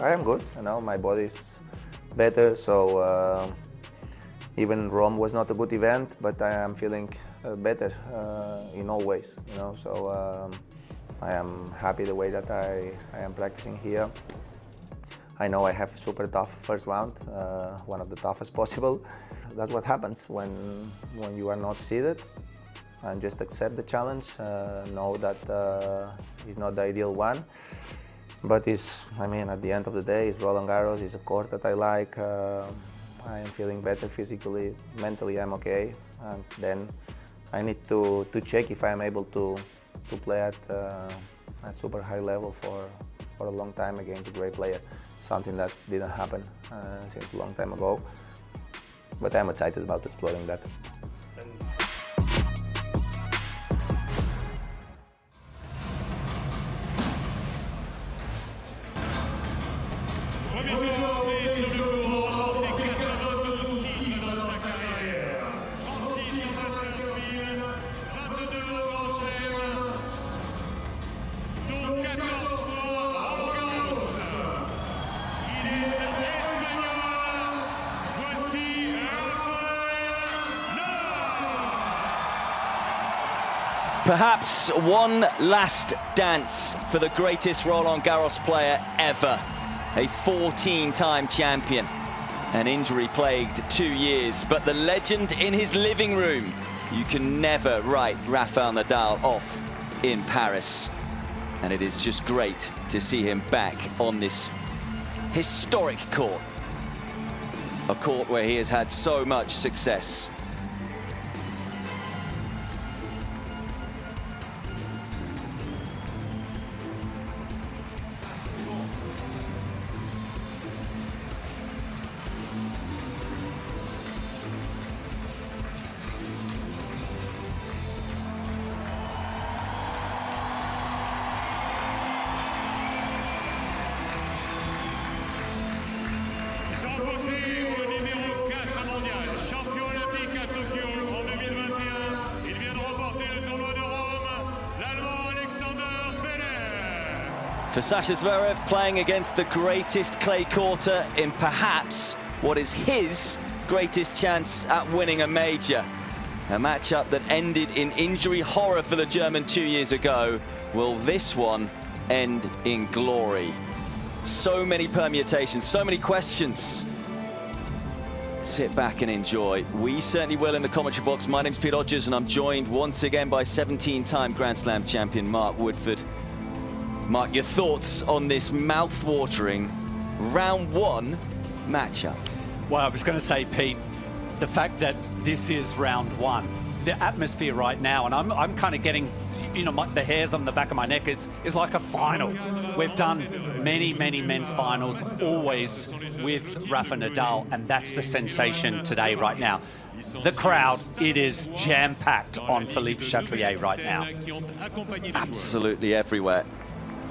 I am good. You know, my body's better. So even Rome was not a good event, but I am feeling better in all ways. You know, so I am happy the way that I am practicing here. I know I have super tough first round, one of the toughest possible. That's what happens when you are not seeded, and just accept the challenge. Know that it's not the ideal one, but I mean, at the end of the day, it's Roland-Garros. It's a court that I like. I am feeling better physically, mentally I'm okay, and then I need to check if I am able to play at super high level for a long time against a great player. Something that didn't happen since a long time ago. But I'm excited about exploring that. Perhaps one last dance for the greatest Roland-Garros player ever, a 14-time champion, an injury-plagued 2 years, but the legend in his living room. You can never write Rafael Nadal off in Paris, and it is just great to see him back on this historic court, a court where he has had so much success. S'imposer au numéro 4 mondial, champion olympique à Tokyo en 2021. Il vient de remporter le tournoi de Rome, l'Allemand Alexander Zverev. For Sasha Zverev, playing against the greatest clay courter in perhaps what is his greatest chance at winning a major. A matchup that ended in injury horror for the German 2 years ago. Will this one end in glory? So many permutations, so many questions. Sit back and enjoy. We certainly will in the commentary box. My name's Pete Hodges, and I'm joined once again by 17-time Grand Slam champion Mark Woodford. Mark, your thoughts on this mouth-watering round one matchup? Well, I was going to say, Pete, the fact that this is round one, the atmosphere right now, and I'm kind of getting, you know, the hairs on the back of my neck. It's like a final. We've done many men's finals, always with Rafa Nadal, and that's the sensation today, right now. The crowd, it is jam-packed on Philippe Chatrier right now. Absolutely everywhere.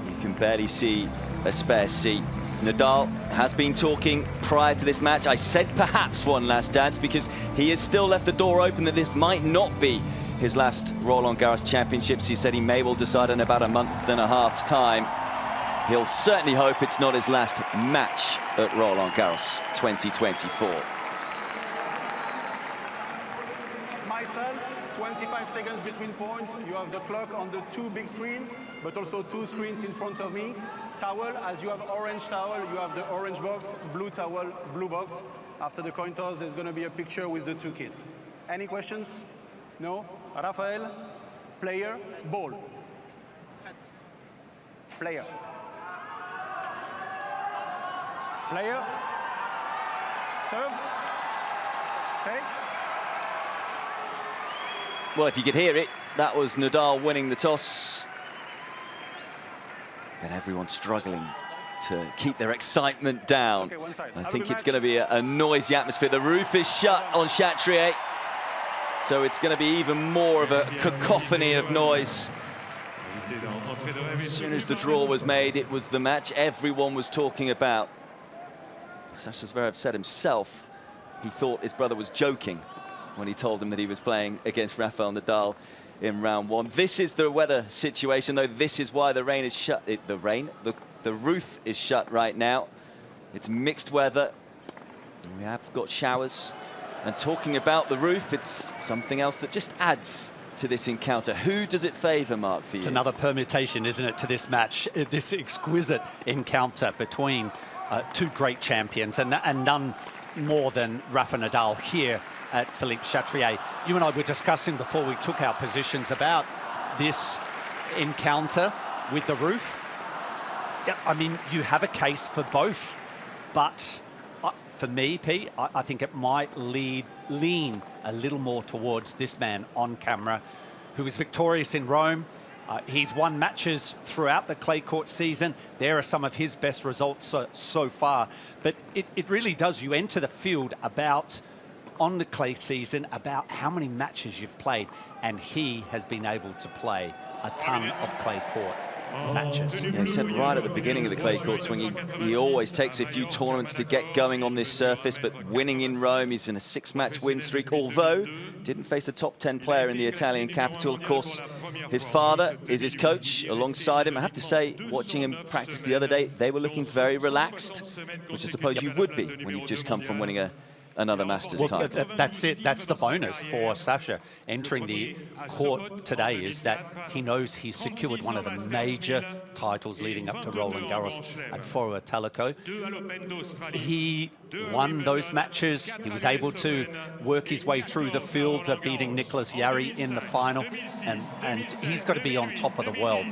You can barely see a spare seat. Nadal has been talking prior to this match. I said perhaps one last dance because he has still left the door open that this might not be his last Roland-Garros championships. He said he may well decide in about a month and a half's time. He'll certainly hope it's not his last match at Roland-Garros 2024. Myself, 25 seconds between points. You have the clock on the 2 big screen, but also 2 screens in front of me. Towel, as you have orange towel, you have the orange box, blue towel, blue box. After the coin toss, there's going to be a picture with the 2 kids. Any questions? No? Rafael, player, ball. Player. Player. Serve. Stay. Well, if you could hear it, that was Nadal winning the toss. But everyone's struggling to keep their excitement down. Okay, one side. I think it's going to be a noisy atmosphere. The roof is shut on Chatrier, so it's going to be even more of a cacophony of noise. As soon as the draw was made, it was the match everyone was talking about. Sasha Zverev said himself he thought his brother was joking when he told him that he was playing against Rafael Nadal in round one. This is the weather situation, though. This is why the rain is shut. The roof is shut right now. It's mixed weather. We have got showers. And talking about the roof, it's something else that just adds to this encounter. Who does it favour, Mark, for you? It's another permutation, isn't it, to this match, this exquisite encounter between two great champions, and none more than Rafa Nadal here at Philippe Chatrier. You and I were discussing before we took our positions about this encounter with the roof. Yeah, I mean, you have a case for both, but for me, Pete, I think it might lean a little more towards this man on camera, who is victorious in Rome. He's won matches throughout the clay court season. There are some of his best results so far. But it really does. You enter the field on the clay season about how many matches you've played. And he has been able to play a ton of clay court matches. Yeah, he said right at the beginning of the clay court swing, he always takes a few tournaments to get going on this surface, but winning in Rome, he's in a 6-match win streak, although didn't face a top 10 player in the Italian capital. Of course, his father is his coach alongside him. I have to say, watching him practice the other day, they were looking very relaxed, which I suppose you would be when you've just come from winning another Masters title. That's it. That's the bonus for Sasha entering the court today, is that he knows he's secured one of the major titles leading up to Roland-Garros at Foro Italico. He won those matches. He was able to work his way through the field, beating Nicolas Jarry in the final, and he's got to be on top of the world.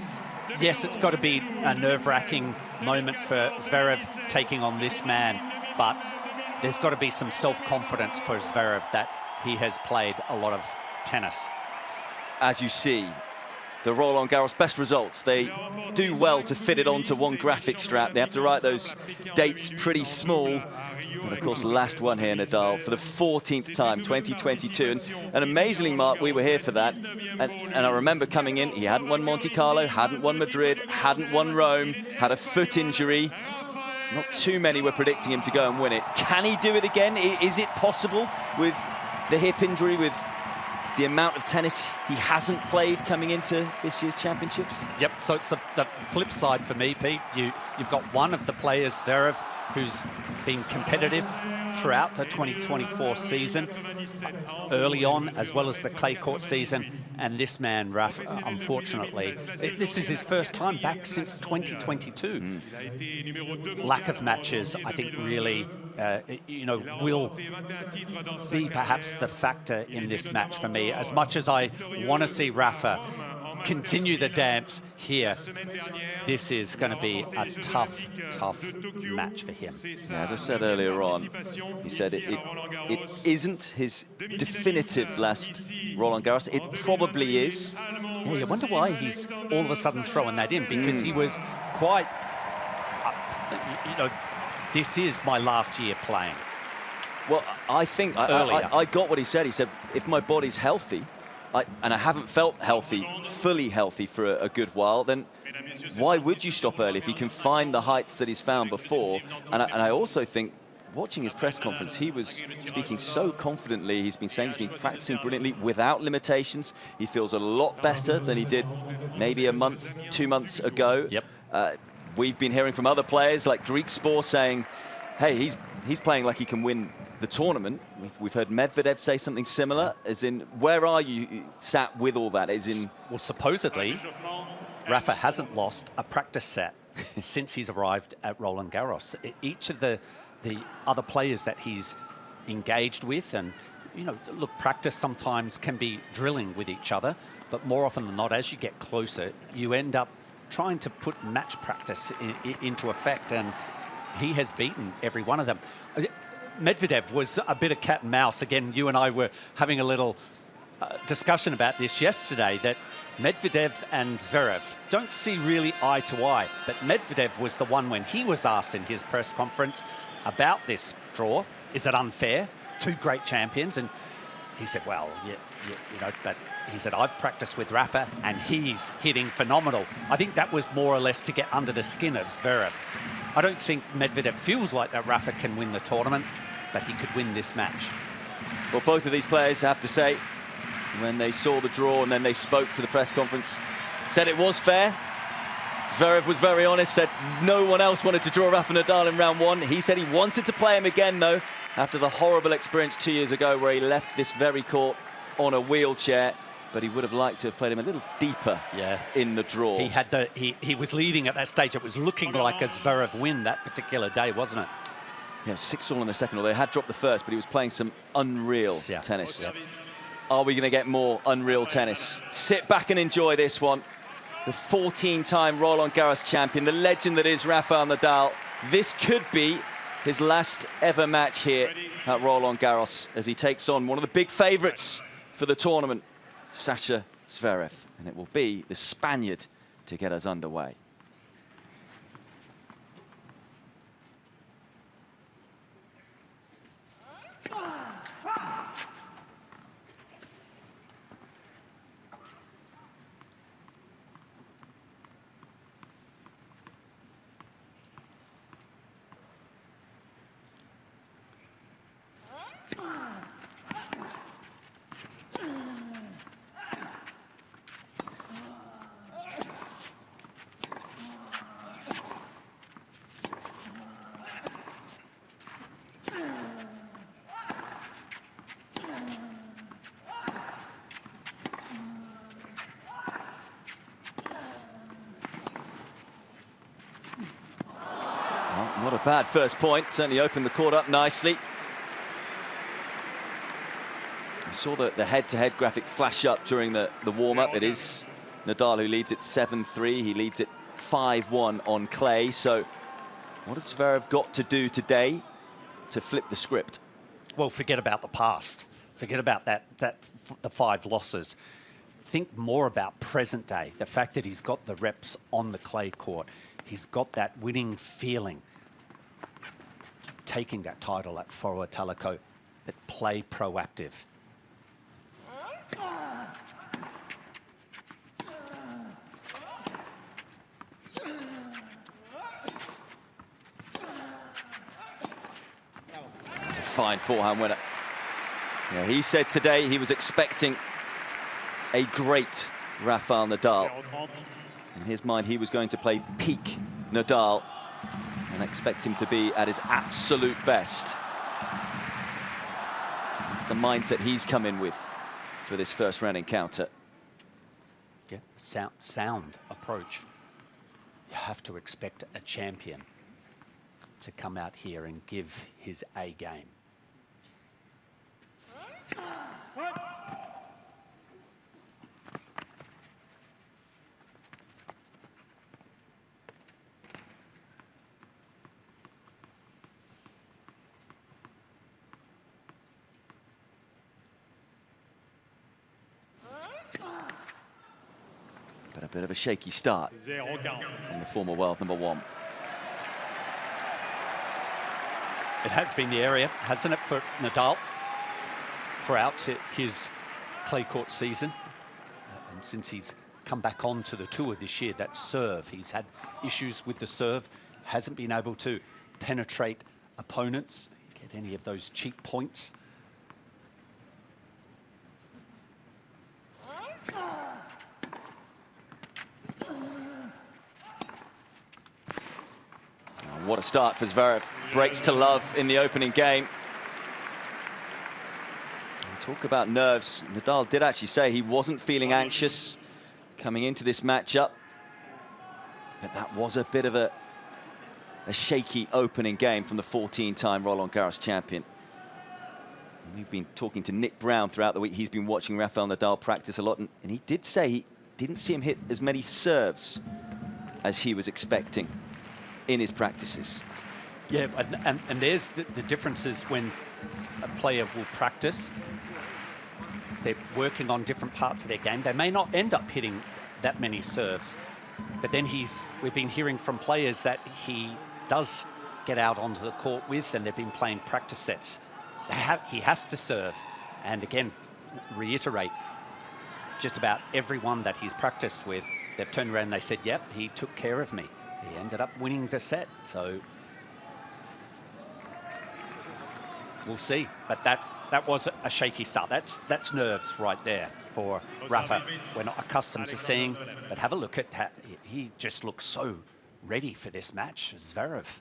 Yes, it's got to be a nerve-wracking moment for Zverev taking on this man, but there's got to be some self-confidence for Zverev that he has played a lot of tennis. As you see, the Roland-Garros best results, they do well to fit it onto one graphic strap. They have to write those dates pretty small. But of course, last one here, Nadal, for the 14th time, 2022. And amazingly, Mark, we were here for that. And I remember coming in, he hadn't won Monte Carlo, hadn't won Madrid, hadn't won Rome, had a foot injury. Not too many were predicting him to go and win it. Can he do it again? Is it possible with the hip injury, with the amount of tennis he hasn't played coming into this year's championships? Yep, so it's the flip side for me, Pete. You've got one of the players, Zverev, who's been competitive throughout the 2024 season, early on, as well as the clay court season. And this man, Rafa, unfortunately, this is his first time back since 2022. Lack of matches, I think, really, will be perhaps the factor in this match for me. As much as I want to see Rafa continue the dance here, this is going to be a tough match for him. Yeah, as I said earlier on, he said it isn't his definitive last Roland-Garros. It probably is. Yeah, I wonder why he's all of a sudden throwing that in, because he was quite, this is my last year playing. Well, I think I got what he said. He said, if my body's healthy, and I haven't felt healthy, fully healthy for a good while, then why would you stop early if you can find the heights that he's found before? And I also think, watching his press conference, he was speaking so confidently. He's been saying he's been practicing brilliantly without limitations. He feels a lot better than he did maybe a month, 2 months ago. Yep. We've been hearing from other players like Greek Sport saying, hey, he's playing like he can win the tournament. We've heard Medvedev say something similar, as in, where are you sat with all that? As in, well, supposedly, Rafa hasn't lost a practice set since he's arrived at Roland-Garros. Each of the other players that he's engaged with, and look, practice sometimes can be drilling with each other, but more often than not, as you get closer, you end up trying to put match practice into effect, and he has beaten every one of them. Medvedev was a bit of cat and mouse. Again, you and I were having a little discussion about this yesterday, that Medvedev and Zverev don't see really eye to eye. But Medvedev was the one, when he was asked in his press conference about this draw, is it unfair? Two great champions. And he said, well, but he said, I've practiced with Rafa and he's hitting phenomenal. I think that was more or less to get under the skin of Zverev. I don't think Medvedev feels like that Rafa can win the tournament, but he could win this match. Well, both of these players, I have to say, when they saw the draw and then they spoke to the press conference, said it was fair. Zverev was very honest, said no one else wanted to draw Rafa Nadal in round one. He said he wanted to play him again, though, after the horrible experience 2 years ago where he left this very court on a wheelchair. But he would have liked to have played him a little deeper in the draw. He was leading at that stage. It was looking like a Zverev win that particular day, wasn't it? Yeah, 6-all in the second, although he had dropped the first, but he was playing some unreal tennis. Are we going to get more unreal tennis? Sit back and enjoy this one. The 14-time Roland-Garros champion, the legend that is Rafael Nadal. This could be his last ever match here at Roland-Garros as he takes on one of the big favourites for the tournament, Sasha Zverev. And it will be the Spaniard to get us underway. Not a bad first point, certainly opened the court up nicely. I saw the head-to-head graphic flash up during the warm-up. It is Nadal who leads it 7-3. He leads it 5-1 on clay. So what has Zverev got to do today to flip the script? Well, forget about the past. Forget about the 5 losses. Think more about present day. The fact that he's got the reps on the clay court. He's got that winning feeling. Taking that title at Foro Italico, but play proactive. It's a fine forehand winner. Yeah, he said today he was expecting a great Rafael Nadal. In his mind, he was going to play peak Nadal and expect him to be at his absolute best. It's the mindset he's come in with for this first round encounter. Yeah, sound approach. You have to expect a champion to come out here and give his A game. But a bit of a shaky start from the former world number 1. It has been the area, hasn't it, for Nadal throughout his clay court season. And since he's come back onto the tour this year, that serve, he's had issues with the serve, hasn't been able to penetrate opponents, get any of those cheap points. What a start for Zverev. Breaks to love in the opening game. And talk about nerves. Nadal did actually say he wasn't feeling anxious coming into this matchup. But that was a bit of a shaky opening game from the 14-time Roland-Garros champion. We've been talking to Nick Brown throughout the week. He's been watching Rafael Nadal practice a lot. And he did say he didn't see him hit as many serves as he was expecting in his practices. Yeah, and there's the differences when a player will practice. They're working on different parts of their game. They may not end up hitting that many serves, but then we've been hearing from players that he does get out onto the court with, and they've been playing practice sets. He has to serve, and again, reiterate, just about everyone that he's practiced with, they've turned around and they said, yep, he took care of me. He ended up winning the set, so we'll see. But that that was a shaky start. That's nerves right there for Rafa. We're not accustomed to seeing, but have a look at that. He just looks so ready for this match, Zverev.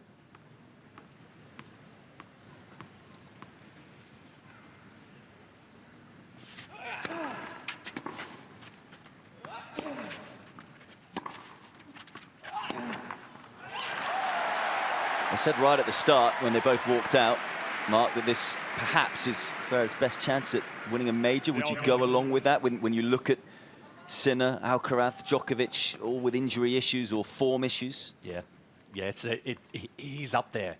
I said right at the start when they both walked out, Mark, that this perhaps is Zverev's best chance at winning a major. Would you go along with that when you look at Sinner, Alcaraz, Djokovic, all with injury issues or form issues? Yeah, he's up there,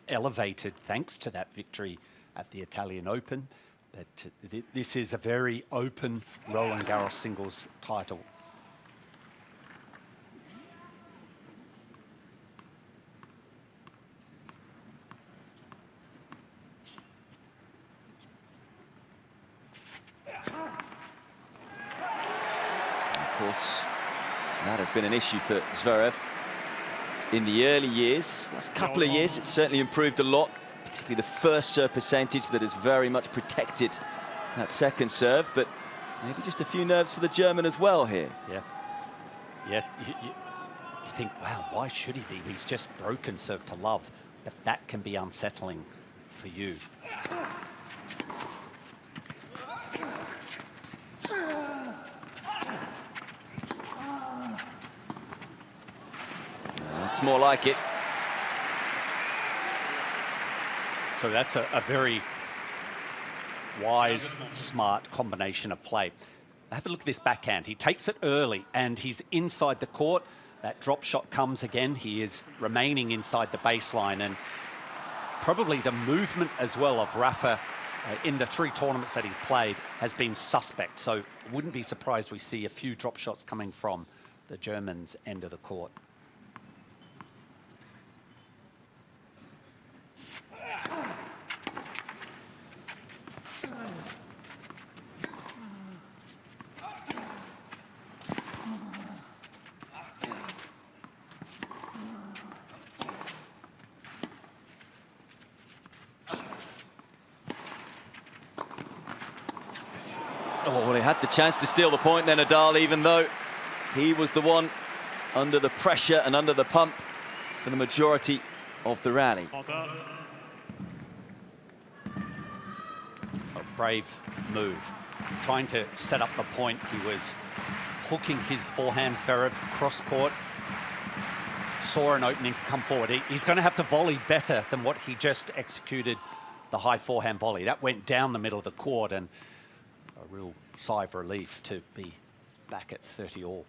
elevated thanks to that victory at the Italian Open. But this is a very open Roland-Garros singles title. Of course, that has been an issue for Zverev in the early years. Last couple of years, it's certainly improved a lot, particularly the first serve percentage that has very much protected that second serve, but maybe just a few nerves for the German as well here. Yeah, you think, wow, why should he be? He's just broken serve to love, but that can be unsettling for you. It's more like it. So that's a very wise, smart combination of play. Have a look at this backhand. He takes it early and he's inside the court. That drop shot comes again. He is remaining inside the baseline, and probably the movement as well of Rafa in the 3 tournaments that he's played has been suspect. So wouldn't be surprised we see a few drop shots coming from the Germans' end of the court. Oh, well, he had the chance to steal the point then, Nadal, even though he was the one under the pressure and under the pump for the majority of the rally. A brave move. Trying to set up the point. He was hooking his forehand, Zverev, cross-court. Saw an opening to come forward. He's going to have to volley better than what he just executed, the high forehand volley. That went down the middle of the court, and a real sigh of relief to be back at 30 all.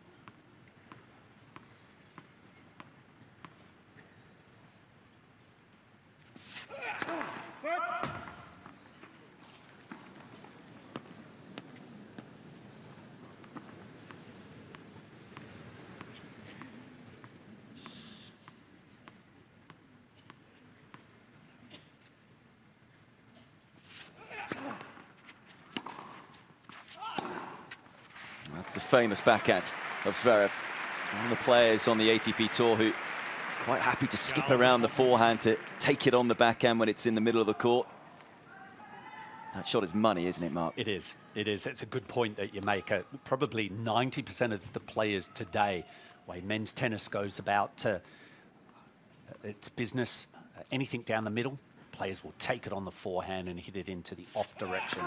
That's the famous backhand of Zverev. It's one of the players on the ATP Tour who is quite happy to skip around the forehand to take it on the backhand when it's in the middle of the court. That shot is money, isn't it, Mark? It is. It is. It's a good point that you make. Probably 90% of the players today, way men's tennis goes about, it's business. Anything down the middle, players will take it on the forehand and hit it into the off direction.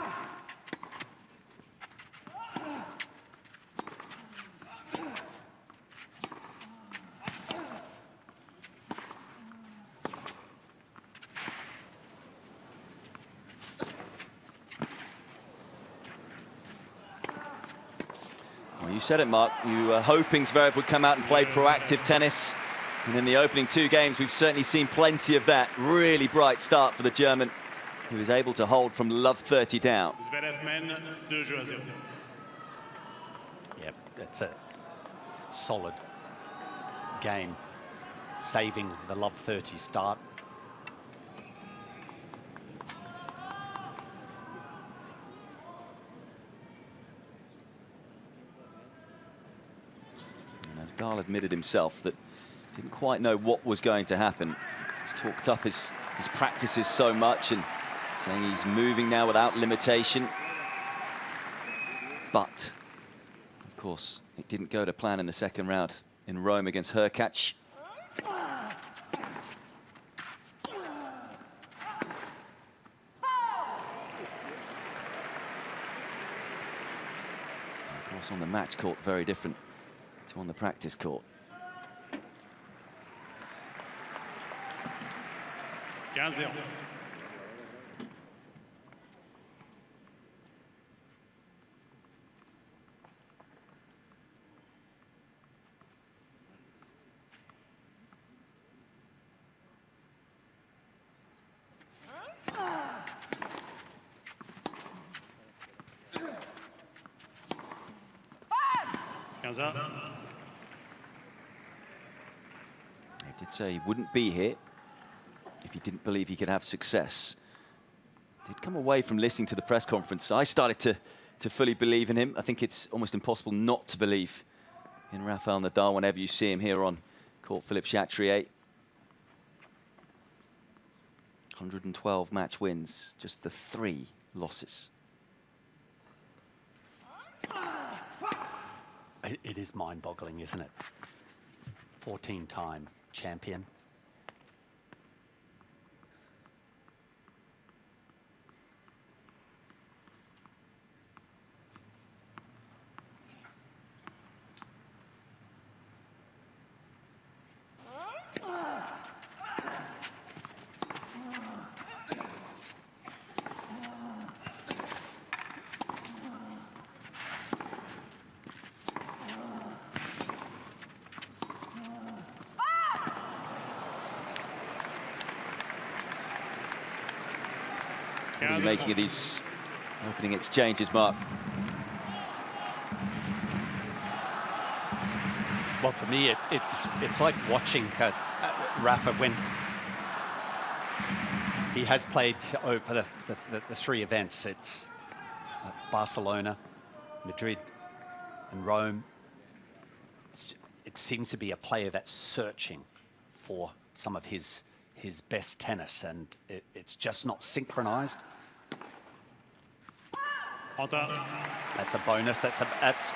Well, you said it, Mark. You were hoping Zverev would come out and play proactive tennis. And in the opening 2 games, we've certainly seen plenty of that. Really bright start for the German, who was able to hold from love 30 down. Zverev men 2-0. Yeah, that's a solid game, saving the love 30 start. Nadal admitted himself that didn't quite know what was going to happen. He's talked up his practices so much, and saying he's moving now without limitation. But, of course, it didn't go to plan in the second round in Rome against Hurkacz. Of course, on the match court, very different to on the practice court. 15-0. He did say he wouldn't be here if he didn't believe he could have success. Did come away from listening to the press conference. I started to fully believe in him. I think it's almost impossible not to believe in Rafael Nadal whenever you see him here on court Philippe Chatrier. 112 match wins, just the 3 losses. It is mind-boggling, isn't it? 14-time champion. What are you making of these opening exchanges, Mark? Well, for me, it's like watching Rafa when he has played over the 3 events. It's Barcelona, Madrid, and Rome. It seems to be a player that's searching for some of his best tennis, and it's just not synchronized. That's a bonus. That's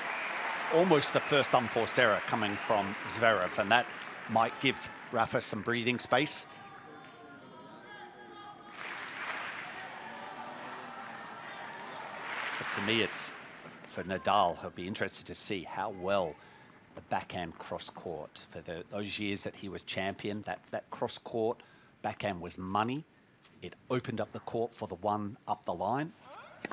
almost the first unforced error coming from Zverev, and that might give Rafa some breathing space. But for me, it's for Nadal. I'll be interested to see how well the backhand cross-court, for those years that he was champion, that cross-court backhand was money. It opened up the court for the one up the line. You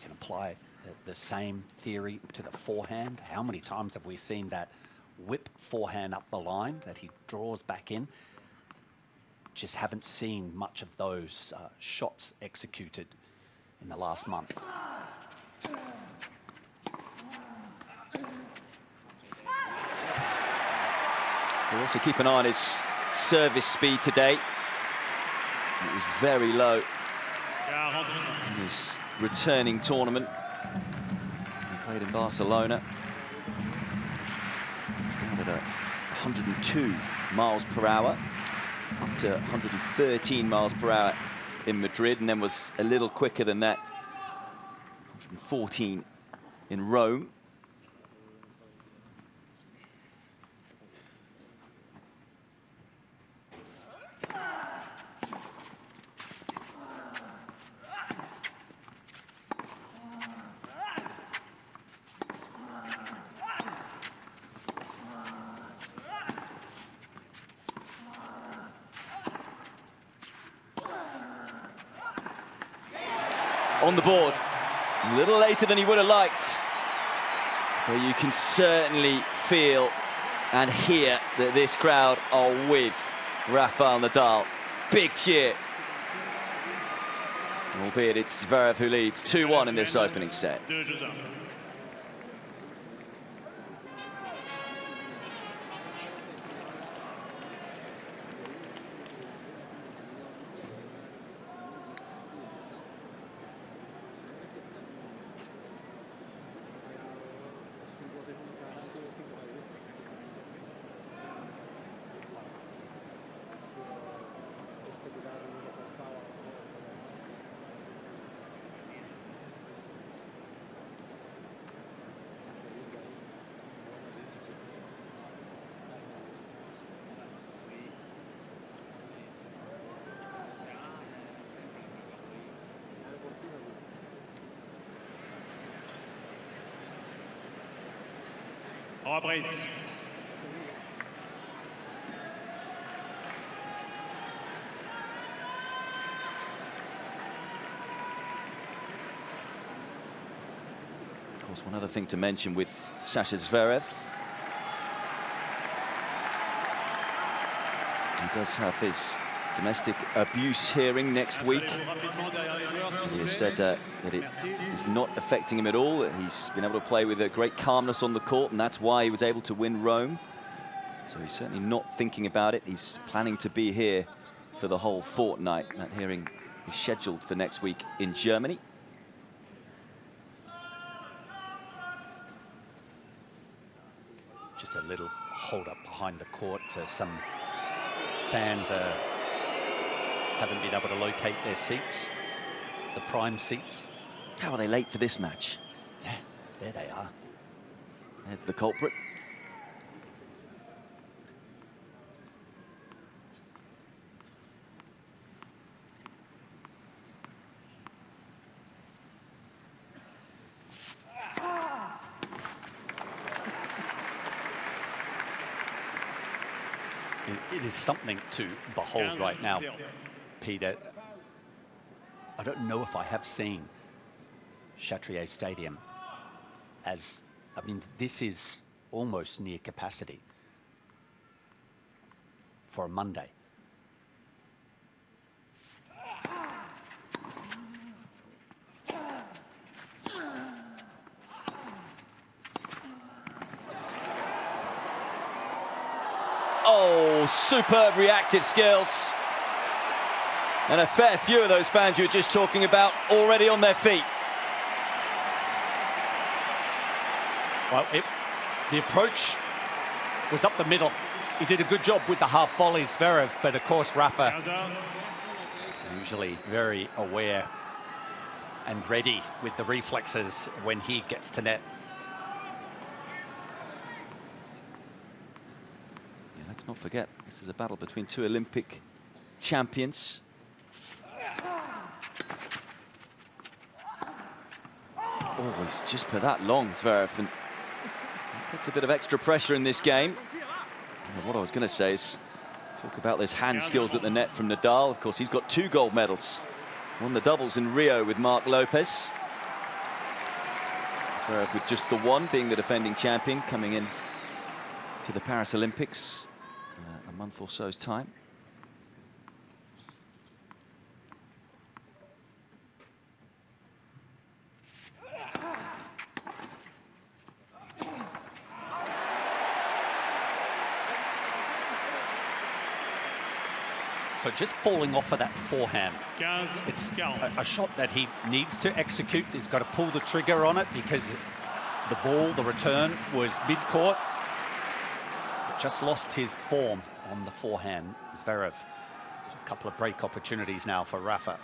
can apply the same theory to the forehand. How many times have we seen that whip forehand up the line that he draws back in? Just haven't seen much of those shots executed in the last month. We'll also keep an eye on his service speed today. It was very low in his returning tournament. He played in Barcelona. Started at 102 miles per hour, up to 113 miles per hour in Madrid, and then was a little quicker than that, 114 in Rome. On the board, a little later than he would have liked, but you can certainly feel and hear that this crowd are with Rafael Nadal. Big cheer. Albeit it's Zverev who leads 2-1 in this opening set. Reprise. Of course, one other thing to mention with Sasha Zverev. He does have his domestic abuse hearing next week. He has said that it is not affecting him at all, that he's been able to play with a great calmness on the court, and that's why he was able to win Rome. So he's certainly not thinking about it. He's planning to be here for the whole fortnight. That hearing is scheduled for next week in Germany. Just a little hold up behind the court. Some fans haven't been able to locate their seats, the prime seats. How are they late for this match? Yeah, there they are. There's the culprit. It is something to behold right now, Peter. I don't know if I have seen Chatrier Stadium as, I mean, this is almost near capacity for a Monday. Oh, superb reactive skills. And a fair few of those fans you were just talking about already on their feet. Well, the approach was up the middle. He did a good job with the half volley, Zverev, but of course Rafa, usually very aware and ready with the reflexes when he gets to net. Yeah, let's not forget, this is a battle between two Olympic champions. Oh, he's just put that long, Zverev, and puts a bit of extra pressure in this game. And what I was going to say is talk about those hand skills at the net from Nadal. Of course, he's got 2 gold medals. Won the doubles in Rio with Marc Lopez. Zverev with just the 1, being the defending champion, coming in to the Paris Olympics a month or so's time. So just falling off of that forehand. It's a shot that he needs to execute. He's got to pull the trigger on it because the ball, the return, was mid-court. Just lost his form on the forehand, Zverev. So a couple of break opportunities now for Rafa.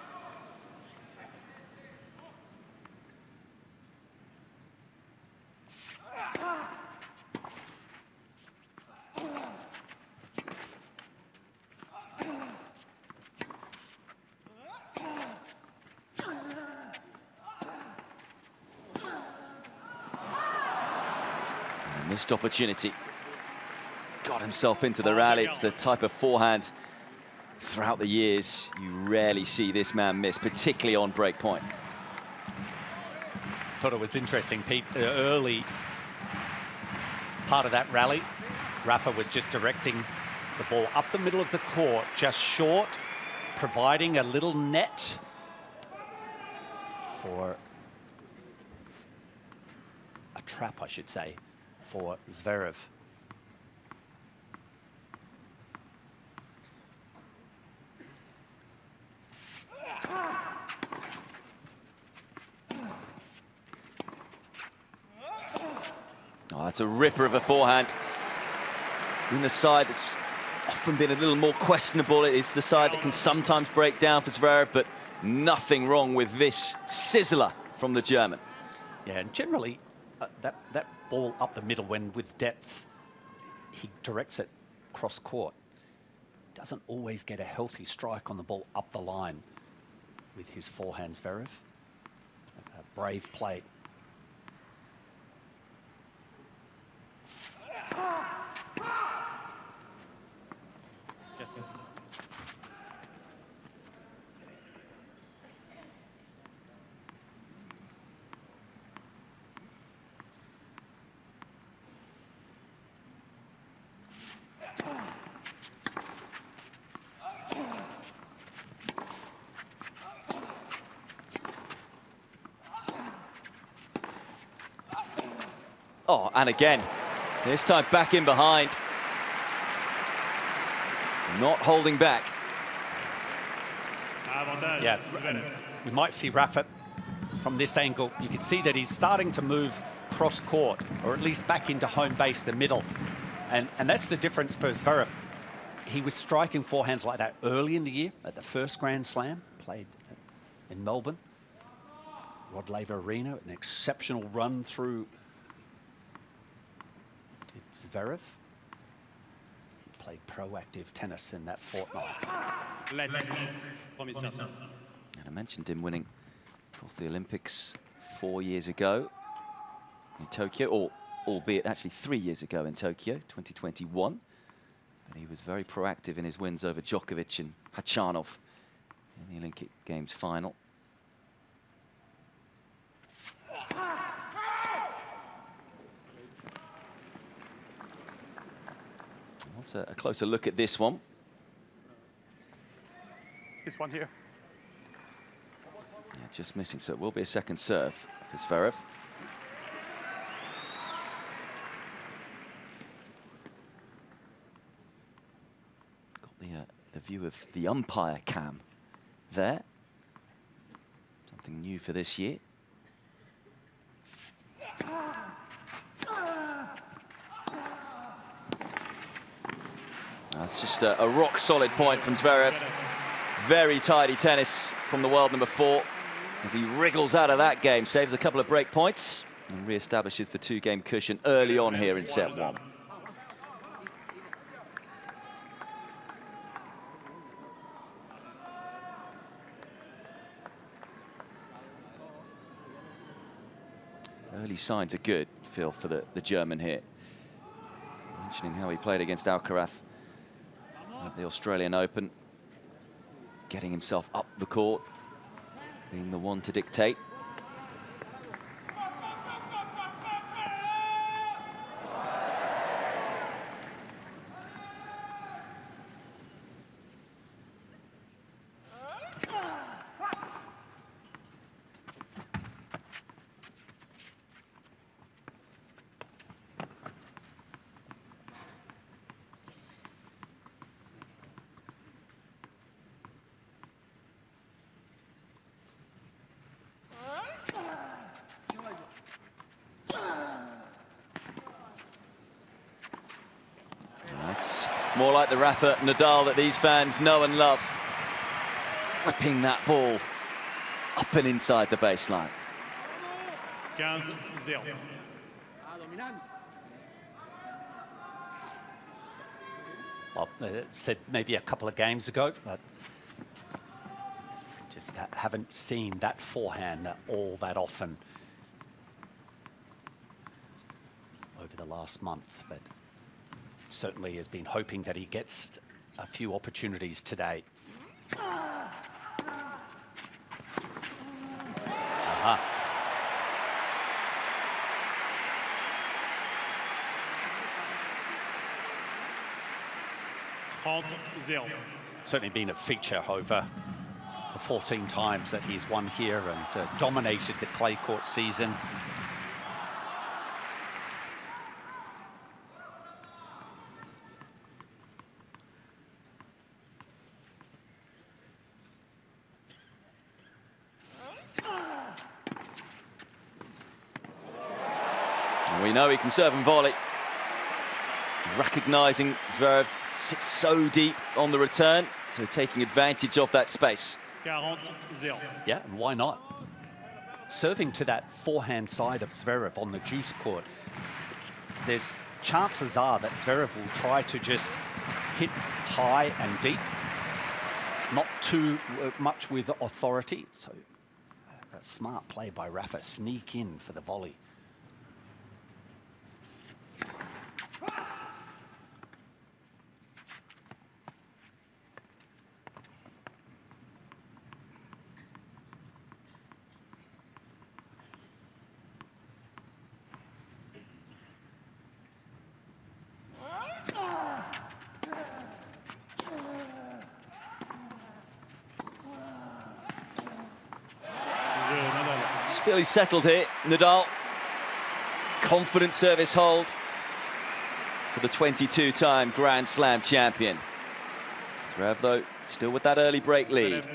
Missed opportunity. Got himself into the rally. It's the type of forehand throughout the years you rarely see this man miss, particularly on break point. Thought it was interesting, Pete. The early part of that rally, Rafa was just directing the ball up the middle of the court, just short, providing a little net for a trap, I should say, for Zverev. Oh, that's a ripper of a forehand. It's been the side that's often been a little more questionable. It's the side that can sometimes break down for Zverev, but nothing wrong with this sizzler from the German. Yeah, and generally, that ball up the middle, when with depth, he directs it cross court. Doesn't always get a healthy strike on the ball up the line with his forehand, Zverev. A brave play. Oh, and again, this time back in behind. Not holding back. Yeah, we might see Rafa from this angle. You can see that he's starting to move cross court, or at least back into home base, the middle. And that's the difference for Zverev. He was striking forehands like that early in the year at the first Grand Slam, played in Melbourne. Rod Laver Arena, an exceptional run through Zverev. He played proactive tennis in that fortnight. And I mentioned him winning, of course, the Olympics 4 years ago in Tokyo, or albeit actually 3 years ago in Tokyo, 2021. But he was very proactive in his wins over Djokovic and Khachanov in the Olympic Games final. Let's a closer look at this one. This one here. Yeah, just missing, so it will be a second serve for Zverev. Got the view of the umpire cam there. Something new for this year. That's just a rock-solid point from Zverev. Very tidy tennis from the world number 4 as he wriggles out of that game, saves a couple of break points and re-establishes the 2-game cushion early on here in set 1. Early signs are good, Phil, for the German here. Mentioning how he played against Alcaraz at the Australian Open, getting himself up the court, being the one to dictate. More like the Rafa Nadal that these fans know and love. Whipping that ball up and inside the baseline. 15-0. Well, said maybe a couple of games ago, but just haven't seen that forehand all that often over the last month. But certainly has been hoping that he gets a few opportunities today. Certainly been a feature over the 14 times that he's won here and dominated the clay court season. We know he can serve and volley. Recognising Zverev sits so deep on the return, so taking advantage of that space. 40-0. Yeah, and why not? Serving to that forehand side of Zverev on the juice court, there's chances are that Zverev will try to just hit high and deep, not too much with authority. So a smart play by Rafa, sneak in for the volley. feel he's settled here. Nadal, confident service hold for the 22-time Grand Slam champion. Zverev, though, still with that early break lead.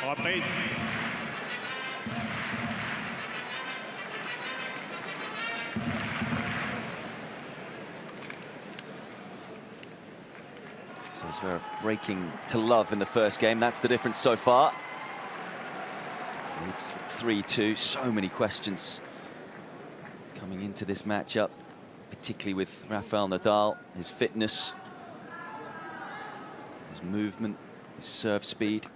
Reprise. So Zverev breaking to love in the first game. That's the difference so far. It's 3-2. So many questions coming into this matchup, particularly with Rafael Nadal, his fitness, his movement, his serve speed.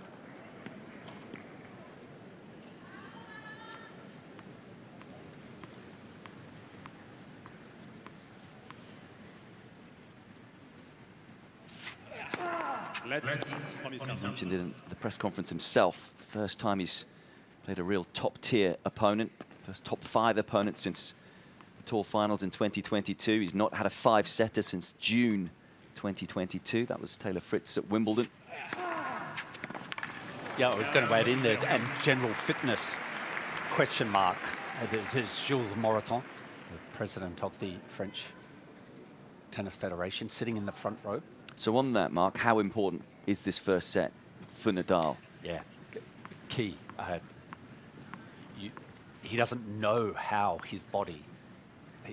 He mentioned in the press conference himself, first time he's played a real top-tier opponent, first top-5 opponent since the Tour Finals in 2022. He's not had a 5-setter since June 2022. That was Taylor Fritz at Wimbledon. Yeah, I was going to add in there, and general fitness, question mark. There's Jules Moreton, the president of the French Tennis Federation, sitting in the front row. So on that, Mark, how important is this first set for Nadal? Yeah, key. He doesn't know how his body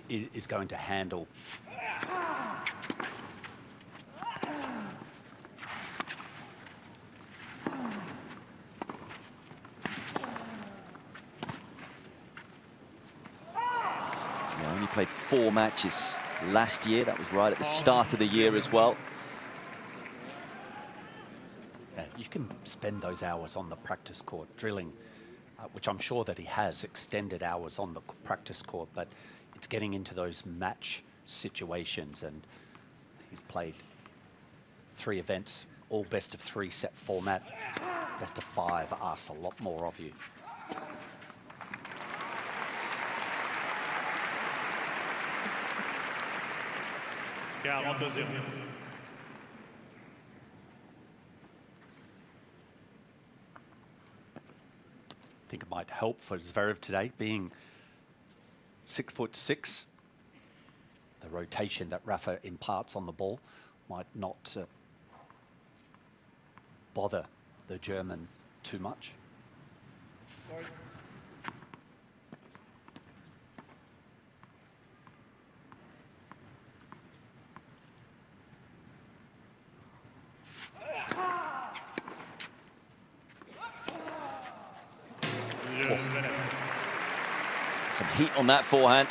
is going to handle. He only played 4 matches last year. That was right at the start of the year as well. You can spend those hours on the practice court drilling, which I'm sure that he has extended hours on the practice court, but it's getting into those match situations, and he's played 3 events, all best of 3 set format. Best of 5 asks a lot more of you. I think it might help for Zverev today, being 6'6". The rotation that Rafa imparts on the ball might not bother the German too much. Some heat on that forehand.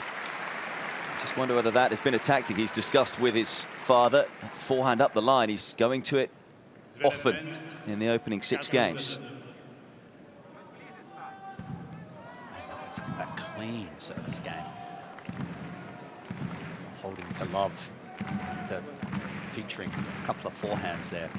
Just wonder whether that has been a tactic he's discussed with his father. Forehand up the line, he's going to it often in the opening 6 games. That's a clean service game. Holding to love, and, featuring a couple of forehands there.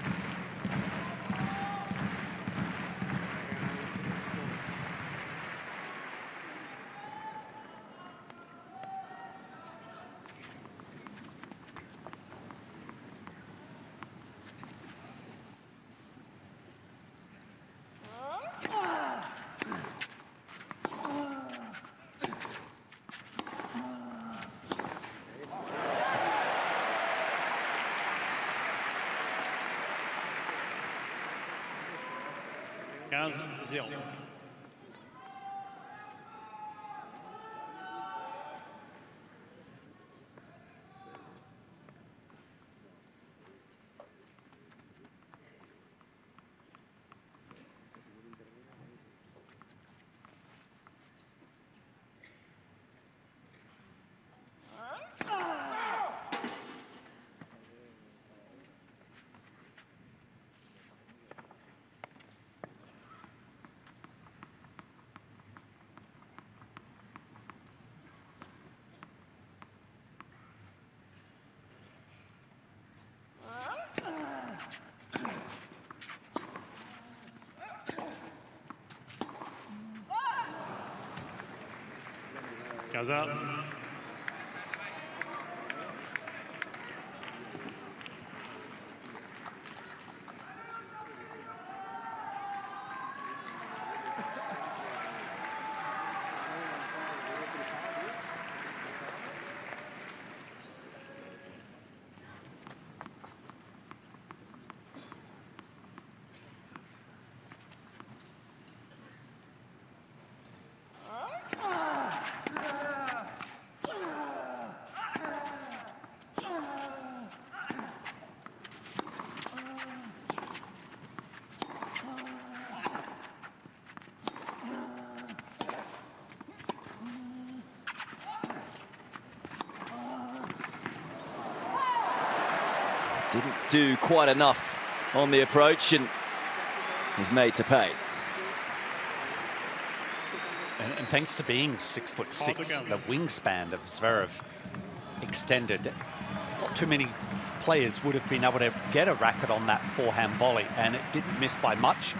Casa. Didn't do quite enough on the approach and is made to pay. And thanks to being 6'6", the wingspan of Zverev extended. Not too many players would have been able to get a racket on that forehand volley, and it didn't miss by much.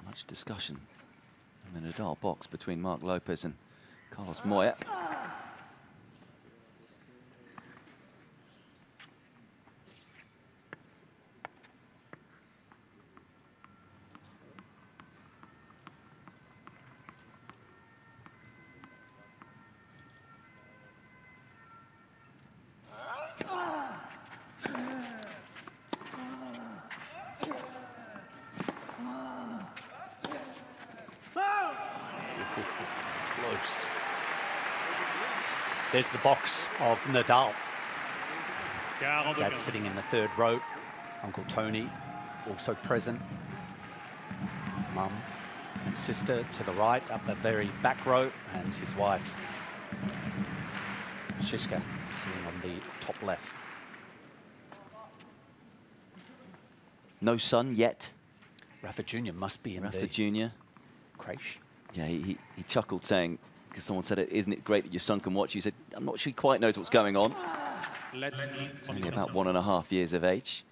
Much discussion in the Nadal box between Marc Lopez and Carlos Moya. Close. There's the box of Nadal. Dad sitting in the third row. Uncle Tony also present. Mum and sister to the right, up the very back row, and his wife, Shiska, sitting on the top left. No son yet. Rafa Jr. must be in Rafa the Jr. creche. Yeah, he chuckled saying, because someone said, isn't it great that your son can watch you? He said, I'm not sure he quite knows what's going on. Only about 1.5 years of age.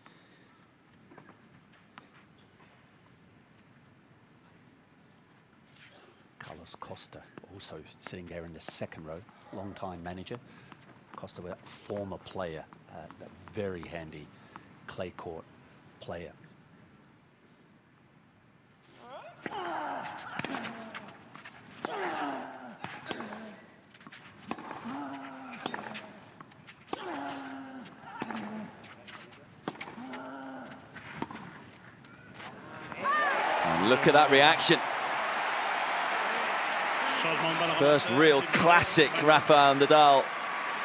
Carlos Costa also sitting there in the second row, long-time manager. Costa, a former player, a very handy clay court player. And look at that reaction. First real classic Rafael Nadal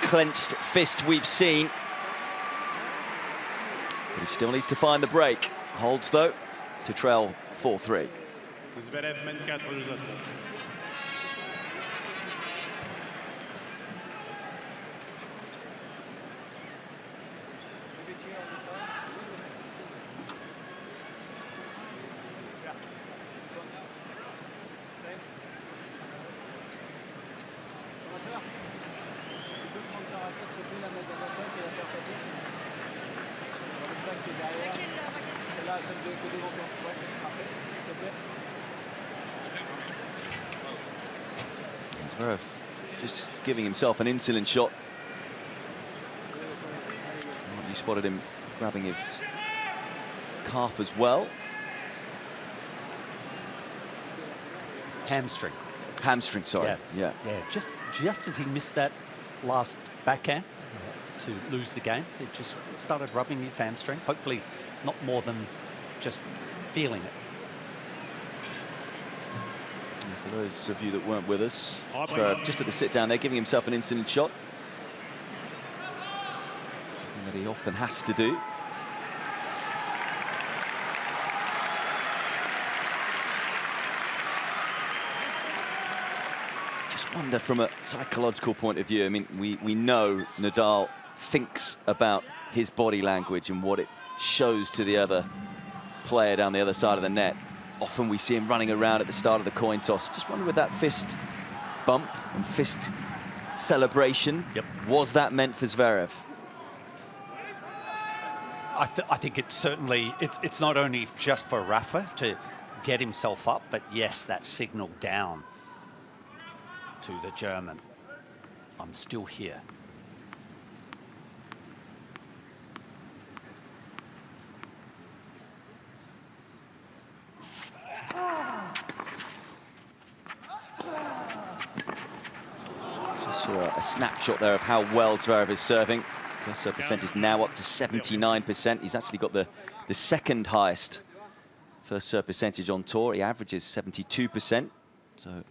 clenched fist we've seen. But he still needs to find the break. Holds, though, to trail 4-3. Zverev mène 4 jeux à 3. Zverev just giving himself an insulin shot. Oh, you spotted him grabbing his calf as well. Hamstring. Hamstring, sorry. Yeah. Just as he missed that last backhand to lose the game, it just started rubbing his hamstring. Hopefully not more than just feeling it. And for those of you that weren't with us, Zverev just at the sit down there, giving himself an insulin shot. Something that he often has to do. Just wonder from a psychological point of view, I mean, we know Nadal thinks about his body language and what it shows to the other player down the other side of the net. Often we see him running around at the start of the coin toss. Just wonder with that fist bump and fist celebration. Yep. Was that meant for Zverev? I think it's certainly, it's not only just for Rafa to get himself up, but yes, that signal down to the German. I'm still here. Just saw a snapshot there of how well Zverev is serving. First serve percentage now up to 79%. He's actually got the second highest first serve percentage on tour. He averages 72%. So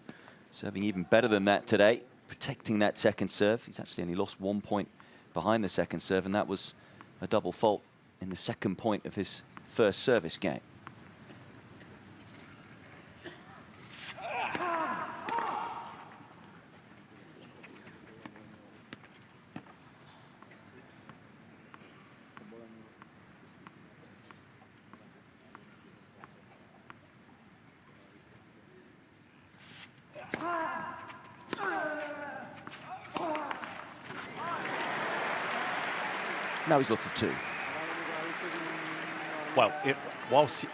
serving even better than that today. Protecting that second serve. He's actually only lost 1 point behind the second serve, and that was a double fault in the second point of his first service game. Now he's lost the 2. Well, whilst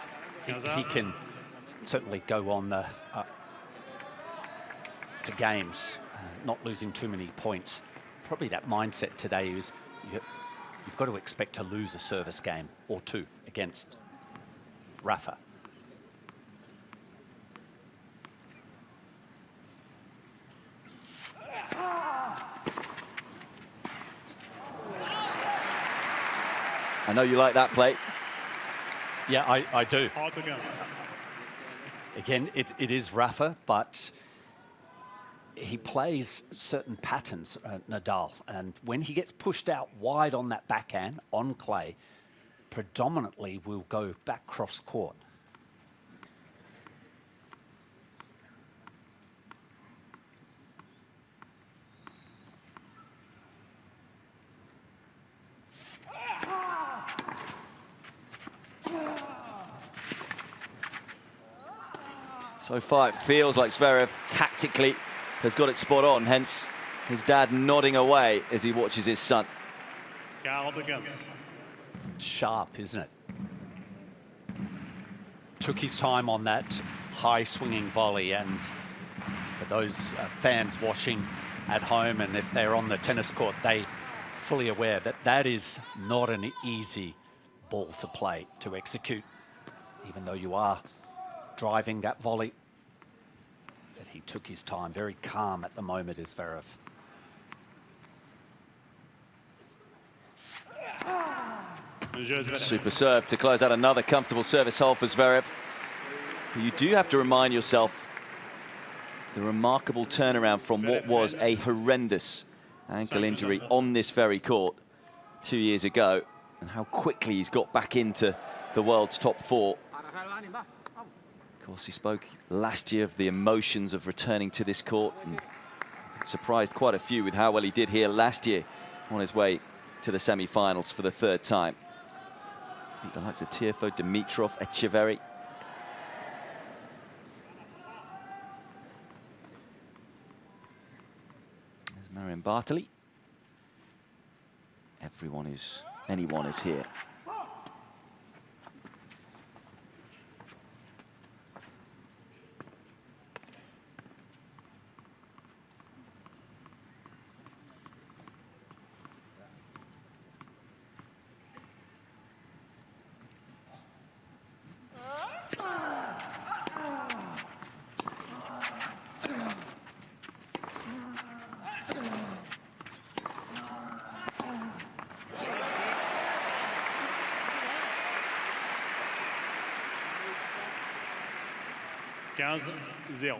he can certainly go on the for games, not losing too many points, probably that mindset today is you've got to expect to lose a service game or 2 against Rafa. I know you like that play. Yeah, I do. Again, it is Rafa, but he plays certain patterns, Nadal, and when he gets pushed out wide on that backhand, on clay, predominantly will go back cross court. So far, it feels like Zverev tactically has got it spot on, hence his dad nodding away as he watches his son. Sharp, isn't it? Took his time on that high swinging volley, and for those fans watching at home, and if they're on the tennis court, they fully aware that that is not an easy ball to play, to execute, even though you are driving that volley. But he took his time, very calm at the moment is Zverev. Super serve to close out another comfortable service hole for Zverev. You do have to remind yourself the remarkable turnaround from what was a horrendous ankle injury on this very court 2 years ago, and how quickly he's got back into the world's top 4. Of course, he spoke last year of the emotions of returning to this court, and surprised quite a few with how well he did here last year on his way to the semi-finals for the 3rd time. Beat the likes of Tiafoe, Dimitrov, Echeverry. There's Marion Bartoli. Anyone is here. Zero.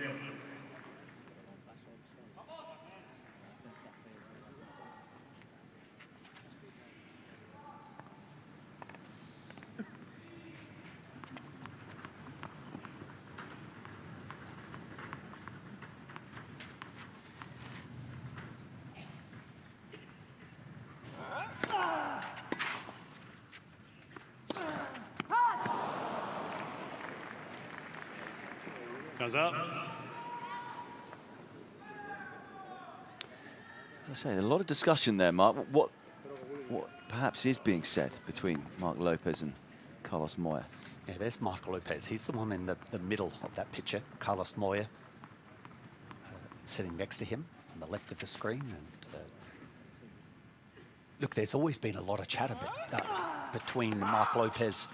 As I say, a lot of discussion there, Mark. What perhaps is being said between Marc Lopez and Carlos Moya? Yeah, there's Marc Lopez. He's the one in the middle of that picture. Carlos Moya sitting next to him on the left of the screen. And look, there's always been a lot of chatter between Marc Lopez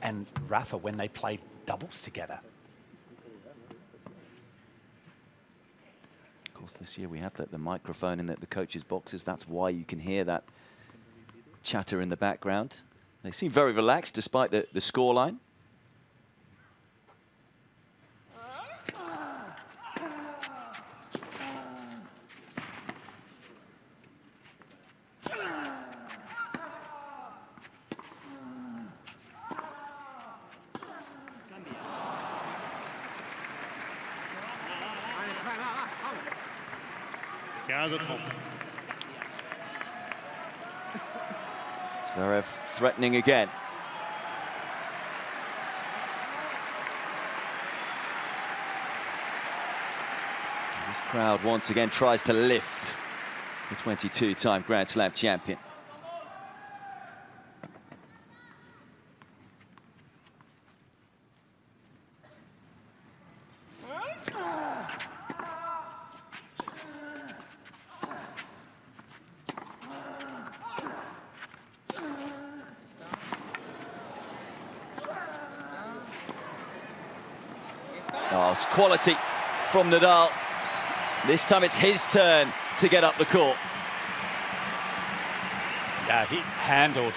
and Rafa when they played doubles together. Of course, this year we have the microphone in the coaches' boxes. That's why you can hear that chatter in the background. They seem very relaxed despite the scoreline. Zverev threatening again. This crowd once again tries to lift the 22-time Grand Slam champion. Oh, it's quality from Nadal. This time it's his turn to get up the court. Yeah, he handled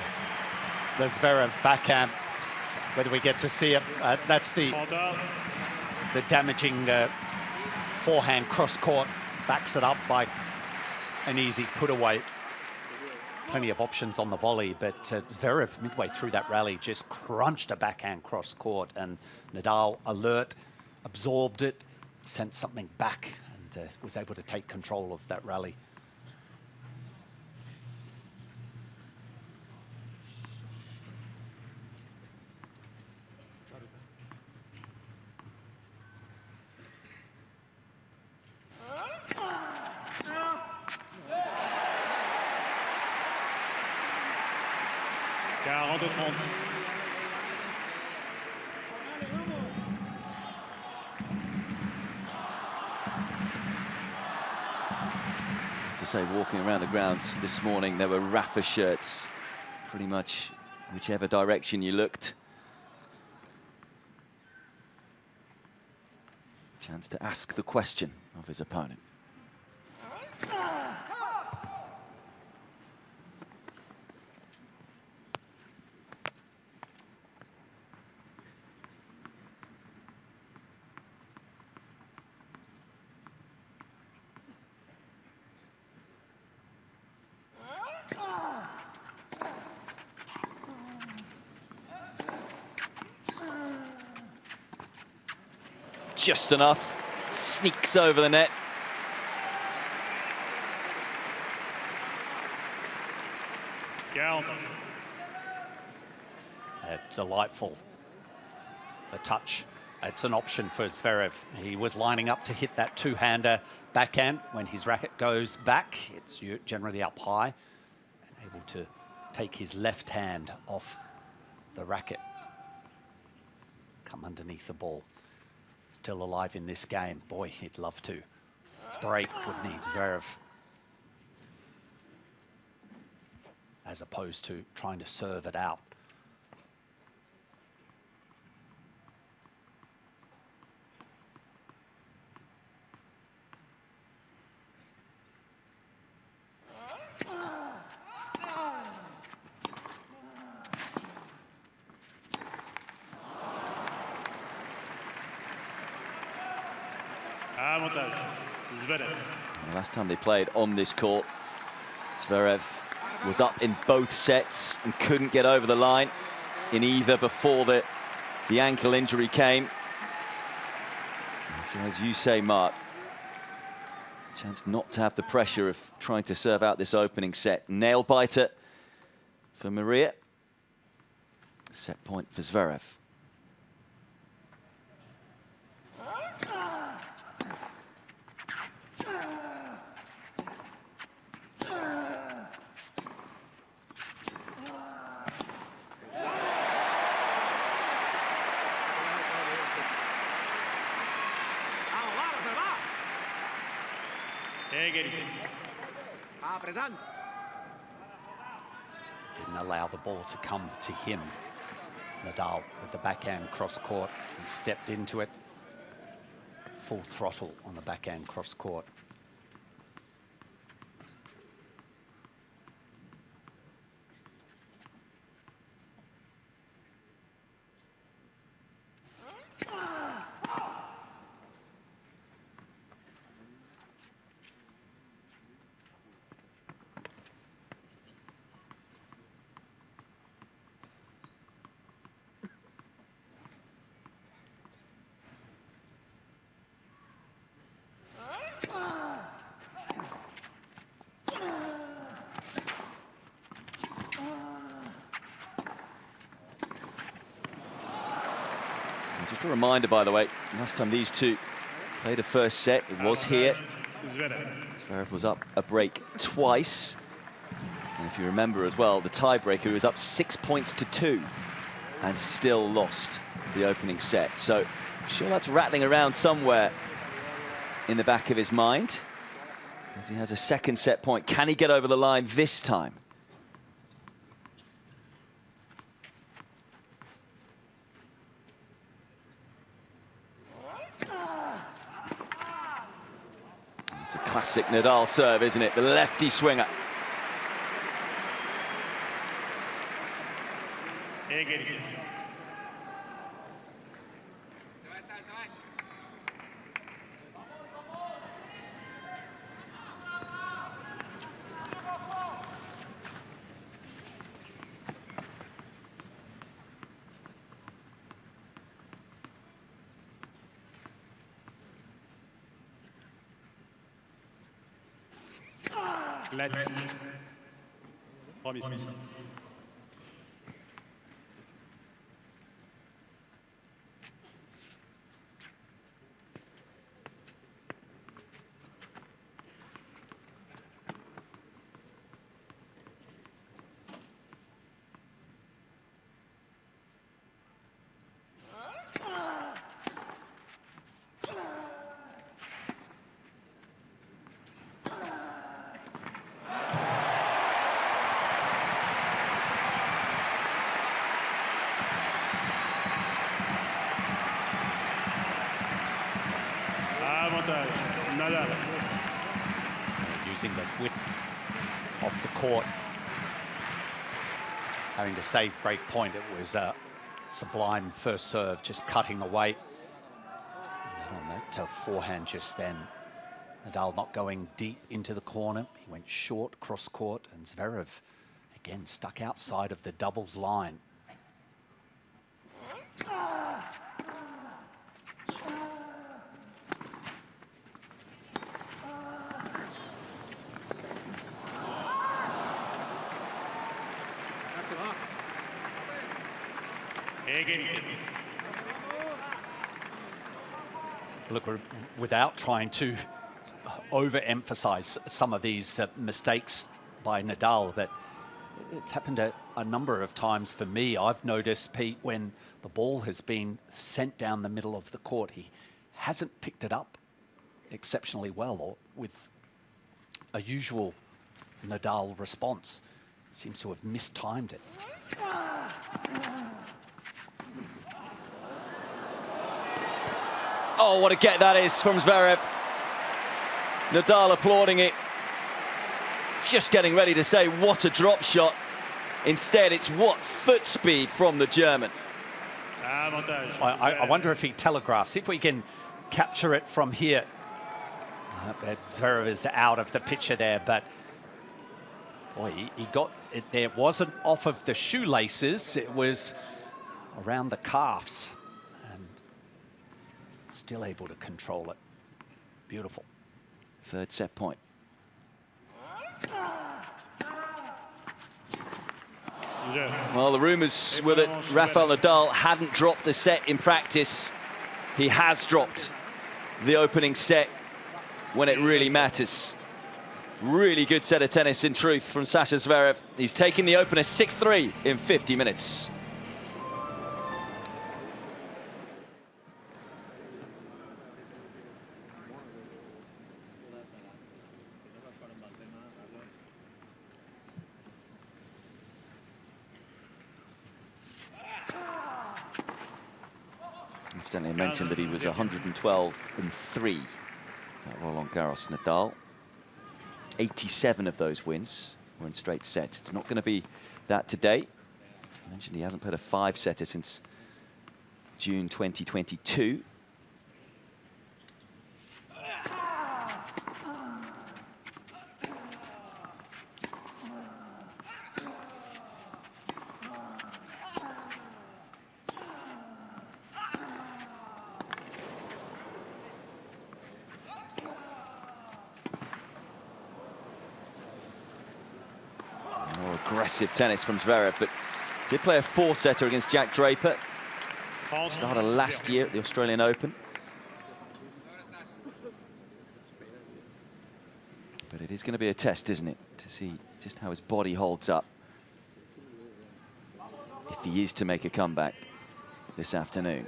the Zverev backhand. Whether we get to see it, that's the damaging forehand cross-court. Backs it up by an easy put-away. Plenty of options on the volley, but Zverev, midway through that rally, just crunched a backhand cross-court, and Nadal, alert, absorbed it, sent something back, and was able to take control of that rally. To say, walking around the grounds this morning, there were Rafa shirts pretty much whichever direction you looked. Chance to ask the question of his opponent. Just enough, sneaks over the net. Delightful, the touch. It's an option for Zverev. He was lining up to hit that two-hander backhand. When his racket goes back, it's generally up high, and able to take his left hand off the racket. Come underneath the ball. Still alive in this game. Boy, he'd love to break, wouldn't he, Zverev? As opposed to trying to serve it out. Zverev. The last time they played on this court, Zverev was up in both sets and couldn't get over the line in either before the ankle injury came. And so as you say, Mark, chance not to have the pressure of trying to serve out this opening set. Nail biter for Maria. Set point for Zverev. Didn't allow the ball to come to him. Nadal with the backhand cross court. He stepped into it. Full throttle on the backhand cross court. Just a reminder, by the way, last time these two played a first set, it was here. Zverev was up a break twice. And if you remember as well, the tiebreaker was up 6 points to 2 and still lost the opening set. So I'm sure that's rattling around somewhere in the back of his mind as he has a second set point. Can he get over the line this time? It's a classic Nadal serve, isn't it? The lefty swinger. Nadal. Using the width of the court, having to save break point. It was a sublime first serve, just cutting away. And then on that forehand just then, Nadal not going deep into the corner. He went short, cross court, and Zverev again stuck outside of the doubles line. Look, without trying to overemphasize some of these mistakes by Nadal, that it's happened a number of times for me. I've noticed, Pete, when the ball has been sent down the middle of the court, he hasn't picked it up exceptionally well, or with a usual Nadal response. Seems to have mistimed it. Oh, what a get that is from Zverev. Nadal applauding it. Just getting ready to say, what a drop shot. Instead, it's what foot speed from the German. I wonder if he telegraphs, if we can capture it from here. Zverev is out of the picture there, but boy, he got it there. It wasn't off of the shoelaces, it was around the calves. Still able to control it. Beautiful. Third set point. Well, the rumors were that Rafael Nadal hadn't dropped a set in practice. He has dropped the opening set when it really matters. Really good set of tennis, in truth, from Sasha Zverev. He's taken the opener 6-3 in 50 minutes. Incidentally, I mentioned that he was 112-3 at Roland-Garros. Nadal, 87 of those wins were in straight sets. It's not going to be that today. I mentioned he hasn't played a 5-setter since June 2022. Aggressive tennis from Zverev, but did play a 4-setter against Jack Draper. Started last year at the Australian Open. But it is going to be a test, isn't it, to see just how his body holds up if he is to make a comeback this afternoon.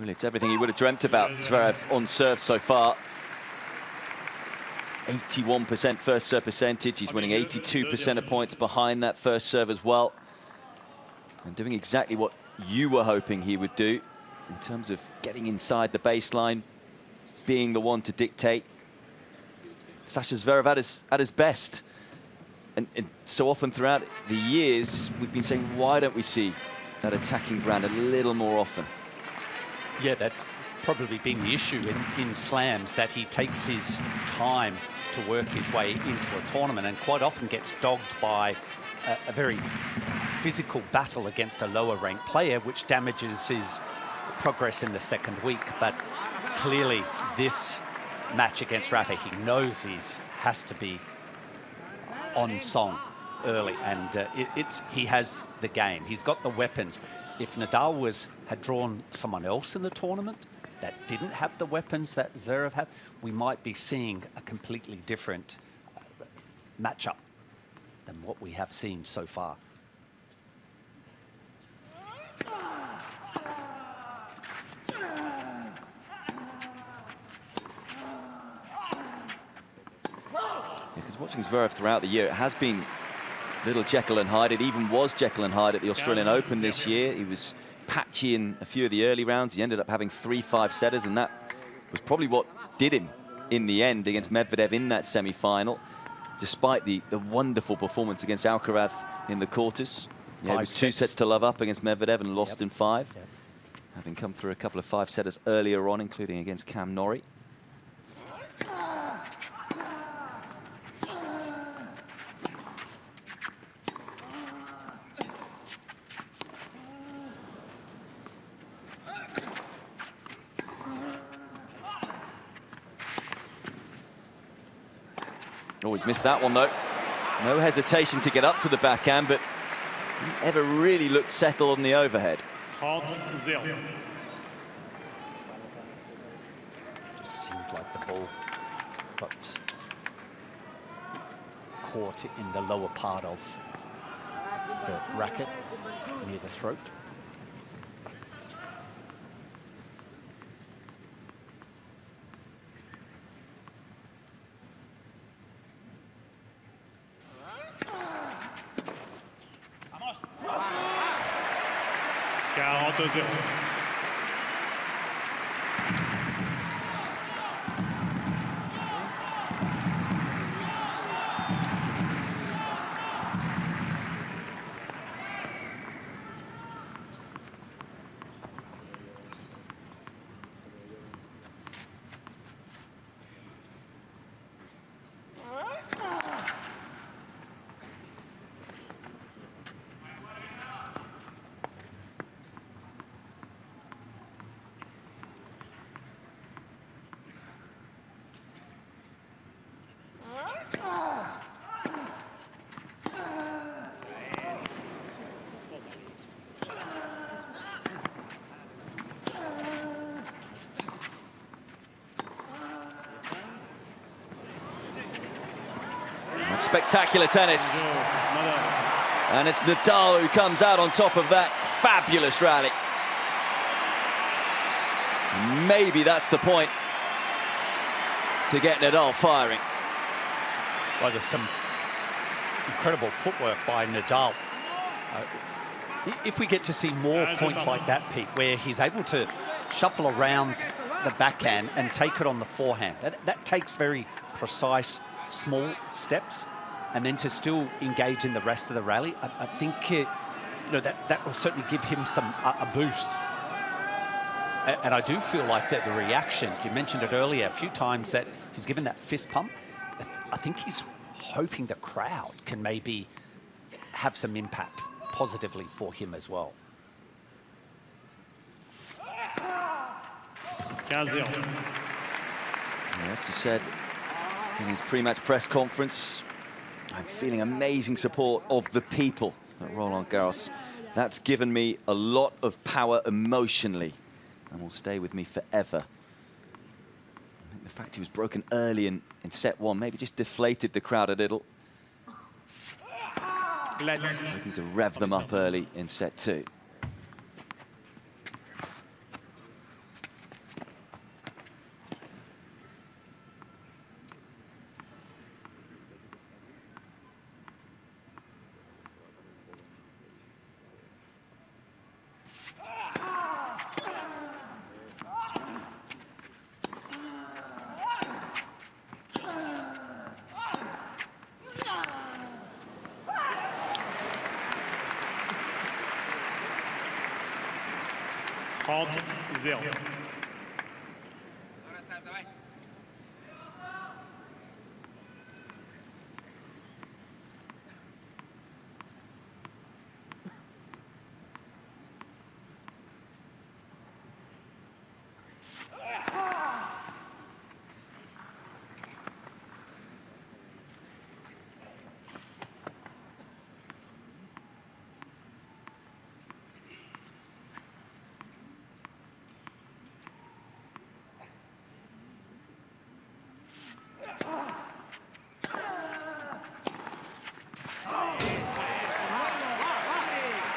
Really, it's everything he would have dreamt about, Zverev, on serve so far. 81% first serve percentage. He's winning 82% of points behind that first serve as well. And doing exactly what you were hoping he would do in terms of getting inside the baseline, being the one to dictate. Sasha Zverev at his best. And so often throughout the years, we've been saying, why don't we see that attacking brand a little more often? Yeah, that's probably been the issue in slams, that he takes his time to work his way into a tournament and quite often gets dogged by a very physical battle against a lower ranked player, which damages his progress in the second week. But clearly this match against Rafa, he knows he has to be on song early, and he has the game. He's got the weapons. If Nadal had drawn someone else in the tournament that didn't have the weapons that Zverev had, we might be seeing a completely different matchup than what we have seen so far. Because watching Zverev throughout the year, it has been little Jekyll and Hyde. It even was Jekyll and Hyde at the Australian Open this year. He was patchy in a few of the early rounds. He ended up having 3 5-setters, and that was probably what did him in the end against Medvedev in that semi-final, despite the wonderful performance against Alcaraz in the quarters. Yeah, it was 2 sets to love up against Medvedev and lost in 5, having come through a couple of 5-setters earlier on, including against Cam Norrie. Always missed that one, though. No hesitation to get up to the backhand, but didn't ever really looked settled on the overhead. Just seemed like the ball got caught in the lower part of the racket, near the throat. spectacular tennis. And it's Nadal who comes out on top of that fabulous rally. Maybe that's the point to get Nadal firing. Well, there's some incredible footwork by Nadal. If we get to see more points like that, Pete, where he's able to shuffle around the backhand and take it on the forehand, that takes very precise, small steps, and then to still engage in the rest of the rally, I think that will certainly give him a boost. And I do feel like that the reaction, you mentioned it earlier, a few times that he's given that fist pump. I think he's hoping the crowd can maybe have some impact positively for him as well. As he said in his pre-match press conference, I'm feeling amazing support of the people at Roland-Garros. That's given me a lot of power emotionally and will stay with me forever. I think the fact he was broken early in set one maybe just deflated the crowd a little. Looking to rev them up early in set two. Zero.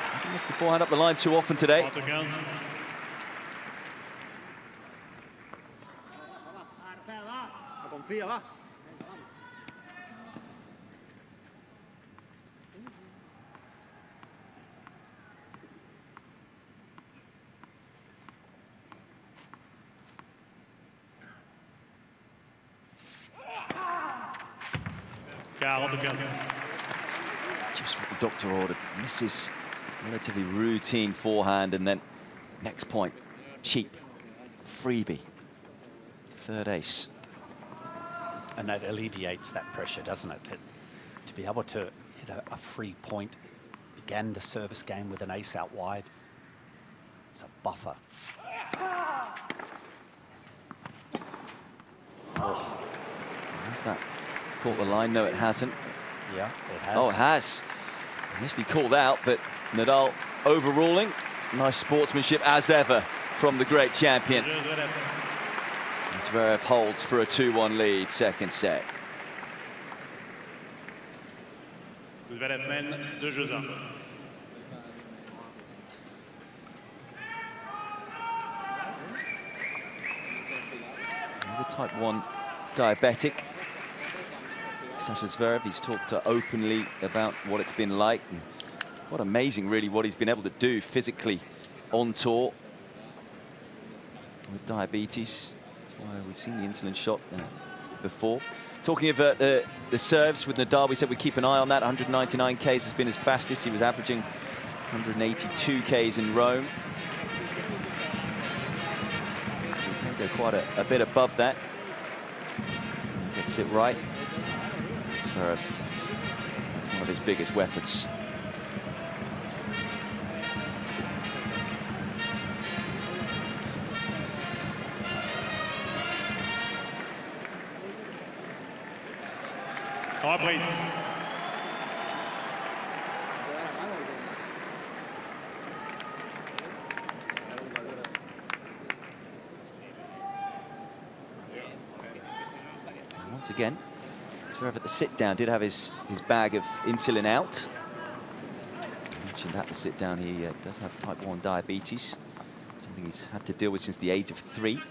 Hasn't missed the forehand up the line too often today. Just what the doctor ordered. Misses relatively routine forehand, and then next point, cheap, freebie, third ace. And that alleviates that pressure, doesn't it? To be able to hit a free point, began the service game with an ace out wide. It's a buffer. Oh, has that caught the line? No, it hasn't. Yeah, it has. Oh, it has. Initially called out, but Nadal overruling. Nice sportsmanship as ever from the great champion. Zverev holds for a 2-1 lead, second set. Zverev mène 2-1. He's a type 1 diabetic. Sasha Zverev, he's talked openly about what it's been like. And what amazing, really, what he's been able to do physically on tour with diabetes. That's why we've seen the insulin shot before. Talking of the serves with Nadal, we said we'd keep an eye on that. 199 Ks has been his fastest. He was averaging 182 Ks in Rome. So he can go quite a bit above that. Gets it right. Zverev, that's one of his biggest weapons. Reprise. Once again, Zverev at the sit-down did have his bag of insulin out. I mentioned at the sit-down he does have type 1 diabetes, something he's had to deal with since the age of 3.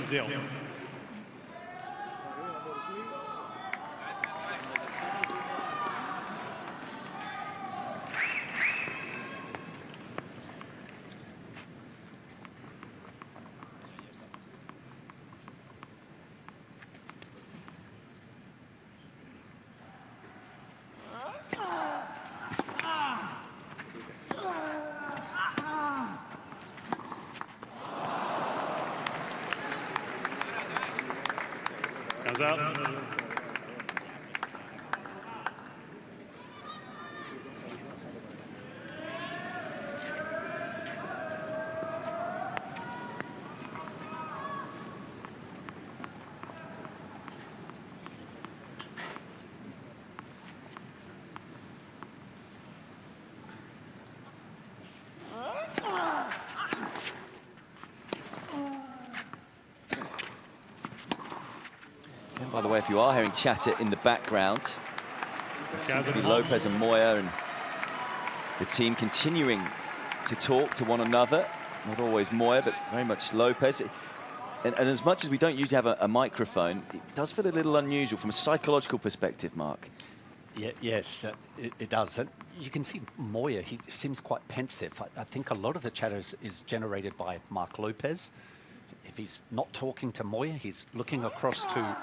Zero. Comes out. And by the way, if you are hearing chatter in the background, it seems to be Lopez and Moya and the team continuing to talk to one another. Not always Moya, but very much Lopez. And as much as we don't usually have a microphone, it does feel a little unusual from a psychological perspective, Mark. Yeah, yes, it does. And you can see Moya, he seems quite pensive. I think a lot of the chatter is generated by Mark Lopez. If he's not talking to Moya, he's looking across to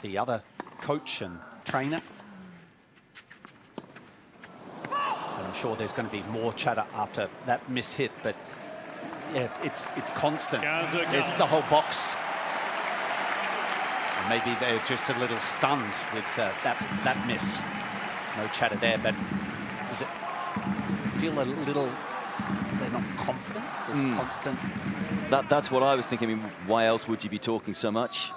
the other coach and trainer. And I'm sure there's going to be more chatter after that miss hit, but yeah, it's constant. There's the whole box. And maybe they're just a little stunned with that miss. No chatter there, but does it feel a little, they're not confident? There's constant. That's what I was thinking. I mean, why else would you be talking so much?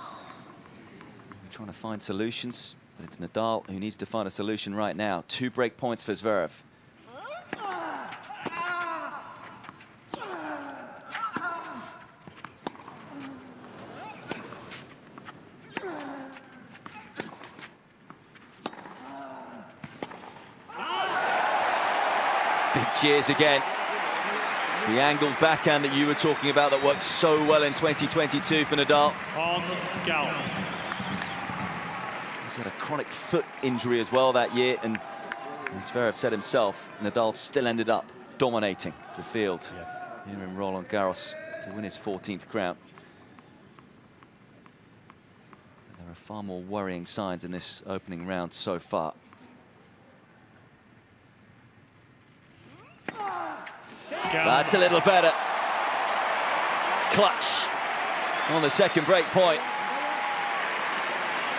We're trying to find solutions, but it's Nadal who needs to find a solution right now. 2 break points for Zverev. Big cheers again. The angled backhand that you were talking about that worked so well in 2022 for Nadal. He's had a chronic foot injury as well that year, and as Zverev said himself, Nadal still ended up dominating the field here in Roland-Garros to win his 14th crown. And there are far more worrying signs in this opening round so far. That's a little better. Clutch on the second break point.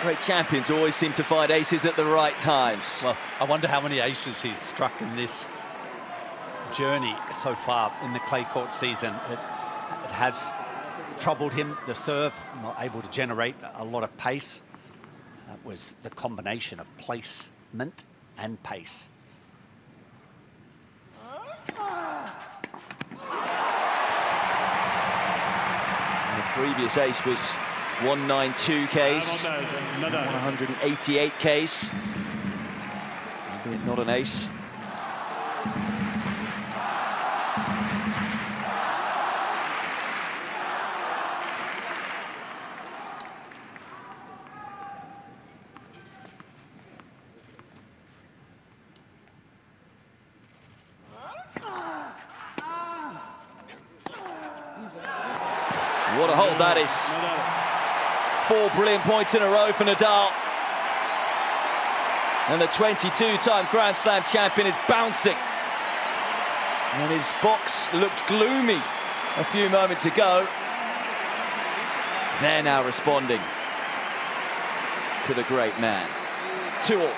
Great champions always seem to find aces at the right times. Well, I wonder how many aces he's struck in this journey so far in the clay court season. It has troubled him, the serve, not able to generate a lot of pace. That was the combination of placement and pace. Previous ace was 192 case, 188 case. Not an ace. What a hold that is. 4 brilliant points in a row for Nadal. And the 22-time Grand Slam champion is bouncing. And his box looked gloomy a few moments ago. They're now responding to the great man. 2-all.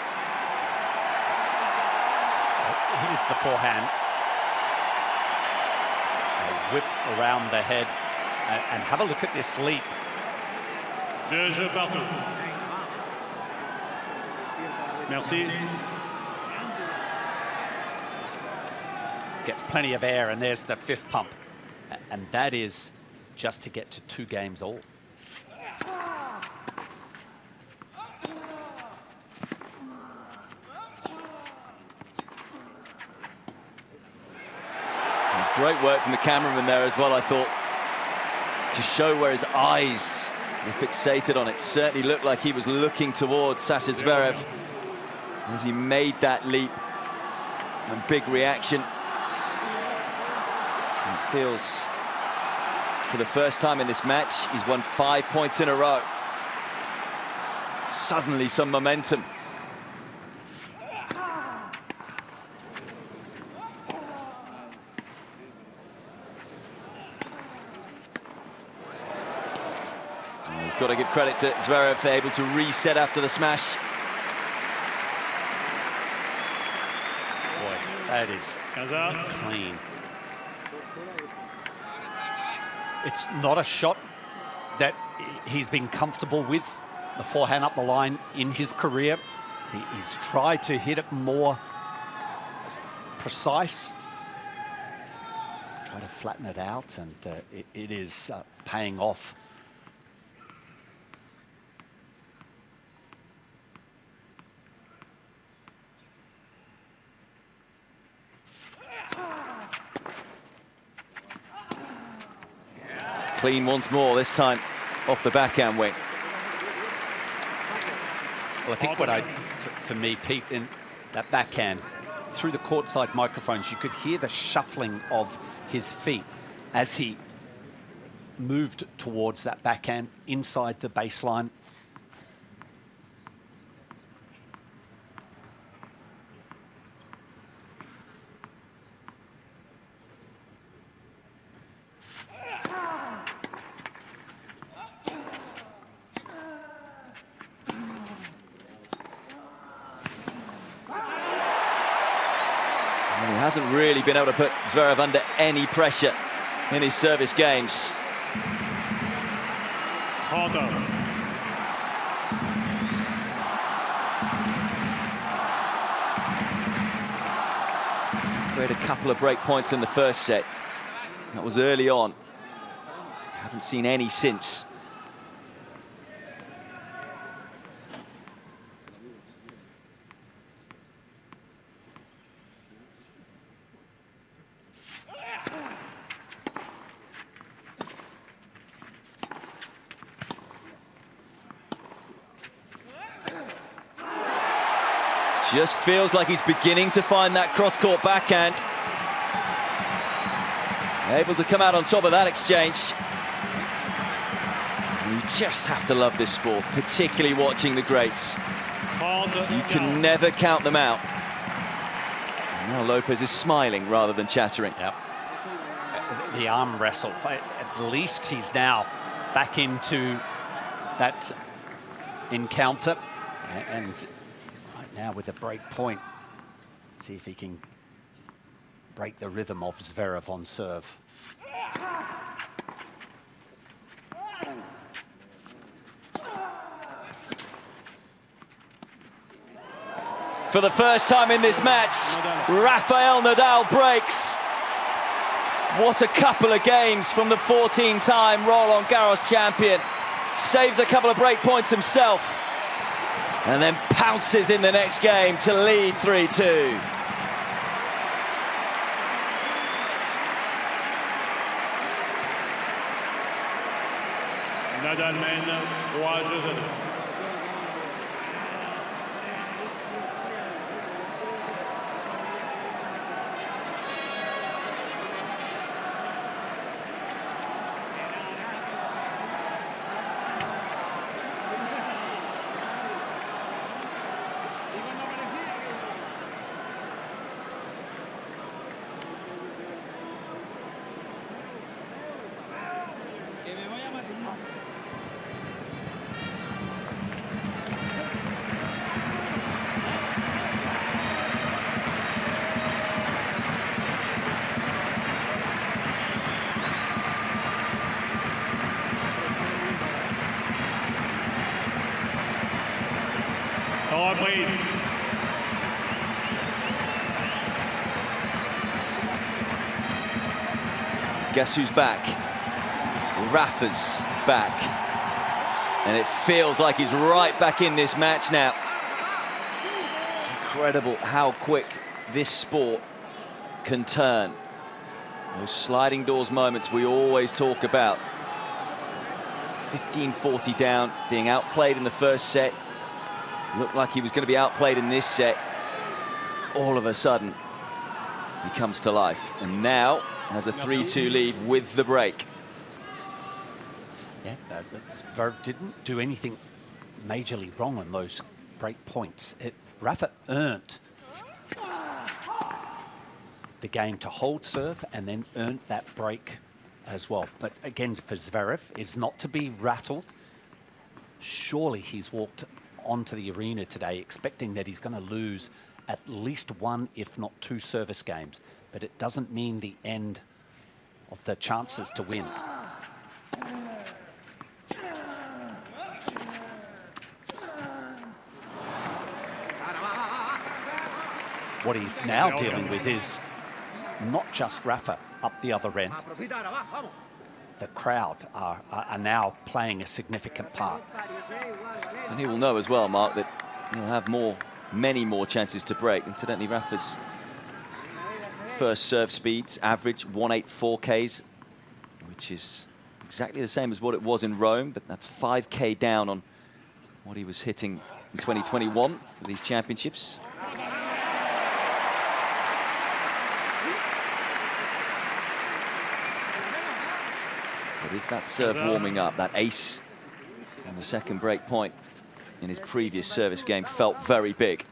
Here's the forehand. A whip around the head. And have a look at this leap. Deux jeux partout. Merci. Gets plenty of air, and there's the fist pump. And that is just to get to 2 games all. Great work from the cameraman there as well, I thought, to show where his eyes were fixated on it. Certainly looked like he was looking towards Sasha Zverev as he made that leap. And big reaction. And feels, for the first time in this match, he's won 5 points in a row. Suddenly some momentum. Got to give credit to Zverev, able to reset after the smash. Boy, that is clean. It's not a shot that he's been comfortable with, the forehand up the line in his career. He's tried to hit it more precise. Try to flatten it out, and it is paying off. Clean once more, this time off the backhand wing. Well, I think for me, Pete, in that backhand, through the courtside microphones, you could hear the shuffling of his feet as he moved towards that backhand inside the baseline. He hasn't really been able to put Zverev under any pressure in his service games. We had a couple of break points in the first set. That was early on. Haven't seen any since. Just feels like he's beginning to find that cross-court backhand. Able to come out on top of that exchange. You just have to love this sport, particularly watching the greats. You can never count them out. Now Lopez is smiling rather than chattering. Yep. The arm wrestle. At least he's now back into that encounter. And now with a break point, see if he can break the rhythm of Zverev on serve. For the first time in this match, Rafael Nadal breaks. What a couple of games from the 14-time Roland-Garros champion. Saves a couple of break points himself. And then pounces in the next game to lead 3-2. Nadal mène 3-2. Reprise. Guess who's back? Rafa's back. And it feels like he's right back in this match now. It's incredible how quick this sport can turn. Those sliding doors moments we always talk about. 15-40 down, being outplayed in the first set. Looked like he was going to be outplayed in this set. All of a sudden, he comes to life. And now has a 3-2 lead with the break. Yeah, Zverev didn't do anything majorly wrong on those break points. Rafa earned the game to hold serve and then earned that break as well. But again, for Zverev, it's not to be rattled. Surely he's walked onto the arena today expecting that he's going to lose at least one, if not two, service games. But it doesn't mean the end of the chances to win. What he's now dealing with is not just Rafa up the other end. The crowd are now playing a significant part. And he will know as well, Mark, that he'll have many more chances to break. Incidentally, Rafa's first serve speeds average 184 Ks, which is exactly the same as what it was in Rome, but that's 5K down on what he was hitting in 2021 for these championships. But is that serve warming up? That ace on the second break point in his previous service game felt very big.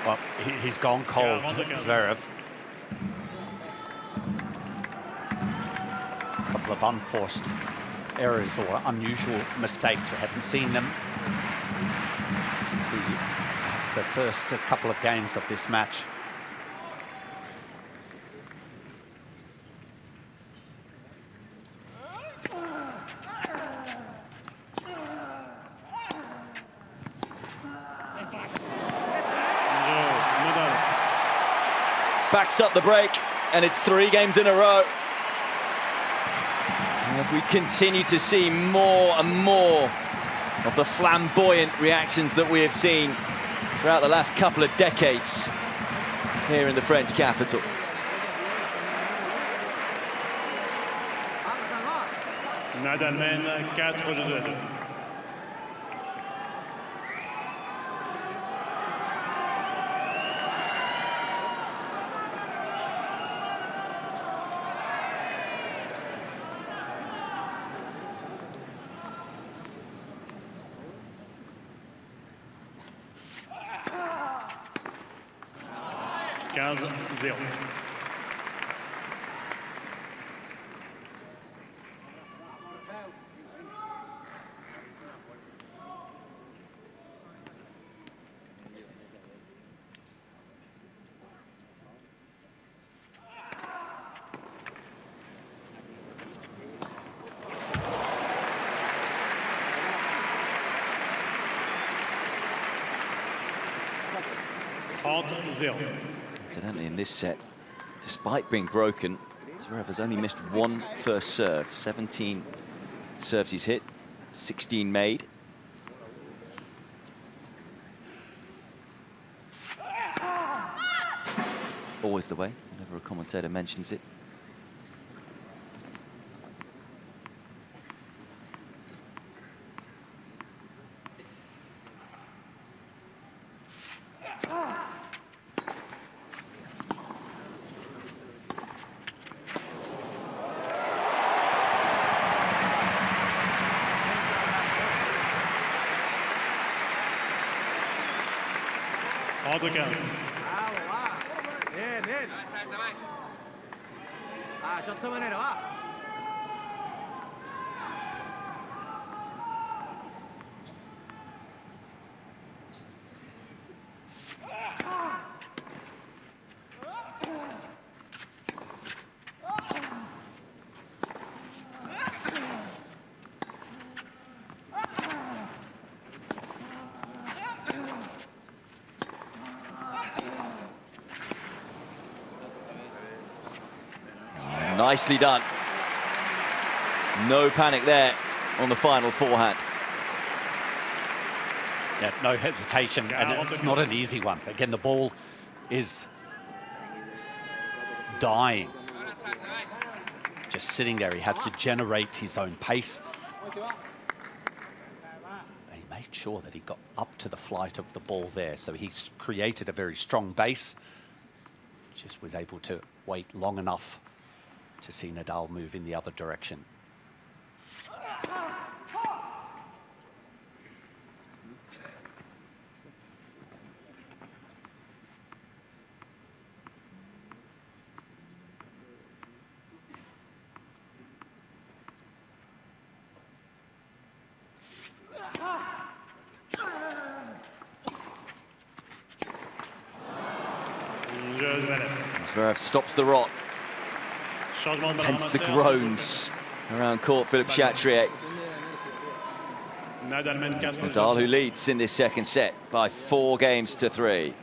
Well, he's gone cold, Zverev. A couple of unforced errors or unusual mistakes. We haven't seen them since perhaps the first couple of games of this match. Backs up the break, and it's 3 games in a row. And as we continue to see more and more of the flamboyant reactions that we have seen throughout the last couple of decades here in the French capital. Nadal mène 4-2. Zero. 30-0. Incidentally, in this set, despite being broken, Zverev has only missed one first serve. 17 serves he's hit, 16 made. Always the way, whenever a commentator mentions it. Nicely done. No panic there on the final forehand. Yeah, no hesitation, and it's not an easy one. Again, the ball is dying. Just sitting there, he has to generate his own pace. And he made sure that he got up to the flight of the ball there, so he's created a very strong base. Just was able to wait long enough to see Nadal move in the other direction. Zverev stops the rot. Hence the groans around court, Philippe Chatrier. Nadal, who leads in this second set by 4 games to 3.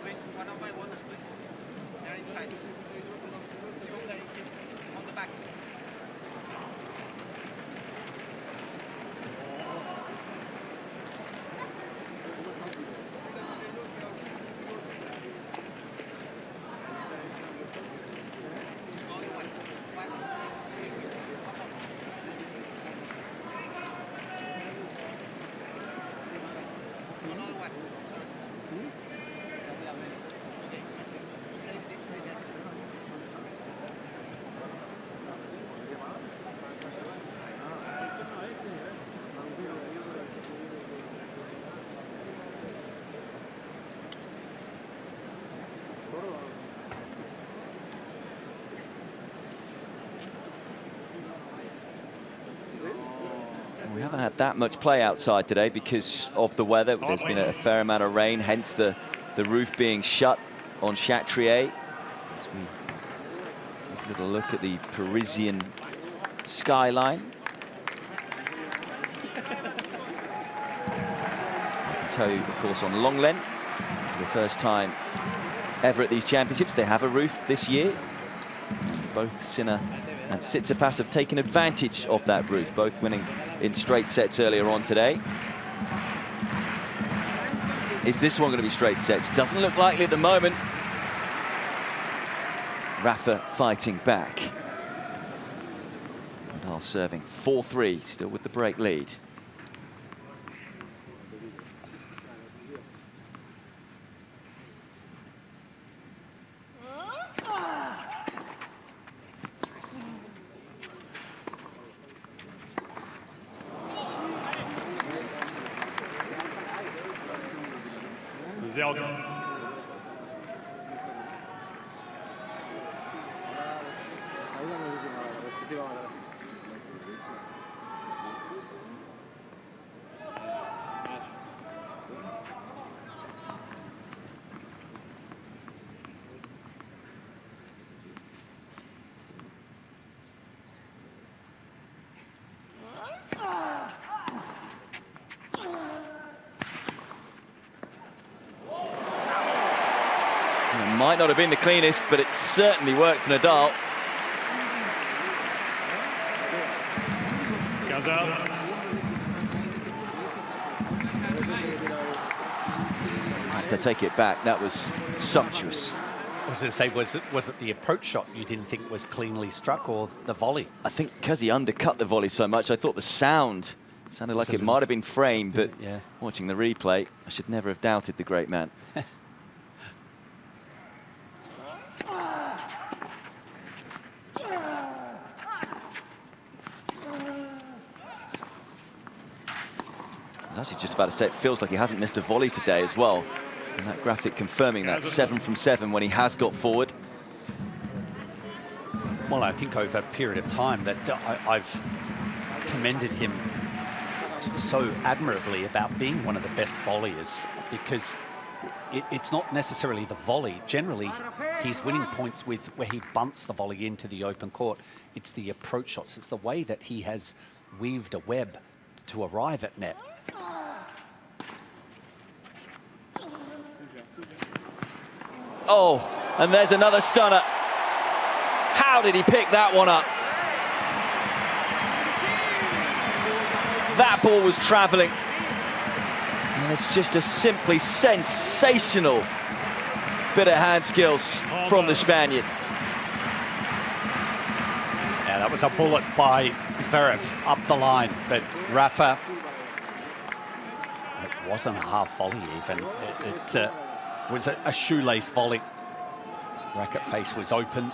Please, one of my waters, please. They're inside. On the back. We haven't had that much play outside today because of the weather. There's been a fair amount of rain, hence the roof being shut on Chatrier. As we take a little look at the Parisian skyline. I can tell you, of course, on Longlen, for the first time ever at these championships, they have a roof this year. And both Sinner and Tsitsipas have taken advantage of that roof, both winning in straight sets earlier on today. Is this one going to be straight sets? Doesn't look likely at the moment. Rafa fighting back. Nadal serving 4-3, still with the break lead. Might not have been the cleanest, but it certainly worked for Nadal. To take it back, that was sumptuous. I was going to say, was it the approach shot you didn't think was cleanly struck, or the volley? I think because he undercut the volley so much, I thought the sound sounded like it might have been framed, but yeah. Watching the replay, I should never have doubted the great man. I was actually just about to say, it feels like he hasn't missed a volley today as well. And that graphic confirming that 7 from 7 when he has got forward. Well, I think over a period of time that I've commended him so admirably about being one of the best volleyers, because it's not necessarily the volley. Generally, he's winning points with where he bunts the volley into the open court. It's the approach shots. It's the way that he has weaved a web to arrive at net. Oh, and there's another stunner. How did he pick that one up? That ball was traveling. And it's just a simply sensational bit of hand skills from the Spaniard. Yeah, that was a bullet by Zverev up the line, but Rafa, it wasn't a half volley even. It was a shoelace volley. Racket face was open.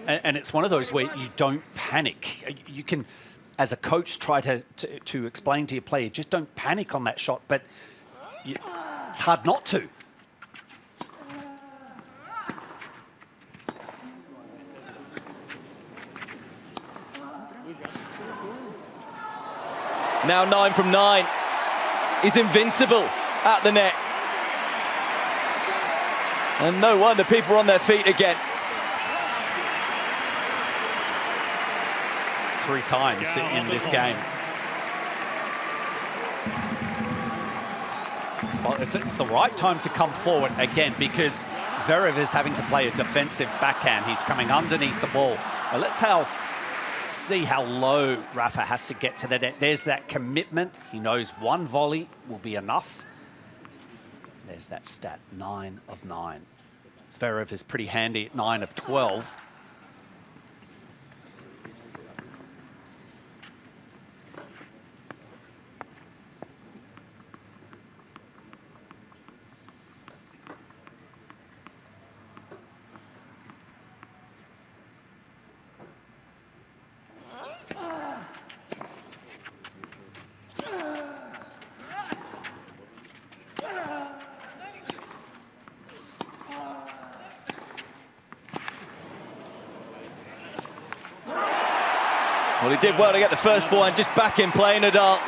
And it's one of those where you don't panic. You can, as a coach, try to explain to your player, just don't panic on that shot, but it's hard not to. Now 9 from 9. He's invincible at the net. And no wonder people are on their feet again. 3 times in this game. Well, it's the right time to come forward again, because Zverev is having to play a defensive backhand. He's coming underneath the ball. Well, let's see how low Rafa has to get to the net. There's that commitment. He knows one volley will be enough. There's that stat, 9 of 9. Zverev is pretty handy at 9 of 12. Well, he did well to get the first forehand, just back in play, Nadal.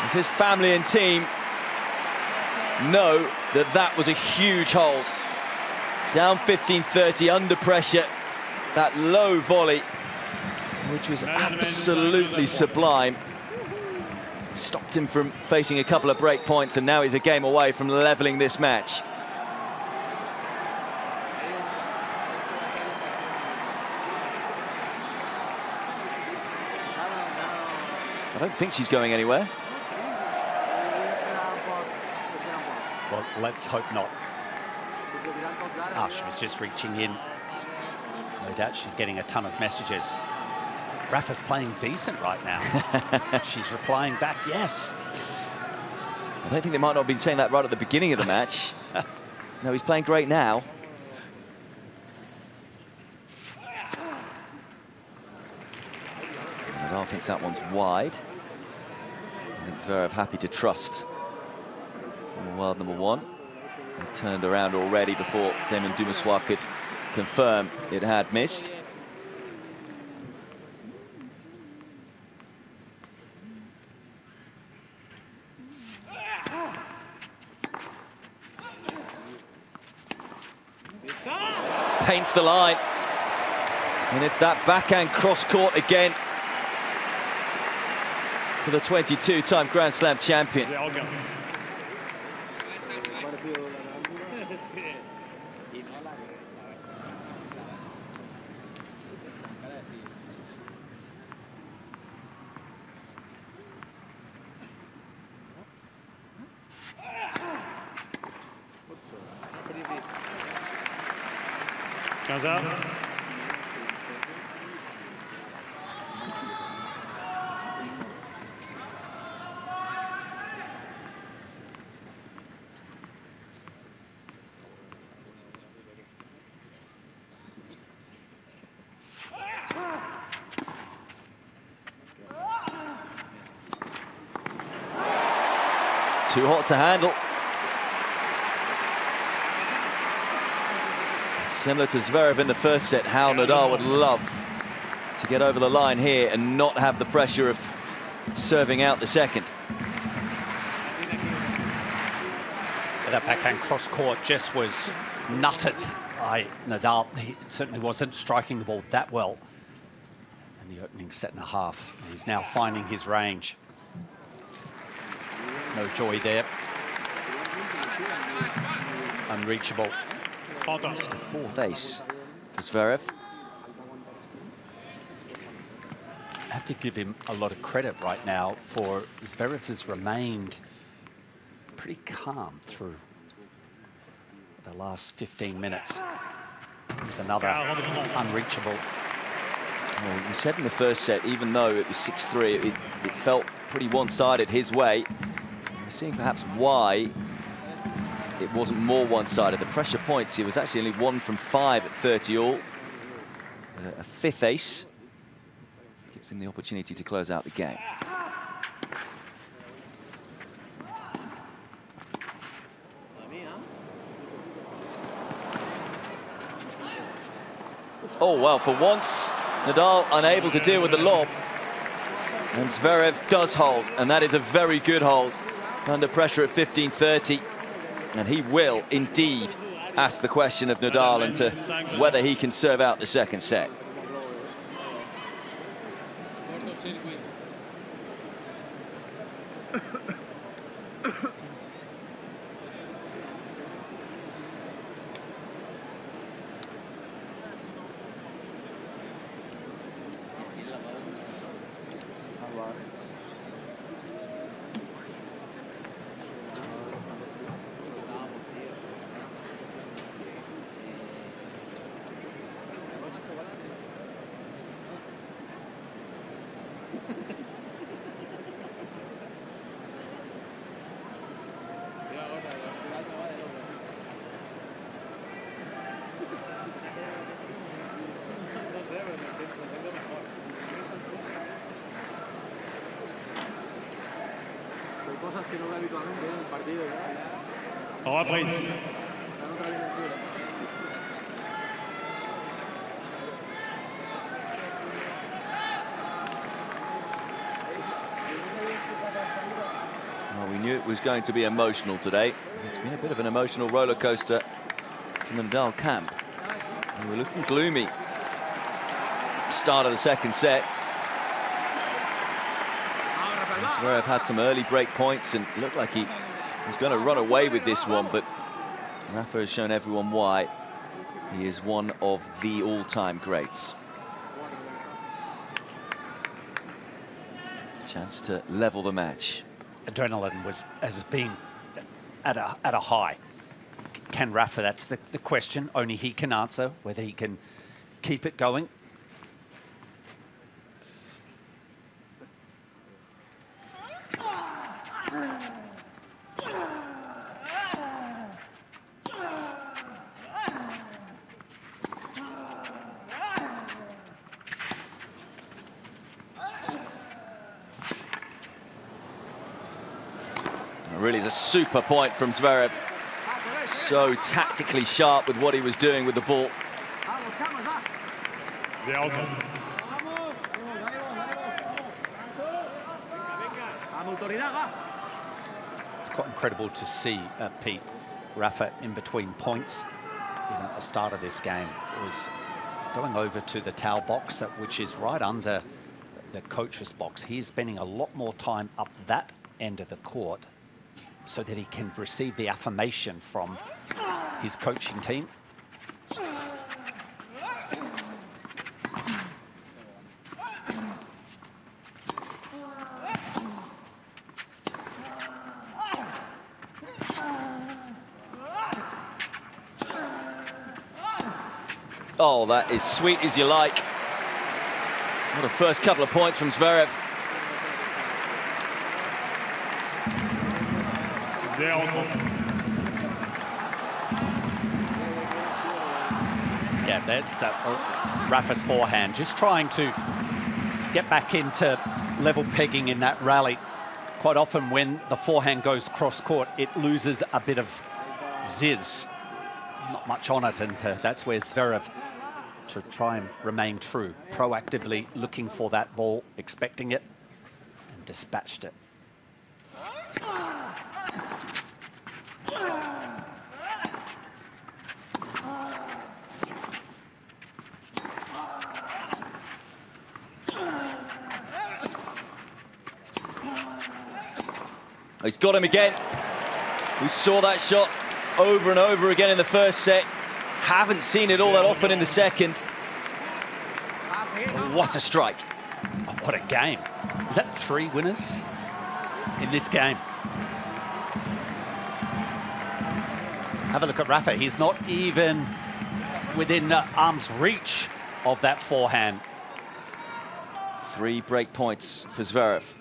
As his family and team know that that was a huge hold. Down 15-30, under pressure. That low volley, which was absolutely sublime, stopped him from facing a couple of break points, and now he's a game away from leveling this match. I don't think she's going anywhere. Well, let's hope not. She was just reaching in. No doubt she's getting a ton of messages. Rafa's playing decent right now. She's replying back, yes. I don't think they might not have been saying that right at the beginning of the match. No, he's playing great now. Nadal thinks that one's wide. I think Zverev happy to trust from world number 1. And turned around already before Damon Dumassois could confirm it had missed. Paints the line. And it's that backhand cross-court again for the 22-time Grand Slam champion. 15 arts. Too hot to handle. Similar to Zverev in the first set, how Nadal would love to get over the line here and not have the pressure of serving out the second. That backhand cross-court just was nutted by Nadal. He certainly wasn't striking the ball that well in the opening set and a half. He's now finding his range. No joy there. Unreachable. Just a fourth ace for Zverev. I have to give him a lot of credit right now for Zverev has remained pretty calm through the last 15 minutes. There's another unreachable. Well, we said in the first set, even though it was 6-3, it felt pretty one-sided his way. We're seeing perhaps why it wasn't more one-sided. The pressure points, he was actually only 1 from 5 at 30 all. A fifth ace gives him the opportunity to close out the game. Oh, well, for once, Nadal unable to deal with the lob. And Zverev does hold, and that is a very good hold under pressure at 15-30. And he will indeed ask the question of Nadal and to whether he can serve out the second set. Reprise. Well, we knew it was going to be emotional today. It's been a bit of an emotional roller coaster from the Nadal camp. They were looking gloomy at the start of the second set. Zverev had some early break points and it looked like he was going to run away with this one, but Rafa has shown everyone why he is one of the all-time greats. Chance to level the match. Adrenaline has been at a high. Can Rafa? That's the question. Only he can answer whether he can keep it going. Really is a super point from Zverev. So tactically sharp with what he was doing with the ball. It's quite incredible to see, Pete, Rafa in between points, even at the start of this game, was going over to the towel box, which is right under the coach's box. He is spending a lot more time up that end of the court so that he can receive the affirmation from his coaching team. Oh, that is sweet as you like. What a first couple of points from Zverev. 0-30. Yeah, that's Rafa's forehand, just trying to get back into level pegging in that rally. Quite often when the forehand goes cross-court, it loses a bit of ziz. Not much on it, and that's where Zverev, to try and remain true, proactively looking for that ball, expecting it, and dispatched it. He's got him again. We saw that shot over and over again in the first set. Haven't seen it all that often in the second. What a strike. Oh, what a game. Is that 3 winners in this game? Have a look at Rafa. He's not even within arm's reach of that forehand. 3 break points for Zverev.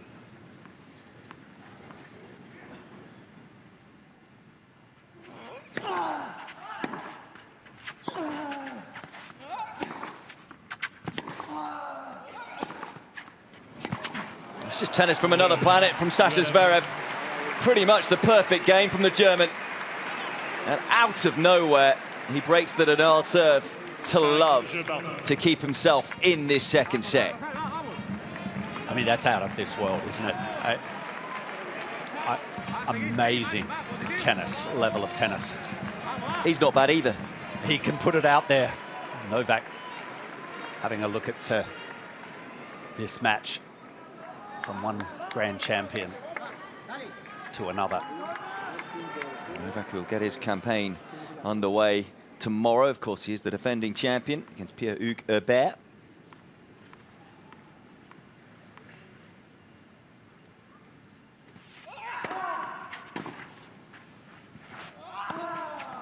It's just tennis from another planet from Sasha Zverev. Pretty much the perfect game from the German. And out of nowhere, he breaks the Nadal serve to love to keep himself in this second set. I mean, that's out of this world, isn't it? Amazing tennis, level of tennis. He's not bad either. He can put it out there. Novak having a look at this match from one grand champion to another. Novak will get his campaign underway tomorrow. Of course, he is the defending champion against Pierre-Hugues Herbert.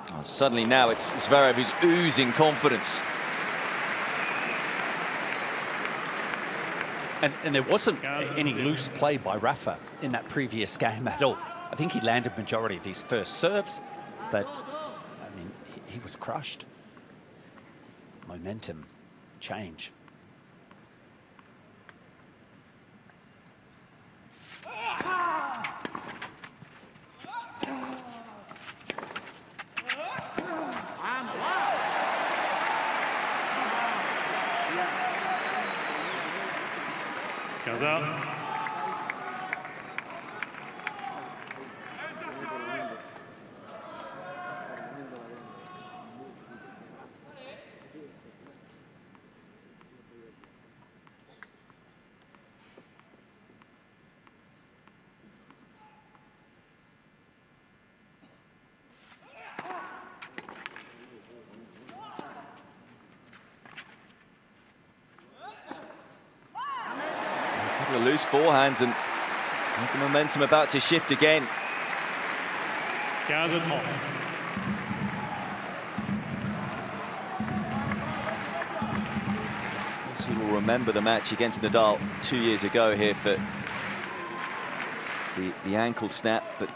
Oh, suddenly now it's Zverev who's oozing confidence. And there wasn't any loose play by Rafa in that previous game at all. I think he landed majority of his first serves, but I mean, he was crushed. Momentum change. The loose forehands and the momentum about to shift again. 15-30. He will remember the match against Nadal 2 years ago here for the ankle snap, but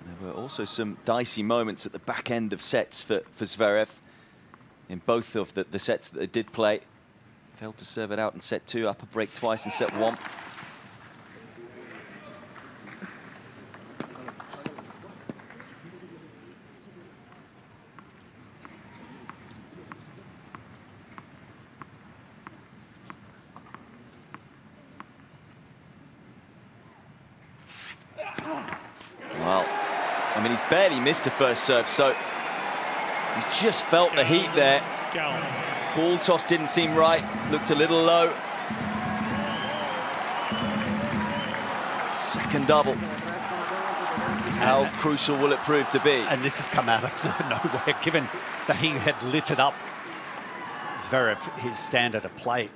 there were also some dicey moments at the back end of sets for Zverev in both of the sets that they did play. Failed to serve it out in set 2, up a break twice in set 1. Well, I mean, he's barely missed a first serve, so he just felt the heat there. Ball toss didn't seem right, looked a little low. Second double. How crucial will it prove to be? And this has come out of nowhere, given that he had lit it up. Zverev, his standard of play.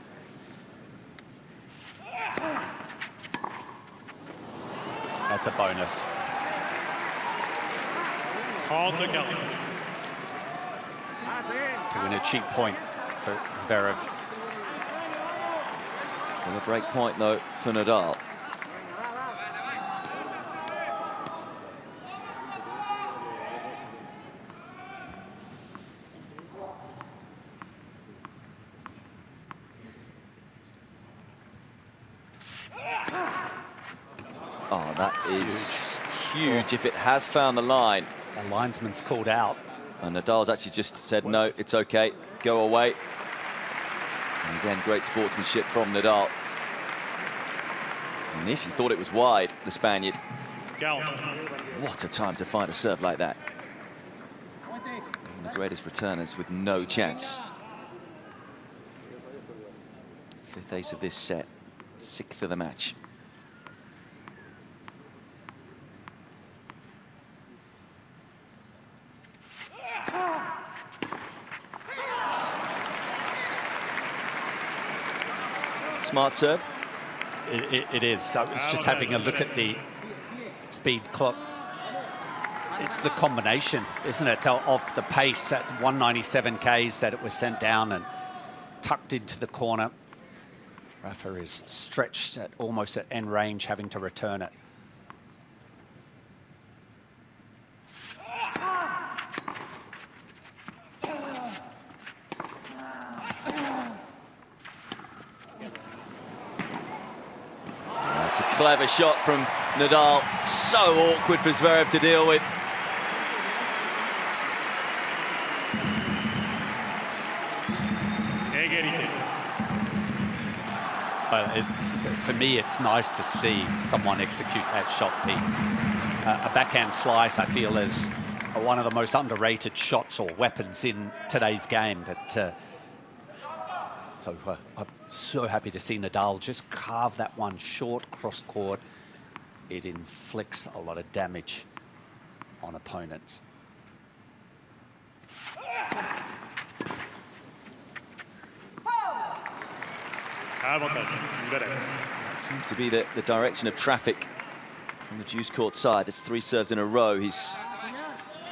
That's a bonus. 30-40. to win a cheap point for Zverev. Still a break point, though, for Nadal. Oh, that is huge if it has found the line. The linesman's called out. And Nadal's actually just said, no, it's okay, go away. And again, great sportsmanship from Nadal. Initially thought it was wide, the Spaniard. What a time to find a serve like that. And the greatest returners with no chance. Fifth ace of this set, sixth of the match. Smart serve. It is. So it's just having a look at the speed clock. It's the combination, isn't it, of the pace. That's 197 Ks that it was sent down and tucked into the corner. Rafa is stretched at almost at end range, having to return it. That's a clever shot from Nadal. So awkward for Zverev to deal with. Well, for me, it's nice to see someone execute that shot, Pete. A backhand slice, I feel, is one of the most underrated shots or weapons in today's game. But I'm so happy to see Nadal just carve that one short cross court. It inflicts a lot of damage on opponents. Seems to be the direction of traffic from the juice court side. That's 3 serves in a row. He's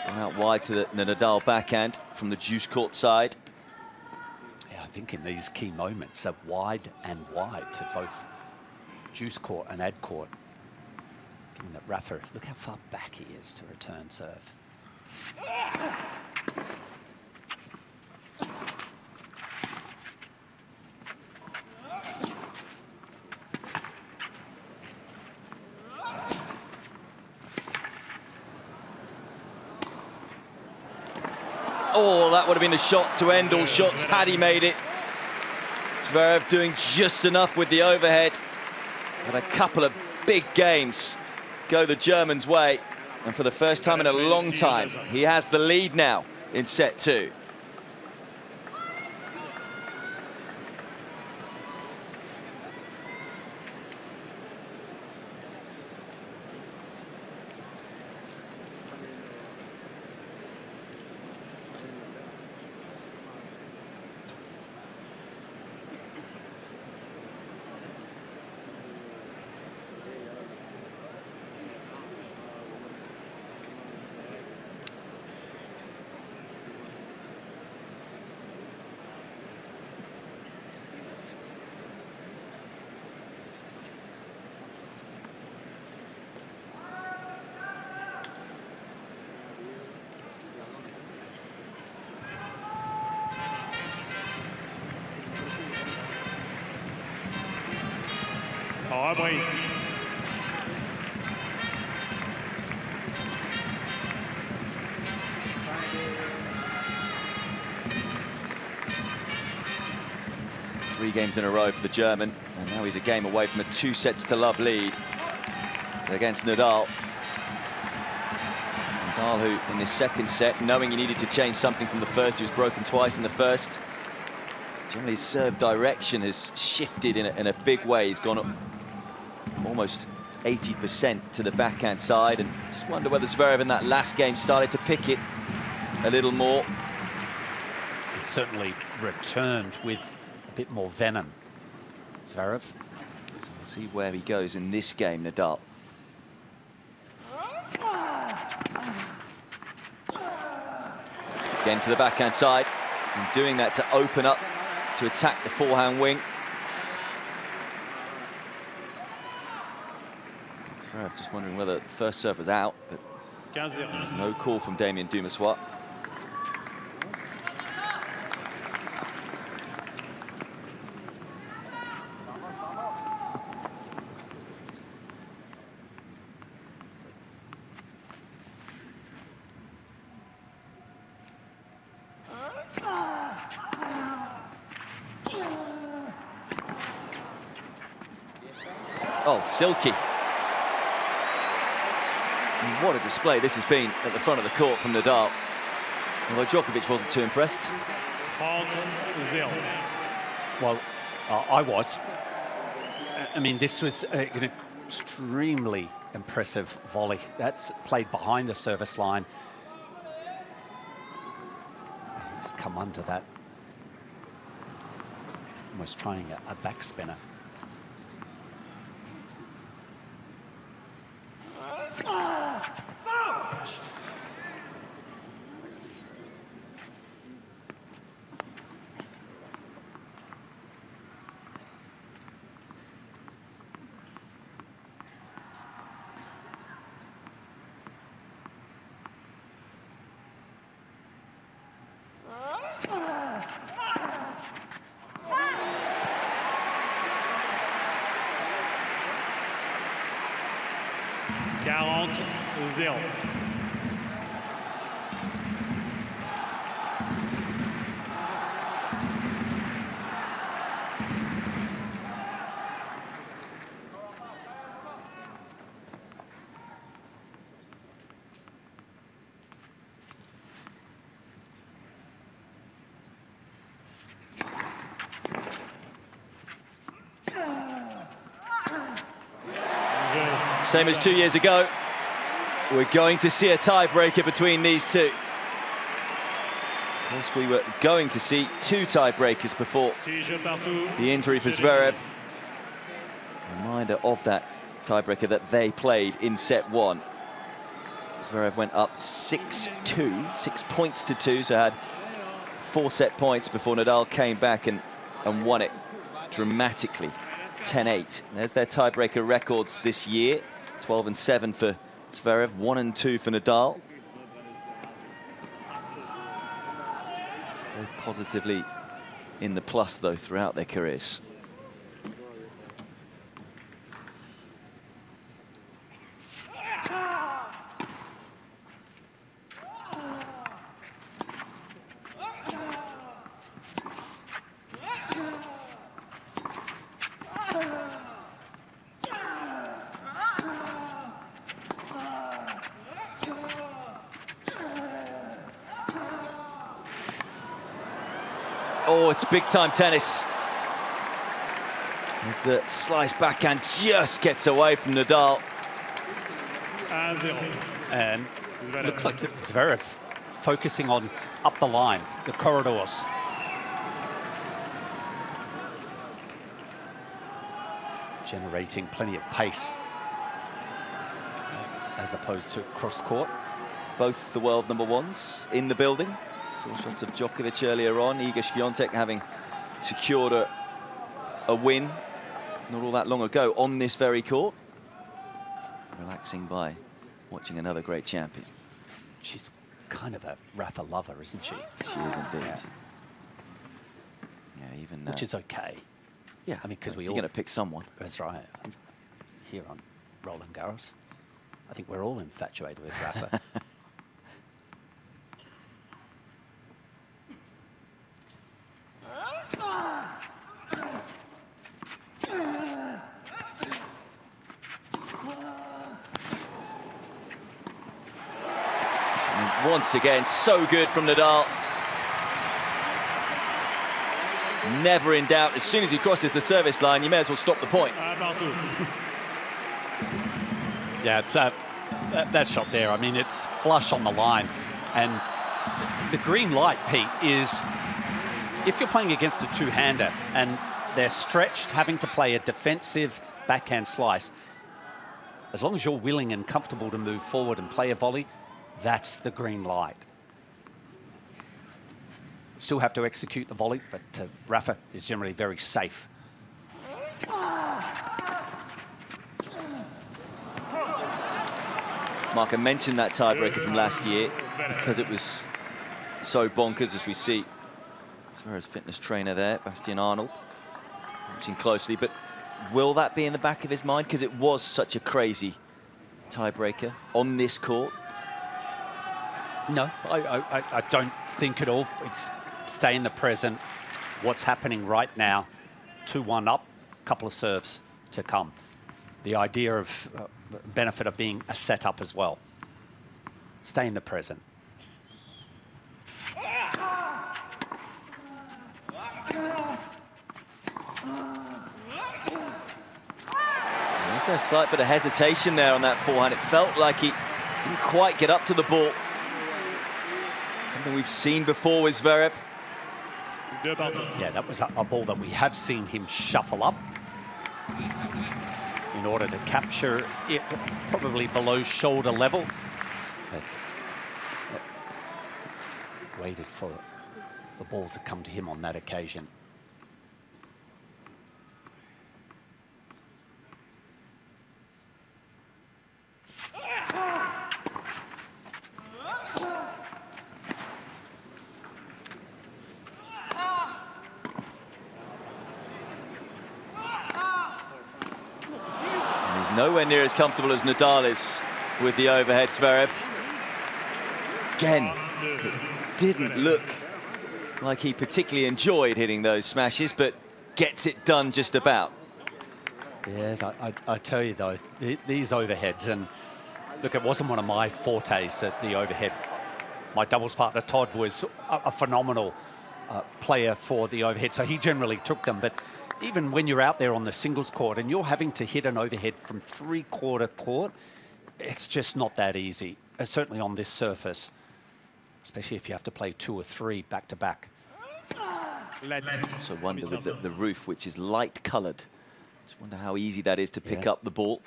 gone out wide to the Nadal backhand from the juice court side. Yeah, I think in these key moments, wide and wide to both juice court and ad court. Given that Rafa, look how far back he is to return serve. Oh, that would have been the shot to end all shots had he made it. Zverev doing just enough with the overhead. But a couple of big games go the German's way. And for the first time in a long time, he has the lead now in set 2. Reprise. Three games in a row for the German, and now he's a game away from a 2-sets-to-love lead against Nadal. Nadal, who in this second set, knowing he needed to change something from the first, he was broken twice in the first. Generally, his serve direction has shifted in a big way. He's gone up almost 80% to the backhand side, and just wonder whether Zverev in that last game started to pick it a little more. He certainly returned with a bit more venom, Zverev. So we'll see where he goes in this game, Nadal. Again to the backhand side. And doing that to open up, to attack the forehand wing. Zverev just wondering whether the first serve was out, but there's no call from Damien Dumassois. Oh, silky. And what a display this has been at the front of the court from Nadal. Although Djokovic wasn't too impressed. 30-0. Well, I was. I mean, this was an extremely impressive volley. That's played behind the service line. He's come under that. Almost trying a back spinner. Zero. Same as 2 years ago. We're going to see a tiebreaker between these two. Of course, we were going to see two tiebreakers before the injury for Zverev. Reminder of that tiebreaker that they played in set one. Zverev went up 6-2, 6 points to 2, so had 4 set points before Nadal came back and won it dramatically, 10-8. There's their tiebreaker records this year, 12-7 for Zverev, 1-2 for Nadal. Both positively in the plus, though, throughout their careers. Oh, it's big-time tennis. As the slice backhand just gets away from Nadal. And looks like Zverev focusing on up the line, the corridors. Generating plenty of pace as opposed to cross-court. Both the world number ones in the building. Saw shots of Djokovic earlier on. Iga Świątek having secured a win not all that long ago on this very court. Relaxing by watching another great champion. She's kind of a Rafa lover, isn't she? She is indeed. Yeah, even which is okay. Yeah, I mean, because you're going to pick someone. That's right. Here on Roland-Garros, I think we're all infatuated with Rafa. Once again, so good from Nadal. Never in doubt. As soon as he crosses the service line, you may as well stop the point. Yeah, it's that shot there. I mean, it's flush on the line. And the green light, Pete, is if you're playing against a two-hander and they're stretched, having to play a defensive backhand slice, as long as you're willing and comfortable to move forward and play a volley, that's the green light. still have to execute the volley, but Rafa is generally very safe. Mark, I mentioned that tiebreaker from last year because it was so bonkers, as we see Zverev's fitness trainer there, Bastian Arnold, watching closely. But will that be in the back of his mind? Because it was such a crazy tiebreaker on this court. No, I don't think at all. It's stay in the present. What's happening right now? 2-1 up, couple of serves to come. The idea of benefit of being a setup as well. Stay in the present. There's a slight bit of hesitation there on that forehand. It felt like he didn't quite get up to the ball. Something we've seen before with Zverev. Yeah, that was a ball that we have seen him shuffle up in order to capture it probably below shoulder level. Waited for the ball to come to him on that occasion. Nowhere near as comfortable as Nadal is with the overhead, Zverev. Again, it didn't look like he particularly enjoyed hitting those smashes, but gets it done just about. Yeah, I tell you though, these overheads, and look, it wasn't one of my fortes at the overhead. My doubles partner, Todd, was a phenomenal player for the overhead, so he generally took them, but even when you're out there on the singles court and you're having to hit an overhead from three-quarter court, it's just not that easy, certainly on this surface, especially if you have to play 2 or 3 back-to-back. So wonder with the roof, which is light-coloured. Just wonder how easy that is to pick up the ball.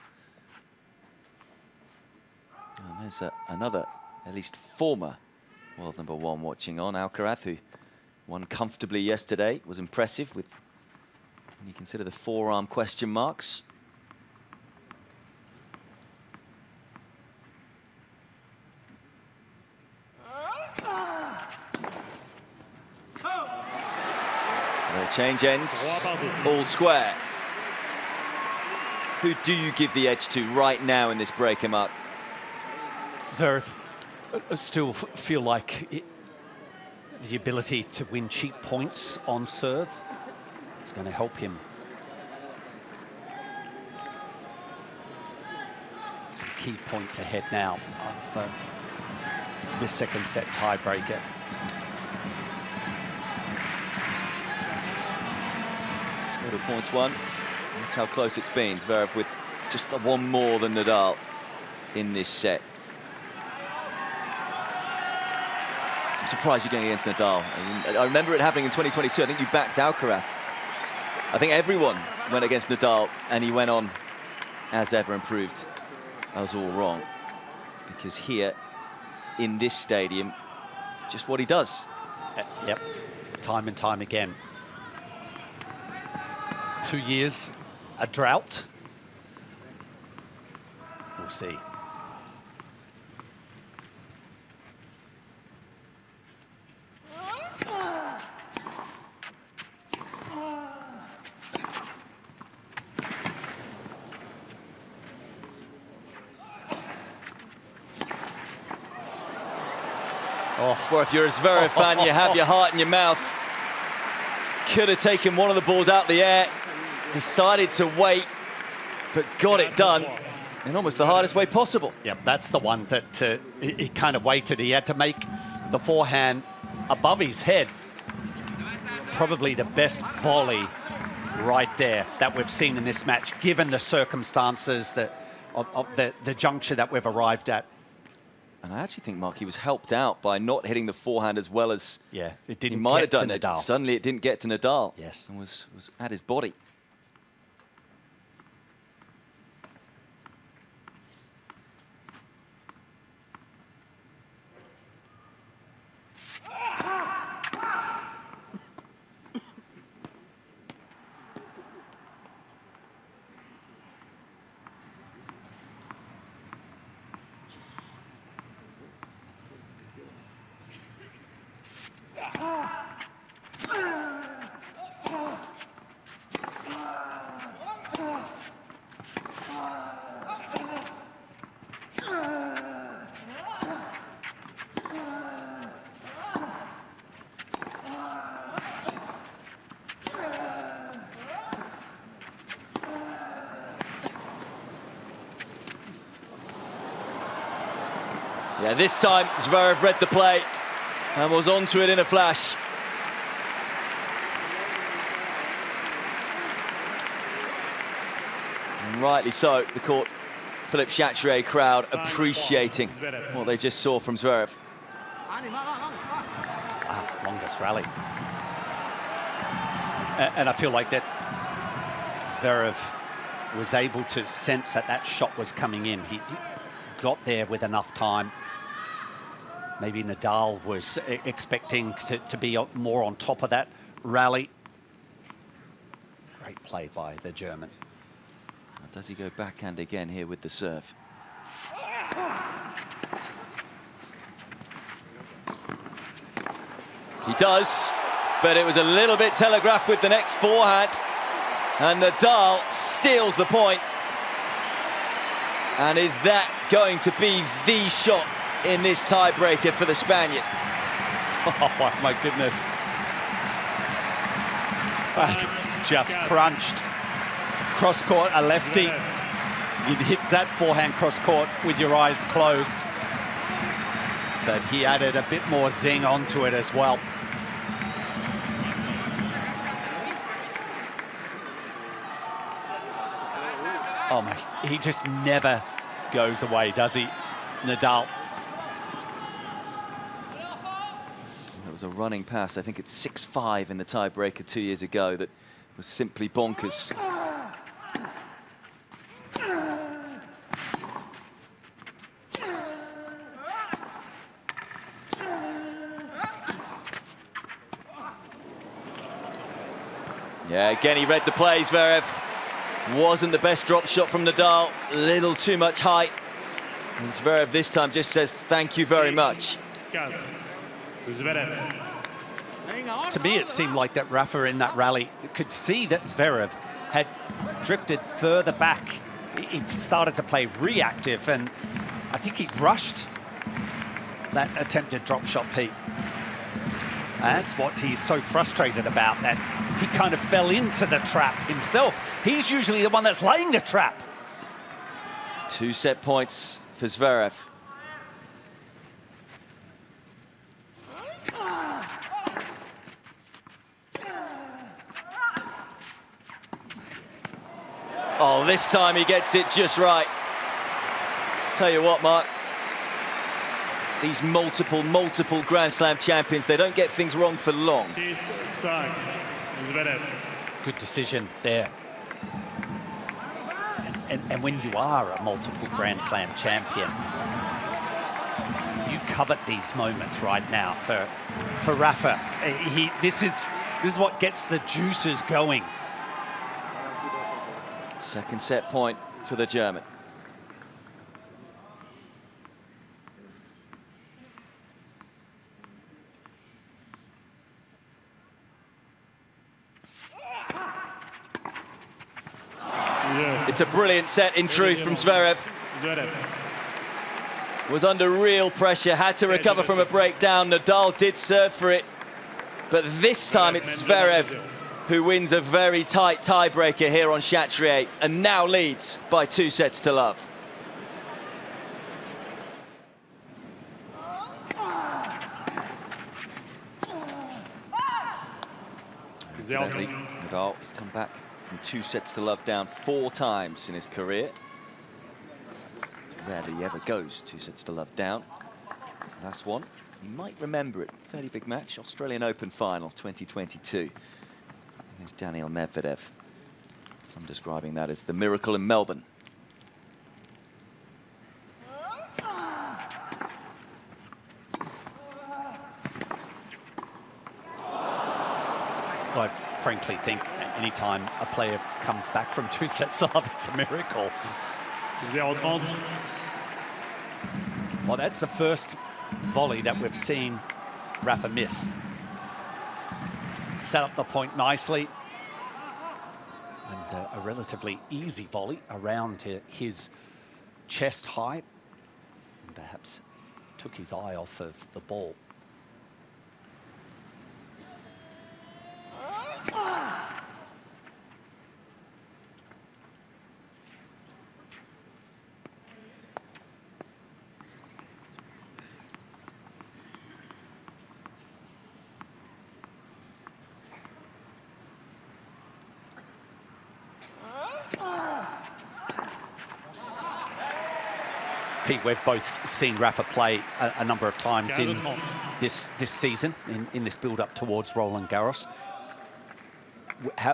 And there's another, at least former world #1 watching on, Alcaraz, who won comfortably yesterday, was impressive with, when you consider the forearm question marks. So the change ends all square. Who do you give the edge to right now in this breaker, Mark? Zverev, I still feel like the ability to win cheap points on serve is going to help him. Some key points ahead now of this second set tiebreaker. Total points won. That's how close it's been. Zverev with just the one more than Nadal in this set. I'm surprised you're going against Nadal. I remember it happening in 2022. I think you backed Alcaraz. I think everyone went against Nadal, and he went on as ever and proved I was all wrong. Because here, in this stadium, it's just what he does. Yep, time and time again. 2 years, a drought. We'll see. Well, if you're a Zverev fan, you have your heart in your mouth. Could have taken one of the balls out the air, decided to wait, but got it done in almost the hardest way possible. Yep, that's the one that he kind of waited. He had to make the forehand above his head. Probably the best volley right there that we've seen in this match, given the circumstances of the juncture that we've arrived at. And I actually think, Mark, he was helped out by not hitting the forehand as well as it didn't he might have done. Nadal. Suddenly it didn't get to Nadal. Yes. And was at his body. Yeah, this time Zverev read the play and was onto it in a flash. And rightly so, the court, Philippe Chatrier crowd appreciating what they just saw from Zverev. Longest rally. And I feel like that Zverev was able to sense that that shot was coming in. He got there with enough time. Maybe Nadal was expecting to be more on top of that rally. Great play by the German. Does he go backhand again here with the serve? He does, but it was a little bit telegraphed with the next forehand. And Nadal steals the point. And is that going to be the shot in this tiebreaker for the Spaniard? Oh my goodness. It's just crunched. Cross court, a lefty. You'd hit that forehand cross court with your eyes closed. But he added a bit more zing onto it as well. Oh my, he just never goes away, does he, Nadal? It was a running pass. I think it's 6-5 in the tiebreaker 2 years ago that was simply bonkers. Yeah, again, he read the play, Zverev. Wasn't the best drop shot from Nadal. Little too much height. And Zverev this time just says, thank you very much. Zverev. To me, it seemed like that Rafa in that rally could see that Zverev had drifted further back. He started to play reactive, and I think he rushed that attempted drop shot, Pete. That's what he's so frustrated about, that he kind of fell into the trap himself. He's usually the one that's laying the trap. 2 set points for Zverev. Oh, this time he gets it just right. Tell you what, Mark. These multiple Grand Slam champions, they don't get things wrong for long. 6-5, Zverev. Good decision there. And when you are a multiple Grand Slam champion, you covet these moments right now for Rafa. This is what gets the juices going. Second set point for the German. It's a brilliant set in truth from Zverev. Was under real pressure, had to recover from a breakdown. Nadal did serve for it, but this time it's Zverev who wins a very tight tiebreaker here on Chatrier and now leads by 2-0. Incidentally, Nadal has come back from 2-0 down 4 times in his career. It's rare that he ever goes 2-0 down. Last one, you might remember it, fairly big match, Australian Open final 2022. Here's Daniil Medvedev. Some describing that as the miracle in Melbourne. I frankly think anytime a player comes back from 2-0, it's a miracle. 0-30. Well, that's the first volley that we've seen Rafa missed. Set up the point nicely. And a relatively easy volley around his chest height. And perhaps took his eye off of the ball. Pete, we've both seen Rafa play a number of times in this season, in this build-up towards Roland-Garros.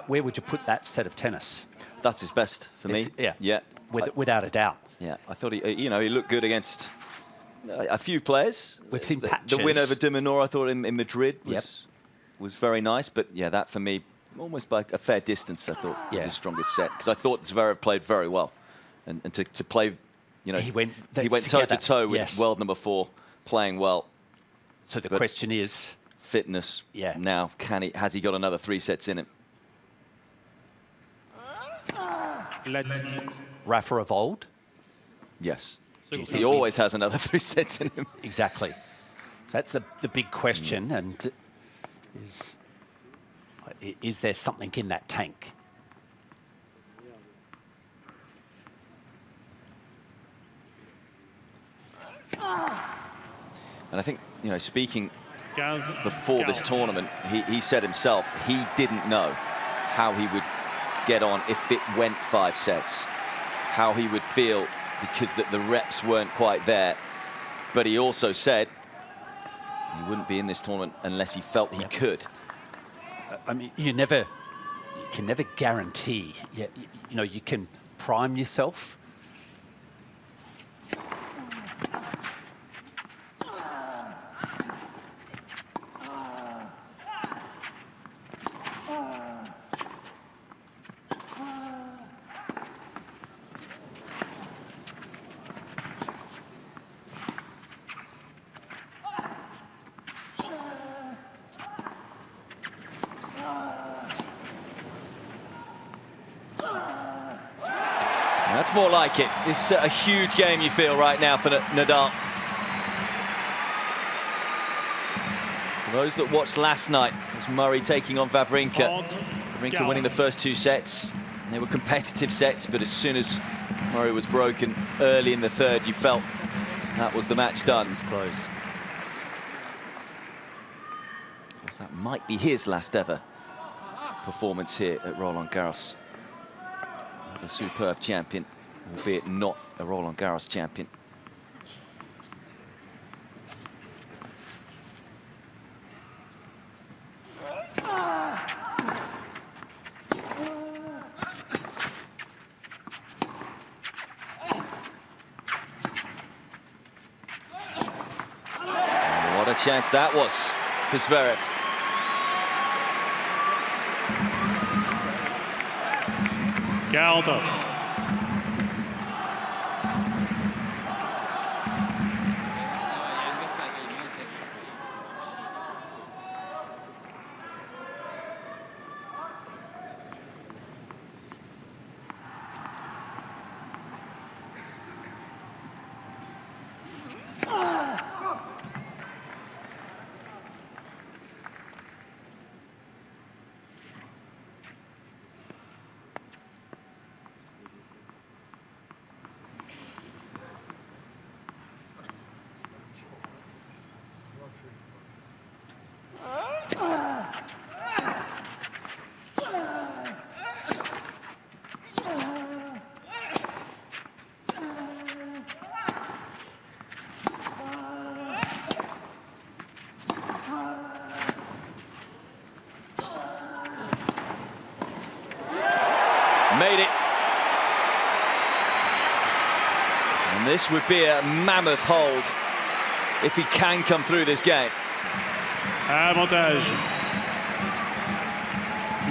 Where would you put that set of tennis? That's his best for me. Yeah. Without a doubt. Yeah, I thought he looked good against a few players. We've seen patches. The win over de Minaur, I thought, in Madrid was very nice. But yeah, that for me, almost by a fair distance, I thought was his strongest set. Because I thought Zverev played very well. And to play, you know, he went toe-to-toe with world number 4, playing well. So the question is... Fitness. Now, has he got another 3 sets in him? Rafa of old? Yes. He always has another 3 sets in him. Exactly. So that's the big question. And is there something in that tank? And I think, you know, speaking before this tournament, he said himself he didn't know how he would get on if it went 5 sets, how he would feel because the reps weren't quite there. But he also said he wouldn't be in this tournament unless he felt he could. I mean, you can never guarantee. You know, you can prime yourself. That's more like it. It's a huge game, you feel, right now for Nadal. For those that watched last night, it was Murray taking on Wawrinka. Wawrinka winning the first 2 sets. And they were competitive sets, but as soon as Murray was broken early in the 3rd, you felt that was the match done. It's close. Of course, that might be his last ever performance here at Roland-Garros. A superb champion, albeit not a Roland-Garros champion. What a chance that was for Zverev. Galdo. Made it. And this would be a mammoth hold if he can come through this game. Avantage.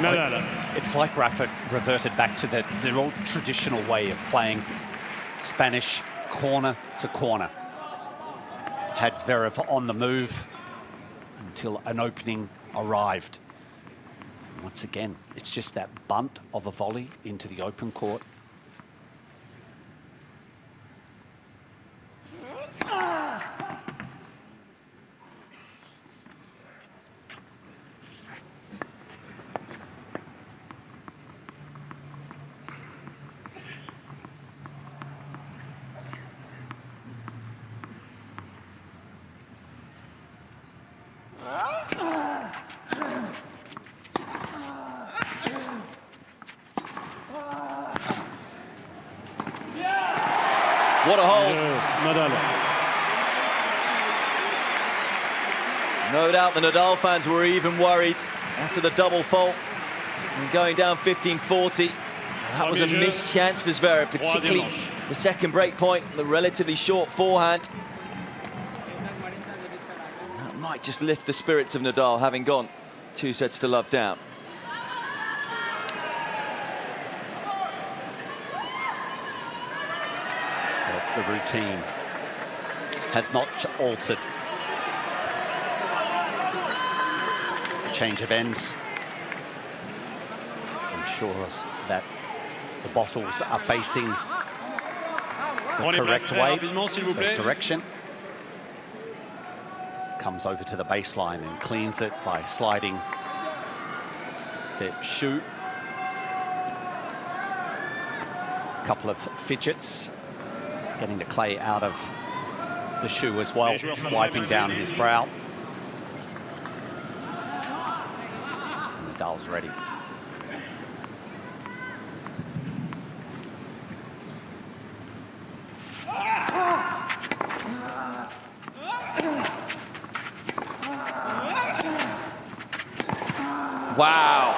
Nadal. It's like Rafa reverted back to the old traditional way of playing Spanish corner to corner. Had Zverev on the move until an opening arrived. Once again, it's just that bunt of a volley into the open court. What a hold. Nadal. No doubt the Nadal fans were even worried after the double fault and going down 15-40. That was a missed chance for Zverev, particularly the second break point, the relatively short forehand. That might just lift the spirits of Nadal, having gone 2-0 down. The routine has not altered. Change of ends ensures that the bottles are facing the correct way, the direction. Comes over to the baseline and cleans it by sliding the shoe. A couple of fidgets, getting the clay out of the shoe as well, wiping down his brow. And Nadal's ready. Wow.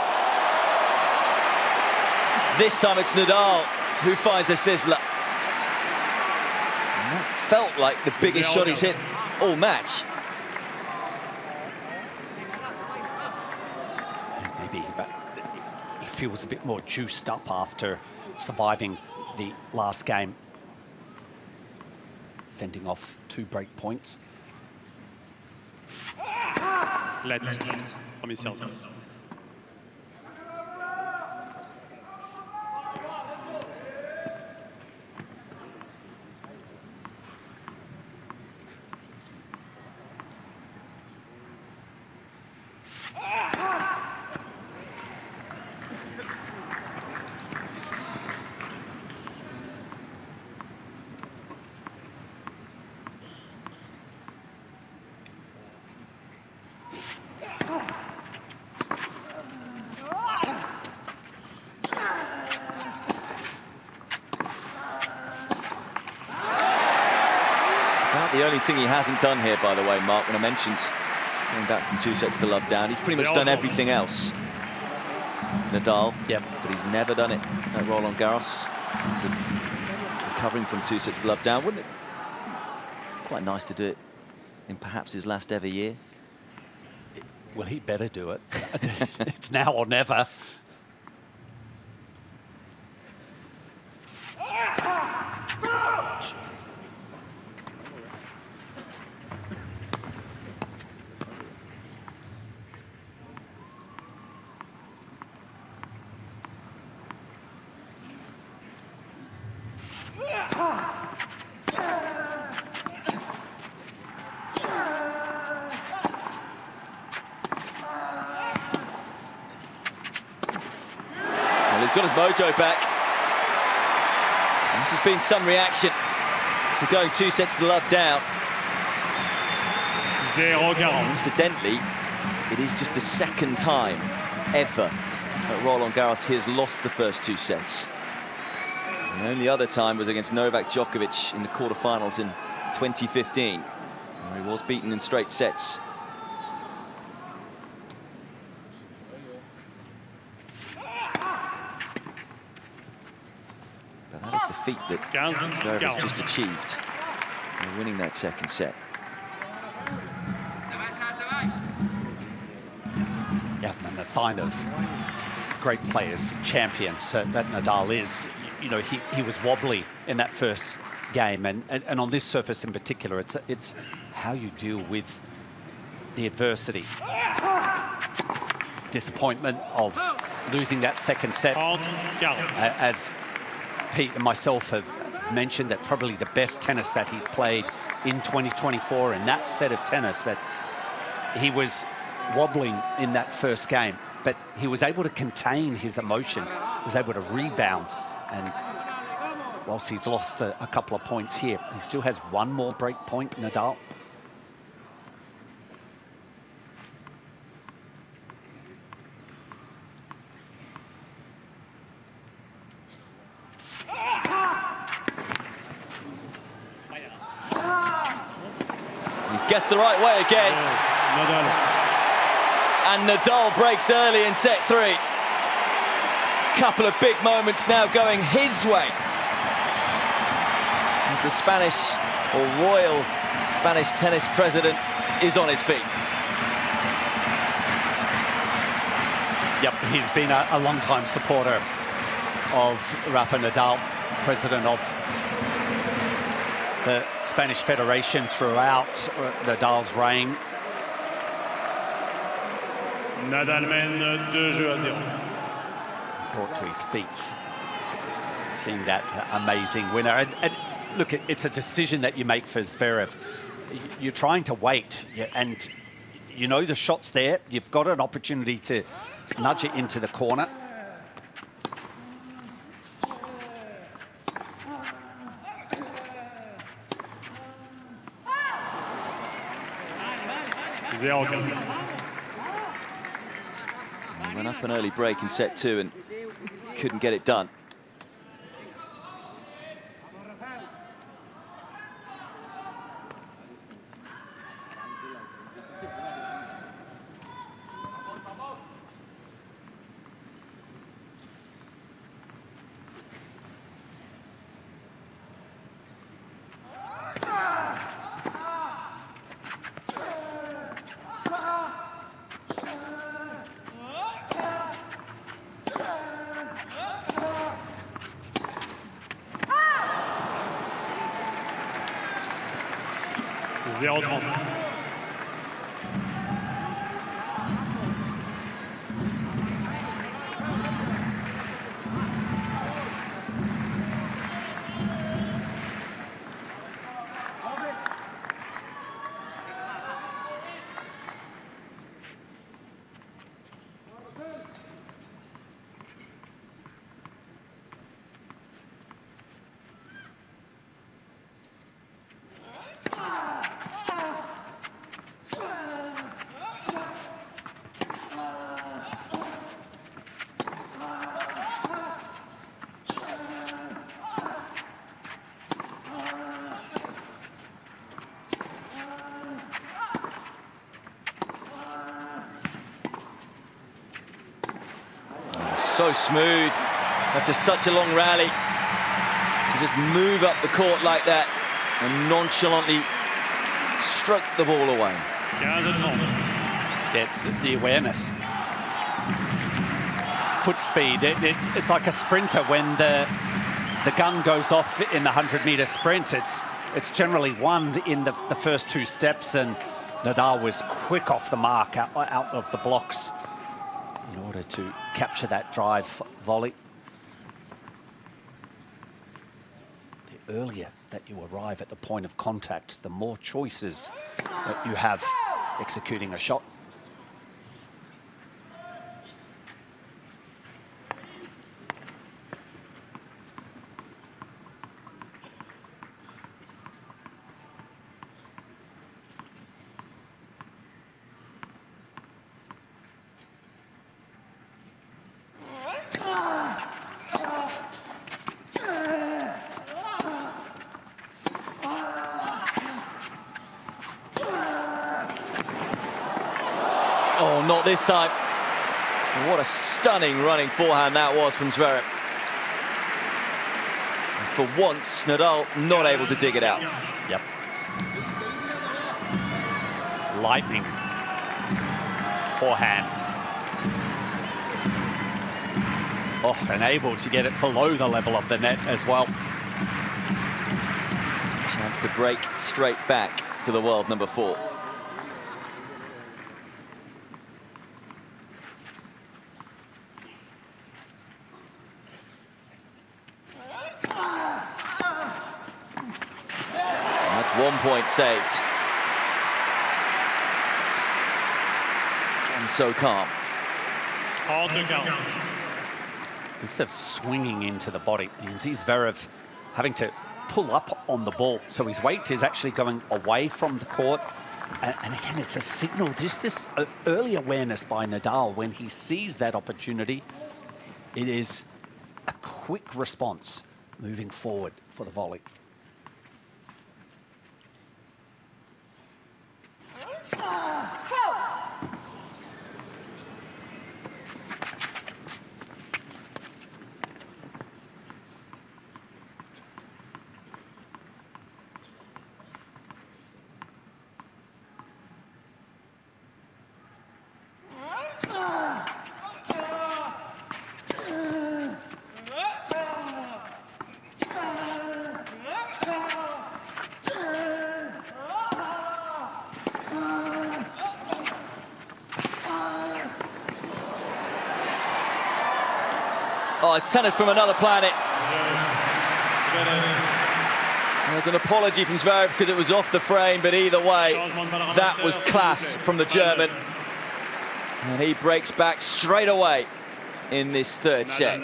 This time it's Nadal who finds a sizzler. And that felt like the biggest shot he's hit all match. Maybe he feels a bit more juiced up after surviving the last game. Fending off 2 break points. Let from his service. The only thing he hasn't done here, by the way, Mark, when I mentioned going back from 2-0 down, he's pretty much done everything else. Nadal, yep, but he's never done it at Roland-Garros. Recovering from 2-0 down, wouldn't it? Quite nice to do it in perhaps his last ever year. Well, he better do it. It's now or never. Well, he's got his mojo back. And this has been some reaction to going 2-0 down. 0-40. Incidentally, it is just the second time ever that Roland-Garros he has lost the first 2 sets. And the only other time was against Novak Djokovic in the quarterfinals in 2015, where he was beaten in straight sets. But that is the feat that Zverev has just achieved in winning that second set. Yeah, and the sign of great players, champions, that Nadal is. You know, he was wobbly in that first game, and on this surface in particular, it's how you deal with the adversity. Disappointment of losing that second set. As Pete and myself have mentioned, that probably the best tennis that he's played in 2024 in that set of tennis, but he was wobbling in that first game, but he was able to contain his emotions, was able to rebound, and whilst he's lost a couple of points here, he still has 1 more break point, Nadal. guessed the right way again. Nadal. And Nadal breaks early in set 3. Couple of big moments now going his way. As the Spanish, or royal Spanish tennis president, is on his feet. Yep, he's been a long-time supporter of Rafa Nadal, president of the Spanish Federation throughout Nadal's reign. Nadal mène 2-0. Brought to his feet, seeing that amazing winner. And look, it's a decision that you make for Zverev. You're trying to wait, and you know the shot's there. You've got an opportunity to nudge it into the corner. Went up an early break in set 2 and couldn't get it done. So smooth after such a long rally to just move up the court like that and nonchalantly stroke the ball away. It's the awareness. Foot speed, it's like a sprinter when the gun goes off in the 100-meter sprint. It's generally won in the first 2 steps, and Nadal was quick off the mark out of the blocks in order to capture that drive volley. The earlier that you arrive at the point of contact, the more choices that you have executing a shot. Oh, not this time. What a stunning running forehand that was from Zverev. And for once, Nadal not able to dig it out. Yep. Lightning forehand. Oh, and able to get it below the level of the net as well. Chance to break straight back for the world number 4. And that's 1 point saved. And so calm. Instead of swinging into the body, you can see Zverev having to pull up on the ball. So his weight is actually going away from the court. And again, it's a signal, just this early awareness by Nadal when he sees that opportunity. It is a quick response moving forward for the volley. it's tennis from another planet. There's an apology from Zverev because it was off the frame, but either way, that was class from the German. And he breaks back straight away in this third set.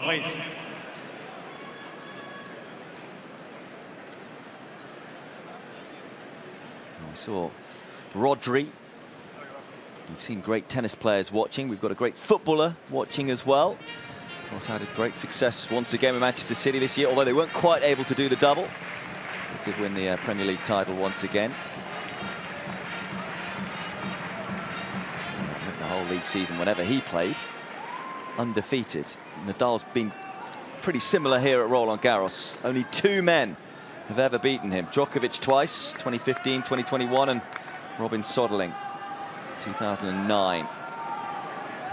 Reprise. I saw Rodri. We've seen great tennis players watching. We've got a great footballer watching as well. Of course, had a great success once again with Manchester City this year, although they weren't quite able to do the double. They did win the Premier League title once again. The whole league season, whenever he played, undefeated. Nadal's been pretty similar here at Roland-Garros. Only 2 men have ever beaten him. Djokovic twice, 2015, 2021, and Robin Soderling, 2009. It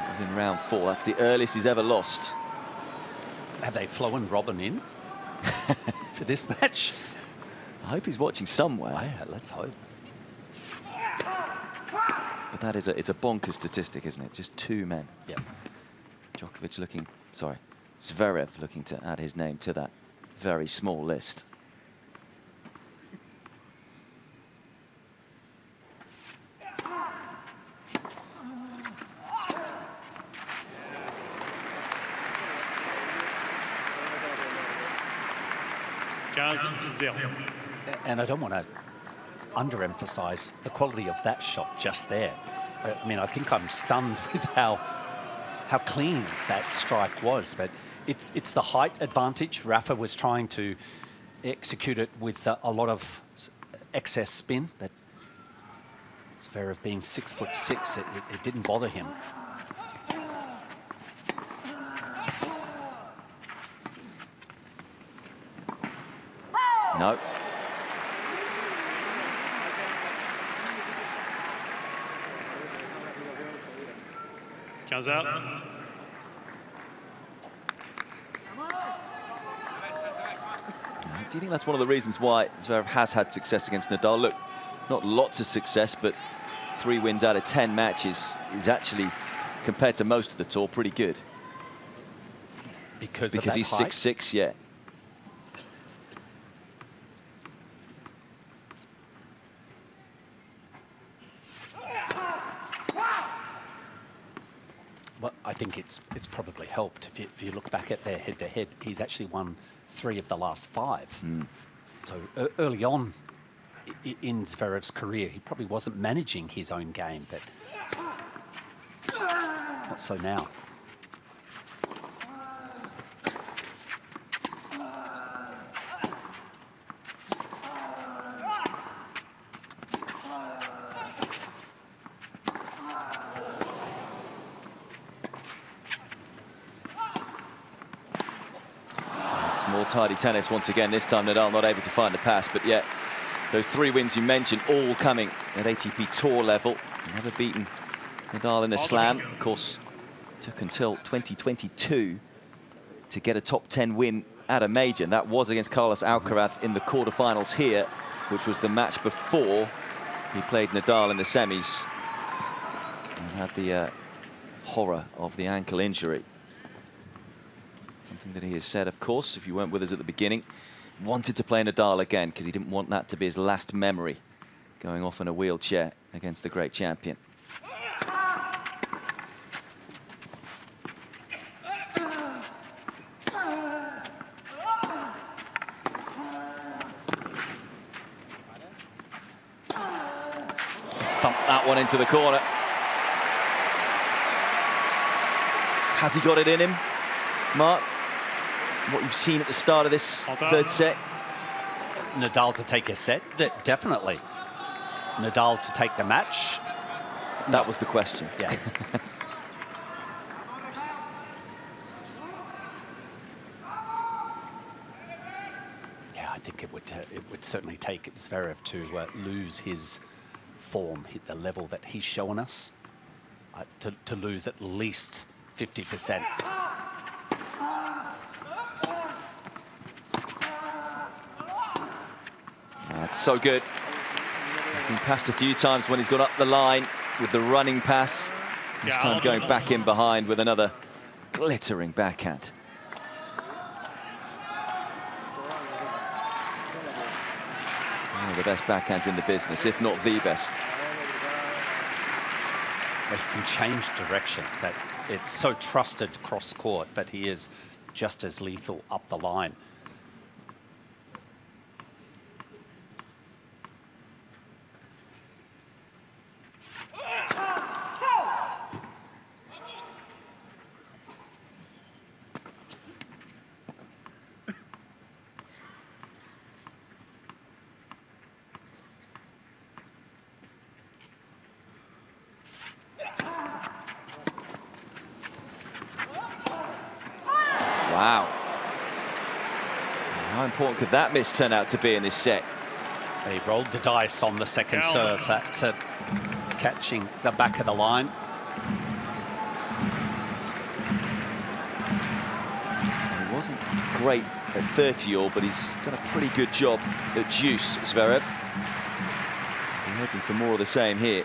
was in round 4. That's the earliest he's ever lost. Have they flown Robin in for this match? I hope he's watching somewhere. Yeah, let's hope. But that is it's a bonkers statistic, isn't it? Just 2 men. Yeah. Djokovic looking, sorry, Zverev looking to add his name to that very small list. And I don't want to underemphasize the quality of that shot just there. I mean, I think I'm stunned with how clean that strike was, but it's the height advantage. Rafa was trying to execute it with a lot of excess spin, but Zverev being 6'6", it didn't bother him. No. Do you think that's one of the reasons why Zverev has had success against Nadal? Look, not lots of success, but 3 wins out of 10 matches is actually, compared to most of the tour, pretty good. Because he's 6'6", yeah. Well, I think it's probably helped. If you look back at their head-to-head, he's actually won 3 of the last 5. So early on in Zverev's career, he probably wasn't managing his own game, but not so now. More tidy tennis once again. This time Nadal not able to find the pass, but yet those 3 wins you mentioned all coming at ATP Tour level. Never beaten Nadal in the Slam. Of course, took until 2022 to get a top 10 win at a major, and that was against Carlos Alcaraz in the quarterfinals here, which was the match before he played Nadal in the semis and had the horror of the ankle injury. Something that he has said, of course, if you weren't with us at the beginning, wanted to play Nadal again because he didn't want that to be his last memory, going off in a wheelchair against the great champion. that one into the corner. Has he got it in him, Mark? What you've seen at the start of this third set? Nadal to take a set? Definitely. Nadal to take the match? That was the question. Yeah. Yeah, I think it would certainly take Zverev to lose his form, hit the level that he's shown us, to lose at least 50%. That's so good. He's been passed a few times when he's gone up the line with the running pass. This time going back in behind with another glittering backhand. One of the best backhands in the business, if not the best. He can change direction. It's so trusted cross court, but he is just as lethal up the line. Wow. How important could that miss turn out to be in this set? He rolled the dice on the second serve, that catching the back of the line. He wasn't great at 30-all, but he's done a pretty good job at deuce, Zverev. I'm hoping for more of the same here.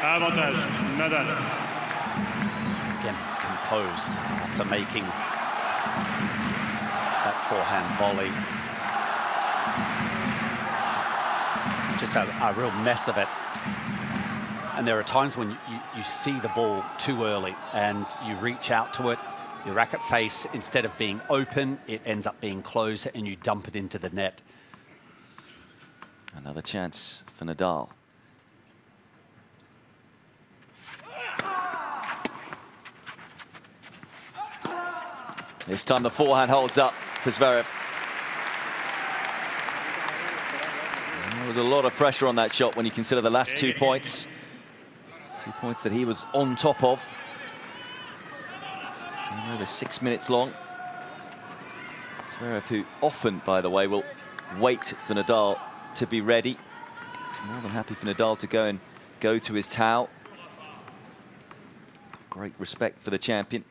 Avantage, Nadal. Again, composed after making that forehand volley. Just a real mess of it. And there are times when you see the ball too early and you reach out to it, your racket face, instead of being open, it ends up being closed and you dump it into the net. Another chance for Nadal. This time the forehand holds up for Zverev. There was a lot of pressure on that shot when you consider the last 2 points. 2 points that he was on top of. Game over 6 minutes long. Zverev, who often, by the way, will wait for Nadal to be ready. He's more than happy for Nadal to go to his towel. Great respect for the champion.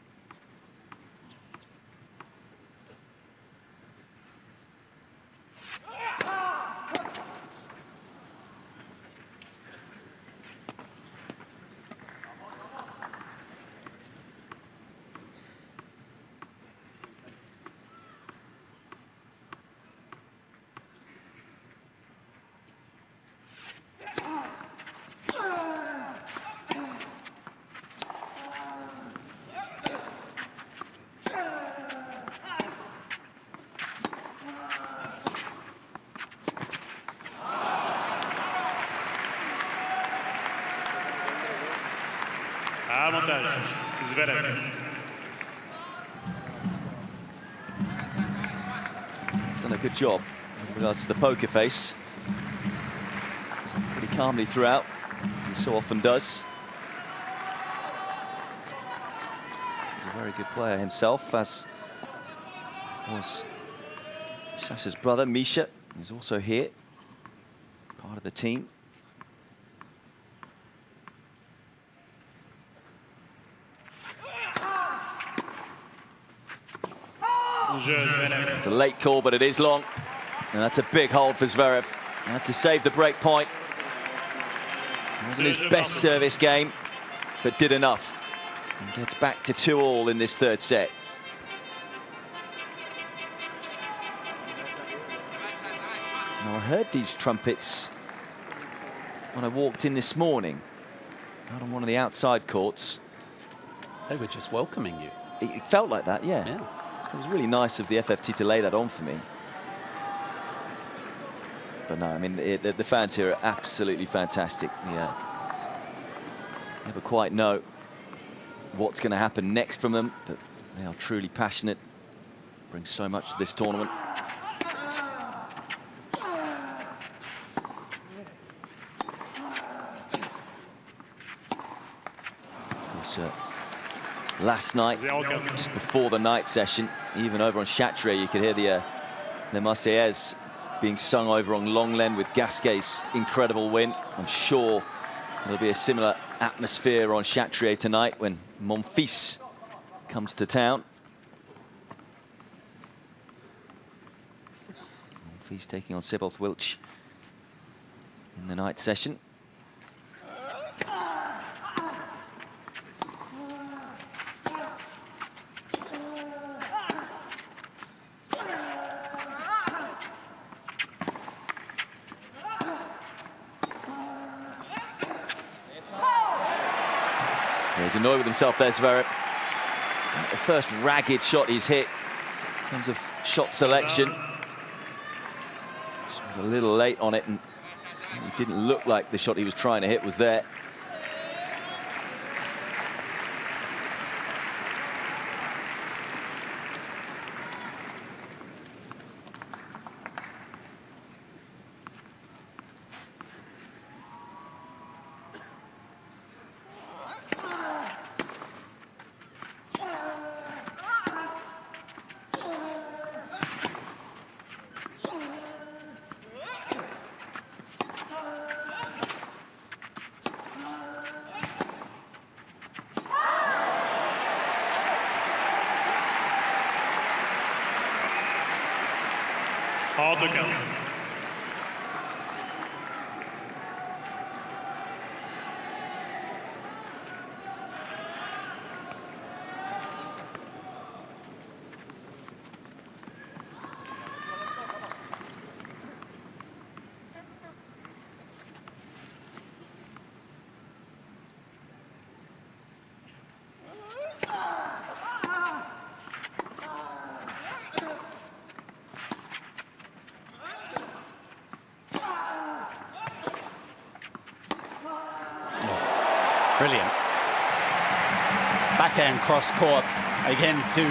Avantage, Zverev. He's done a good job with regards to the poker face. It's pretty calmly throughout, as he so often does. He's a very good player himself, as was Sasha's brother, Misha, who's also here, part of the team. It's a late call, but it is long. And that's a big hold for Zverev. He had to save the break point. It wasn't his best service game, but did enough. And gets back to 2-all in this third set. heard these trumpets when I walked in this morning, out on one of the outside courts. They were just welcoming you. It felt like that, yeah. It was really nice of the FFT to lay that on for me. But no, I mean, the fans here are absolutely fantastic. Yeah. Never quite know what's going to happen next from them, but they are truly passionate. Bring so much to this tournament. Last night, just before the night session, even over on Chatrier, you could hear the Marseillaise being sung over on Longlen with Gasquet's incredible win. I'm sure there'll be a similar atmosphere on Chatrier tonight when Monfils comes to town. Monfils taking on Sebald Wilch in the night session. He's annoyed with himself there, Zverev. The first ragged shot he's hit in terms of shot selection. He was a little late on it, and it didn't look like the shot he was trying to hit was there. Hors de 15. Brilliant. Backhand cross court. Again, to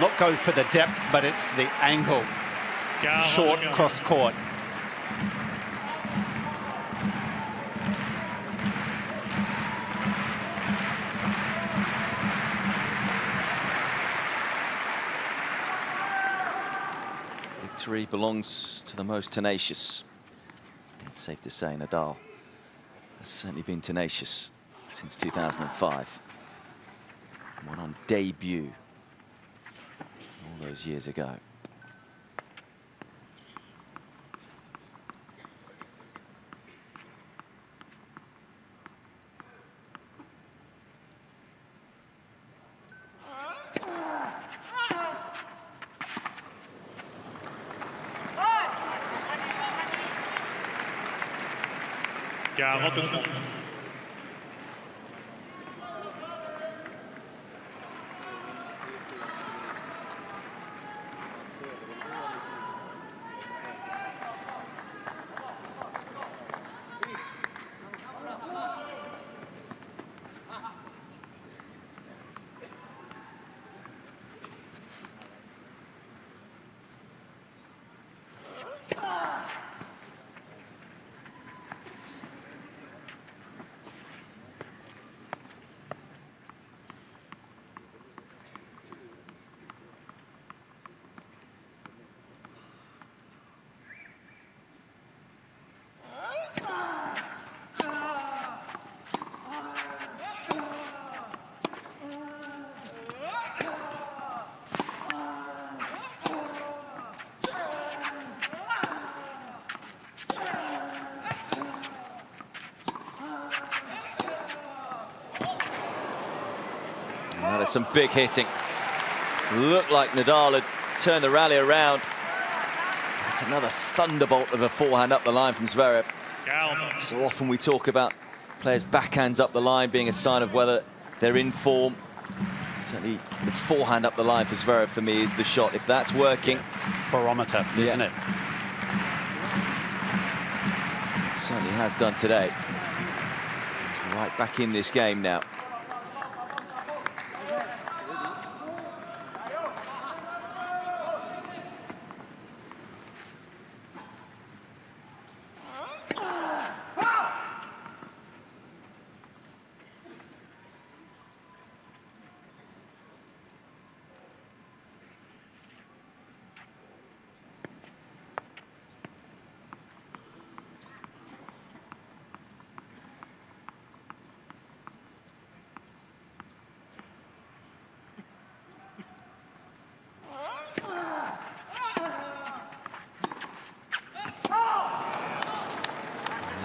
not go for the depth, but it's the angle. Short cross court. Victory belongs to the most tenacious. It's safe to say Nadal has certainly been tenacious since 2005. Won on debut all those years ago. That is some big hitting. Looked like Nadal had turned the rally around. It's another thunderbolt of a forehand up the line from Zverev. So often we talk about players' backhands up the line being a sign of whether they're in form. Certainly the forehand up the line for Zverev, for me, is the shot. If that's working... Barometer, isn't it? It certainly has done today. He's right back in this game now.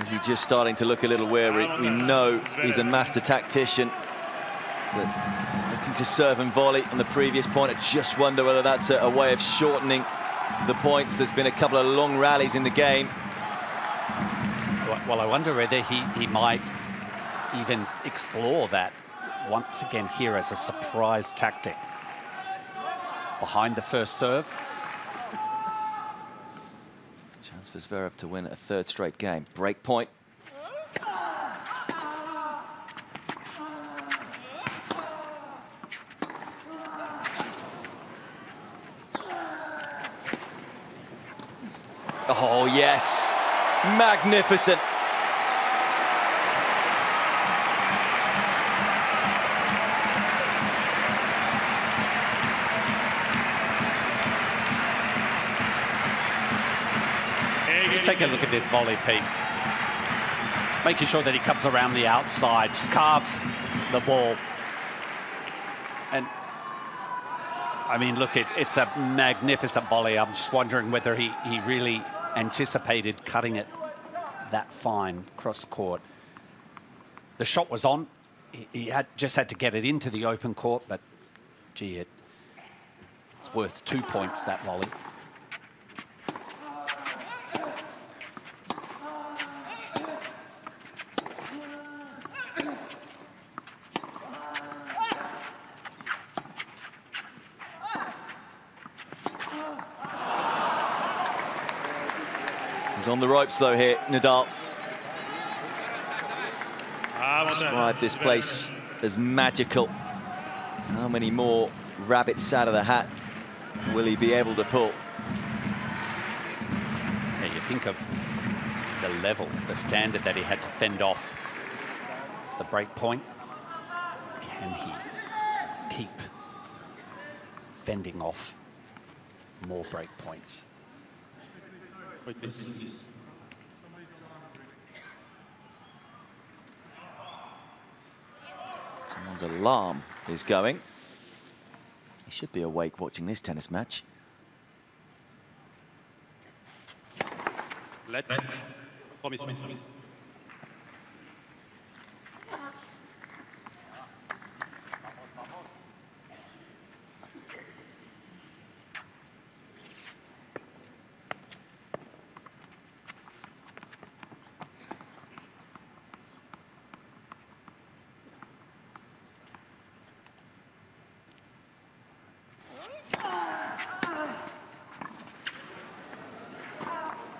Is he just starting to look a little weary? We know he's a master tactician, but looking to serve and volley on the previous point. I just wonder whether that's a way of shortening the points. There's been a couple of long rallies in the game. Well, I wonder whether he might even explore that once again here as a surprise tactic. Behind the first serve. Chance for Zverev to win a third straight game. Break point. Oh, yes. Magnificent. Take a look at this volley, Pete. Making sure that he comes around the outside, just carves the ball. And, I mean, look, it's a magnificent volley. I'm just wondering whether he really anticipated cutting it that fine cross court. The shot was on. He just had to get it into the open court, but, gee, it's worth 2 points, that volley. He's on the ropes, though, here, Nadal. Describe this place as magical. How many more rabbits out of the hat will he be able to pull? Yeah, you think of the level, the standard that he had to fend off the break point. Can he keep fending off more break points? Someone's alarm is going. He should be awake watching this tennis match.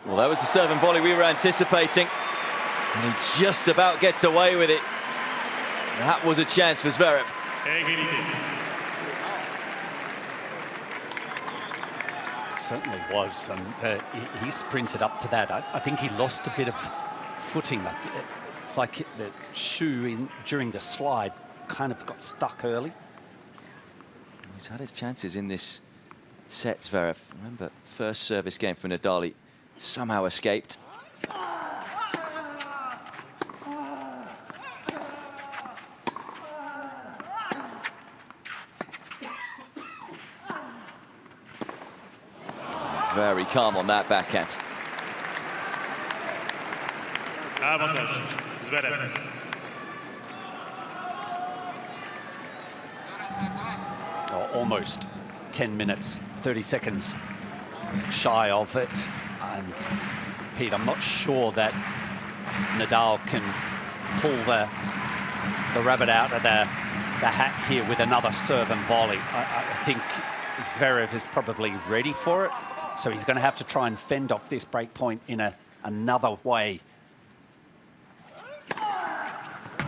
Well, that was the serve and volley we were anticipating, and he just about gets away with it. That was a chance for Zverev. It certainly was, and he sprinted up to that. I think he lost a bit of footing. It's like the shoe during the slide kind of got stuck early. He's had his chances in this set, Zverev. Remember, first service game for Nadal, he somehow escaped. Very calm on that backhand. Avantage, Zverev. Oh, almost 10 minutes, 30 seconds shy of it. And Pete, I'm not sure that Nadal can pull the rabbit out of the hat here with another serve and volley. I think Zverev is probably ready for it, so he's going to have to try and fend off this break point in another way.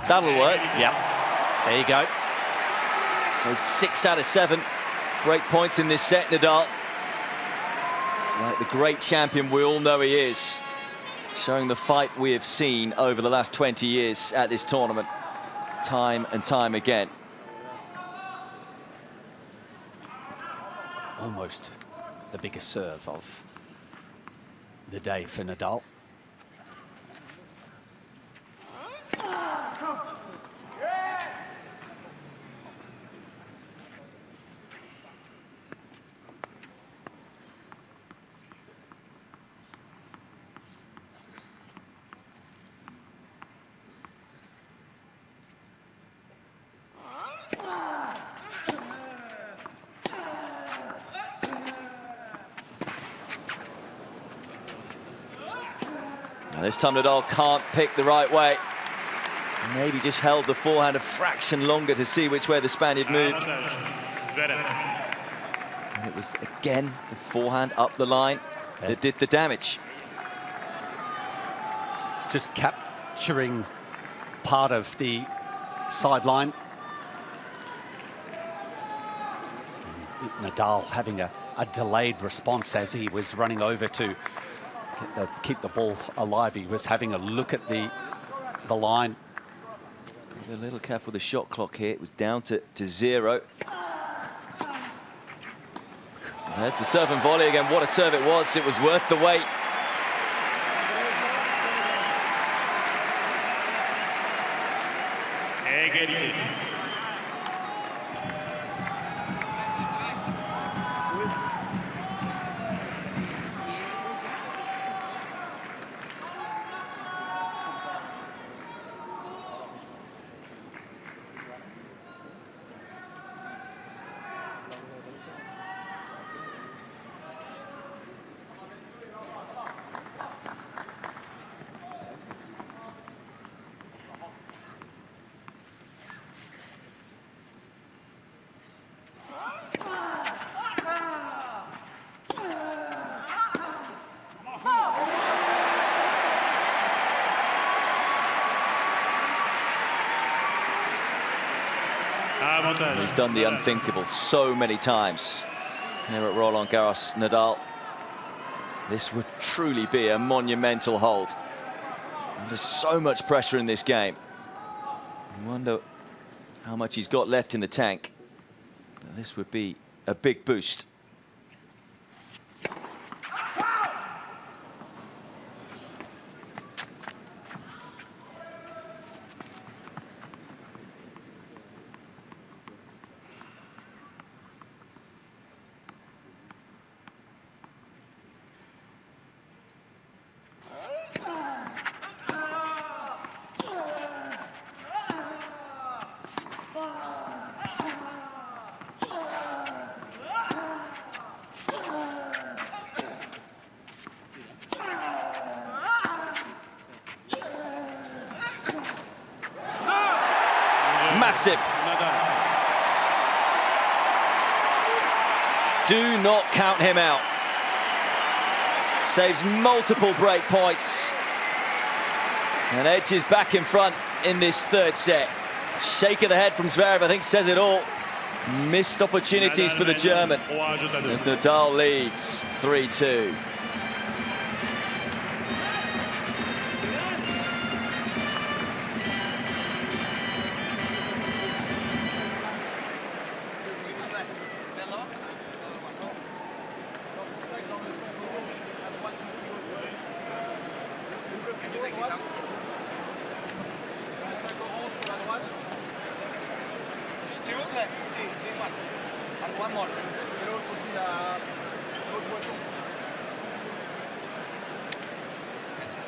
That'll work. Yep, there you go. So 6 out of 7 break points in this set, Nadal. Like the great champion we all know he is, showing the fight we have seen over the last 20 years at this tournament, time and time again. Almost the biggest serve of the day for Nadal. This time Nadal can't pick the right way. Maybe just held the forehand a fraction longer to see which way the Spaniard moved. Zverev. And it was again the forehand up the line that did the damage. Just capturing part of the sideline. Nadal having a delayed response as he was running over to keep the ball alive. He was having a look at the line. It's got to be a little careful with the shot clock here. It was down to 0. There's the serve and volley again. What a serve it was. It was worth the wait. Égalité. He's done the unthinkable so many times here at Roland-Garros. Nadal, this would truly be a monumental hold. And there's so much pressure in this game. I wonder how much he's got left in the tank. But this would be a big boost. Massive. Do not count him out. Saves multiple break points. And edges back in front in this third set. Shake of the head from Zverev, I think, says it all. Missed opportunities for the German. As Nadal leads 3-2. S'il vous plaît, si, this one. And one more. Merci.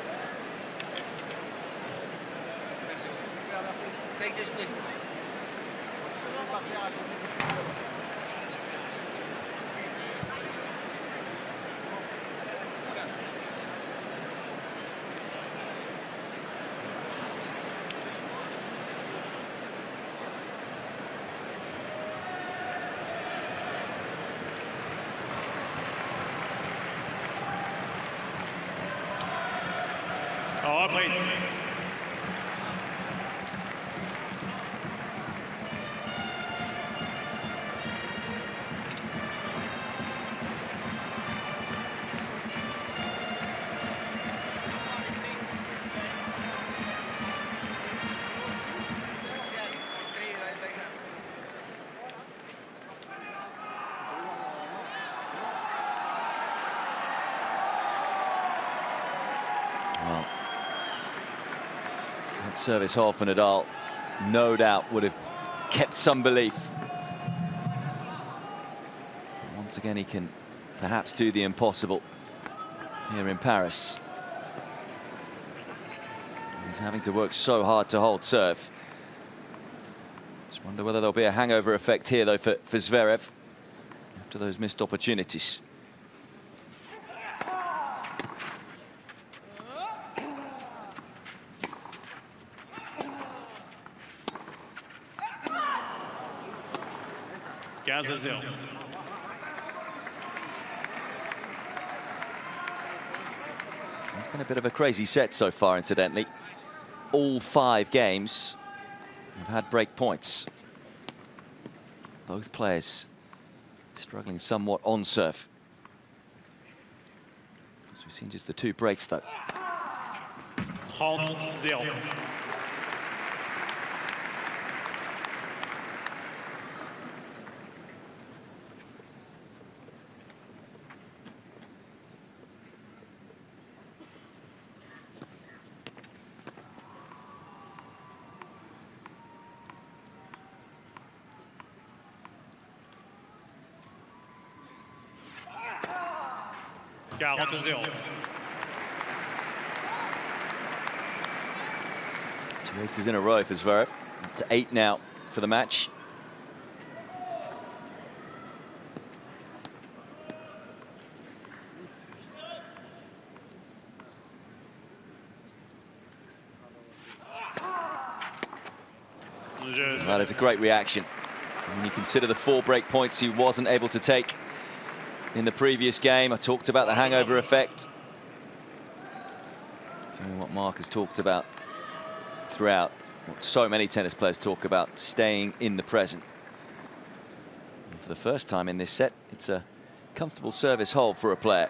Merci. Take this, please. Reprise. Well, that service hold for Nadal, no doubt, would have kept some belief. Once again, he can perhaps do the impossible here in Paris. He's having to work so hard to hold serve. Just wonder whether there'll be a hangover effect here, though, for Zverev after those missed opportunities. It's been a bit of a crazy set so far, incidentally. All 5 games have had break points. Both players struggling somewhat on serve. As we've seen just the 2 breaks, though. 30-0. Two aces in a row for Zverev. Up to 8 now for the match. That is a great reaction. When you consider the 4 break points he wasn't able to take in the previous game. I talked about the hangover effect. Doing what Mark has talked about throughout. What so many tennis players talk about, staying in the present. And for the first time in this set, it's a comfortable service hold for a player.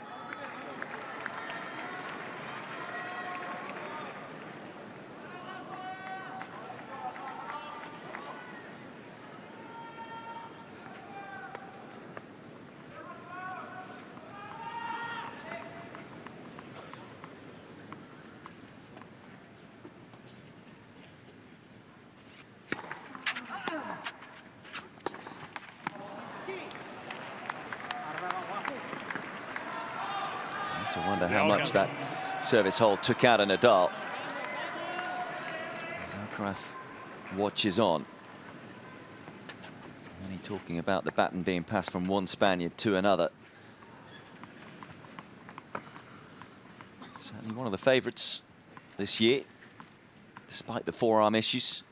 I wonder how much that service hold took out of Nadal. As Alcaraz watches on. Many talking about the baton being passed from one Spaniard to another. Certainly one of the favourites this year, despite the forearm issues.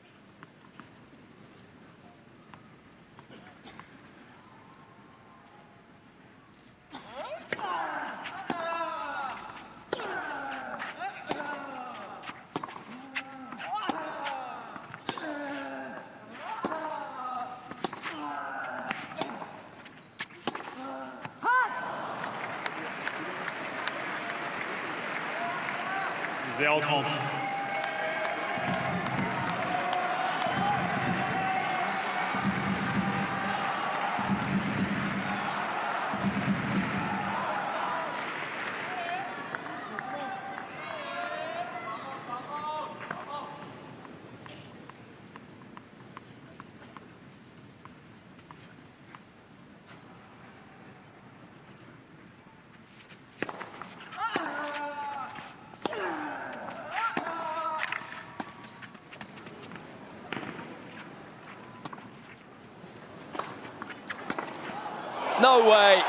No way.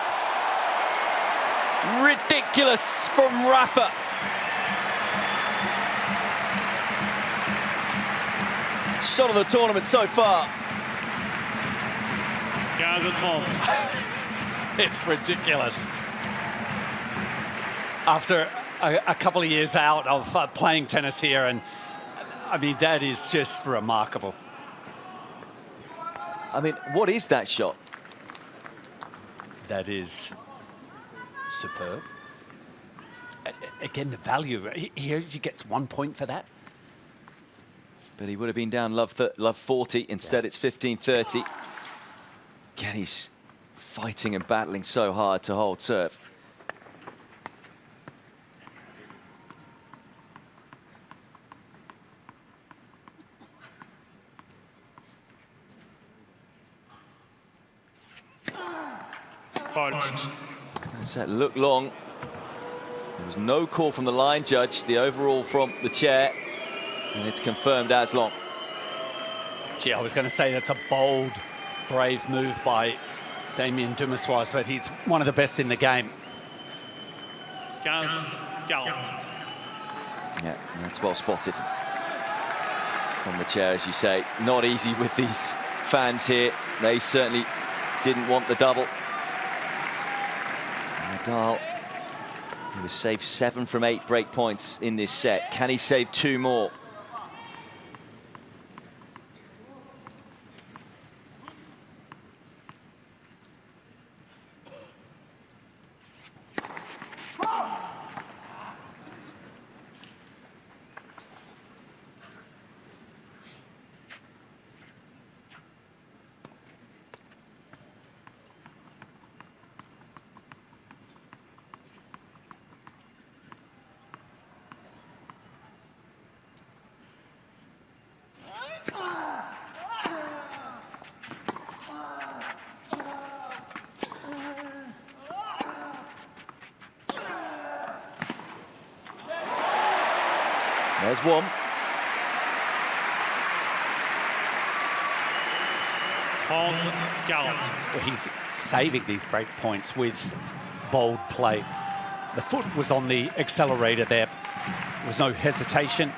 Ridiculous from Rafa. Shot of the tournament so far. 15-30. It's ridiculous. After a couple of years out of playing tennis here, and I mean, that is just remarkable. I mean, what is that shot? That is superb. Again, the value. Here he gets 1 point for that. But he would have been down love 40. Instead, it's 15-30. Again, he's fighting and battling so hard to hold serve. Set look long. There was no call from the line judge. The overall from the chair, and it's confirmed as long. Gee, I was going to say that's a bold, brave move by Damien Dumassois, but he's one of the best in the game. 15-40. Yeah, that's well spotted from the chair, as you say. Not easy with these fans here. They certainly didn't want the double. Nadal, he was saved 7 from 8 break points in this set. Can he save 2 more? There's one. Well, he's saving these break points with bold play. The foot was on the accelerator there. There was no hesitation.